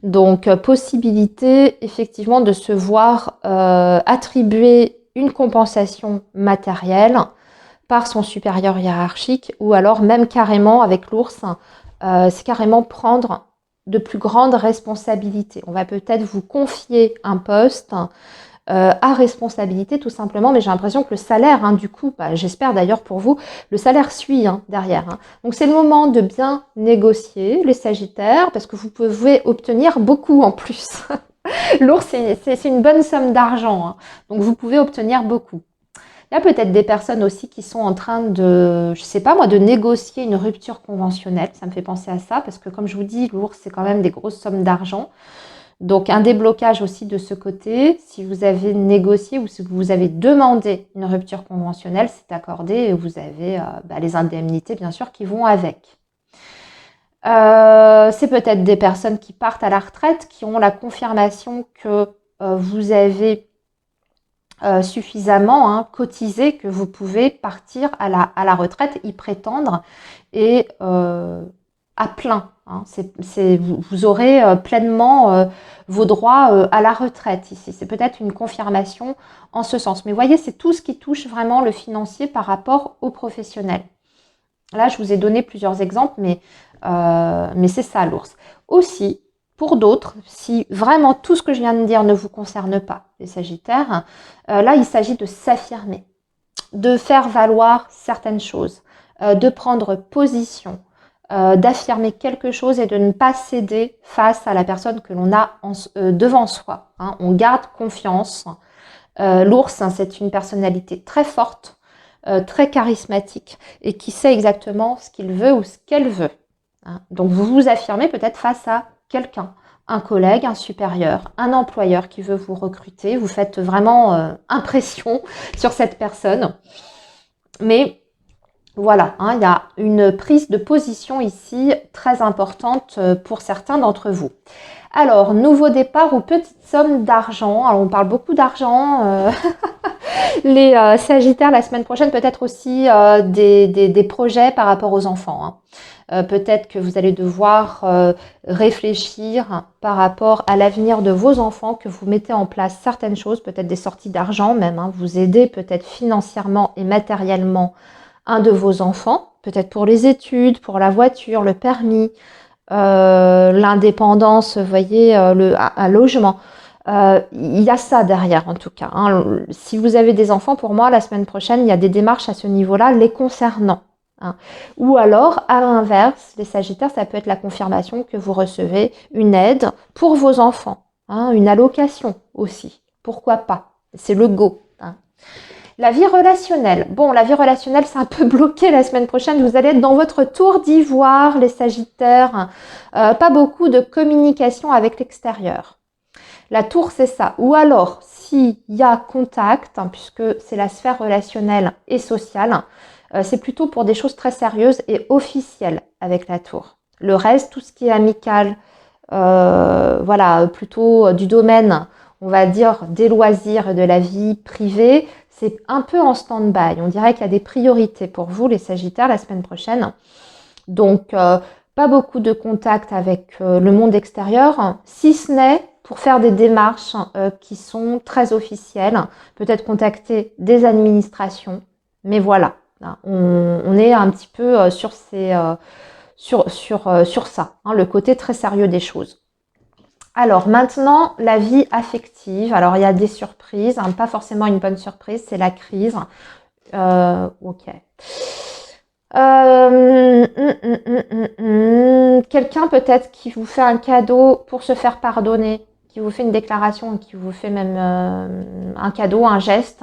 Donc, possibilité effectivement de se voir attribuer une compensation matérielle par son supérieur hiérarchique ou alors même carrément avec l'ours, c'est carrément prendre de plus grandes responsabilités. On va peut-être vous confier un poste à responsabilité tout simplement, mais j'ai l'impression que le salaire, hein, du coup, j'espère d'ailleurs pour vous, le salaire suit hein, derrière. Hein. Donc c'est le moment de bien négocier les Sagittaires parce que vous pouvez obtenir beaucoup en plus. L'ours, c'est une bonne somme d'argent, hein. Donc vous pouvez obtenir beaucoup. Il y a peut-être des personnes aussi qui sont en train de, je sais pas moi, de négocier une rupture conventionnelle. Ça me fait penser à ça parce que comme je vous dis, l'ours, c'est quand même des grosses sommes d'argent. Donc un déblocage aussi de ce côté. Si vous avez négocié ou si vous avez demandé une rupture conventionnelle, c'est accordé et vous avez les indemnités bien sûr qui vont avec. C'est peut-être des personnes qui partent à la retraite, qui ont la confirmation que vous avez suffisamment hein, cotisé, que vous pouvez partir à la retraite, y prétendre et à plein. Hein. Vous aurez pleinement vos droits à la retraite ici. C'est peut-être une confirmation en ce sens. Mais voyez, c'est tout ce qui touche vraiment le financier par rapport aux professionnels. Là, je vous ai donné plusieurs exemples, mais c'est ça l'ours. Aussi, pour d'autres, si vraiment tout ce que je viens de dire ne vous concerne pas, les Sagittaires, là, il s'agit de s'affirmer, de faire valoir certaines choses, de prendre position, d'affirmer quelque chose et de ne pas céder face à la personne que l'on a devant soi. Hein. On garde confiance. L'ours, hein, c'est une personnalité très forte, très charismatique et qui sait exactement ce qu'il veut ou ce qu'elle veut. Hein. Donc vous vous affirmez peut-être face à quelqu'un, un collègue, un supérieur, un employeur qui veut vous recruter. Vous faites vraiment impression sur cette personne. Mais voilà, hein, il y a une prise de position ici très importante pour certains d'entre vous. Alors, nouveau départ ou petite somme d'argent. Alors, on parle beaucoup d'argent. Les Sagittaires, la semaine prochaine, peut-être aussi des projets par rapport aux enfants. Hein. Peut-être que vous allez devoir réfléchir par rapport à l'avenir de vos enfants, que vous mettez en place certaines choses, peut-être des sorties d'argent même, hein, vous aider peut-être financièrement et matériellement un de vos enfants, peut-être pour les études, pour la voiture, le permis, l'indépendance, vous voyez, un logement. Il y a ça derrière en tout cas. Hein. Si vous avez des enfants, pour moi, la semaine prochaine, il y a des démarches à ce niveau-là les concernant. Hein. Ou alors, à l'inverse, les Sagittaires, ça peut être la confirmation que vous recevez une aide pour vos enfants, hein, une allocation aussi. Pourquoi pas? C'est le go. Hein. La vie relationnelle. Bon, la vie relationnelle, c'est un peu bloqué la semaine prochaine. Vous allez être dans votre tour d'ivoire, les Sagittaires. Pas beaucoup de communication avec l'extérieur. La tour, c'est ça. Ou alors, s'il y a contact, hein, puisque c'est la sphère relationnelle et sociale, c'est plutôt pour des choses très sérieuses et officielles avec la tour. Le reste, tout ce qui est amical, voilà, plutôt du domaine, on va dire, des loisirs et de la vie privée, c'est un peu en stand-by. On dirait qu'il y a des priorités pour vous, les Sagittaires, la semaine prochaine. Donc, pas beaucoup de contact avec le monde extérieur, si ce n'est pour faire des démarches qui sont très officielles, peut-être contacter des administrations, mais voilà, on est un petit peu sur ça, hein, le côté très sérieux des choses. Alors maintenant, la vie affective. Alors il y a des surprises, hein, pas forcément une bonne surprise, c'est la crise. Ok. Quelqu'un peut-être qui vous fait un cadeau pour se faire pardonner, qui vous fait une déclaration, qui vous fait même un cadeau, un geste,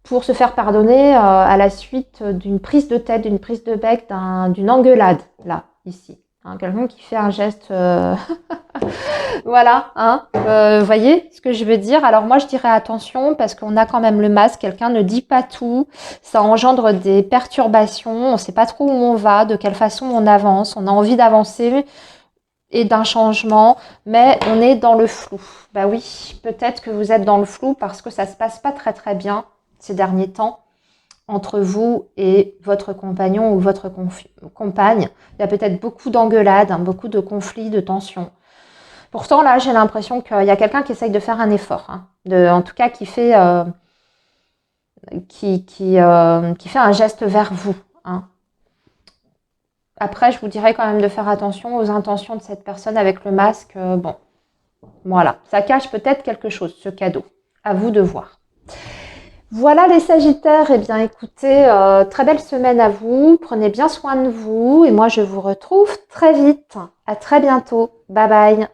pour se faire pardonner à la suite d'une prise de tête, d'une prise de bec, d'une engueulade, là, ici. hein, quelqu'un qui fait un geste, voilà, hein, voyez ce que je veux dire? Alors moi, je dirais attention parce qu'on a quand même le masque, quelqu'un ne dit pas tout, ça engendre des perturbations, on ne sait pas trop où on va, de quelle façon on avance, on a envie d'avancer et d'un changement, mais on est dans le flou. Bah oui, peut-être que vous êtes dans le flou parce que ça se passe pas très très bien ces derniers temps entre vous et votre compagnon ou votre compagne. Il y a peut-être beaucoup d'engueulades, hein, beaucoup de conflits, de tensions. Pourtant, là, j'ai l'impression qu'il y a quelqu'un qui essaye de faire un effort, hein, en tout cas qui fait, qui fait un geste vers vous. Hein. Après, je vous dirais quand même de faire attention aux intentions de cette personne avec le masque. Bon, voilà, ça cache peut-être quelque chose, ce cadeau. À vous de voir. Voilà les Sagittaires, eh bien écoutez, très belle semaine à vous, prenez bien soin de vous et moi je vous retrouve très vite. À très bientôt, bye bye.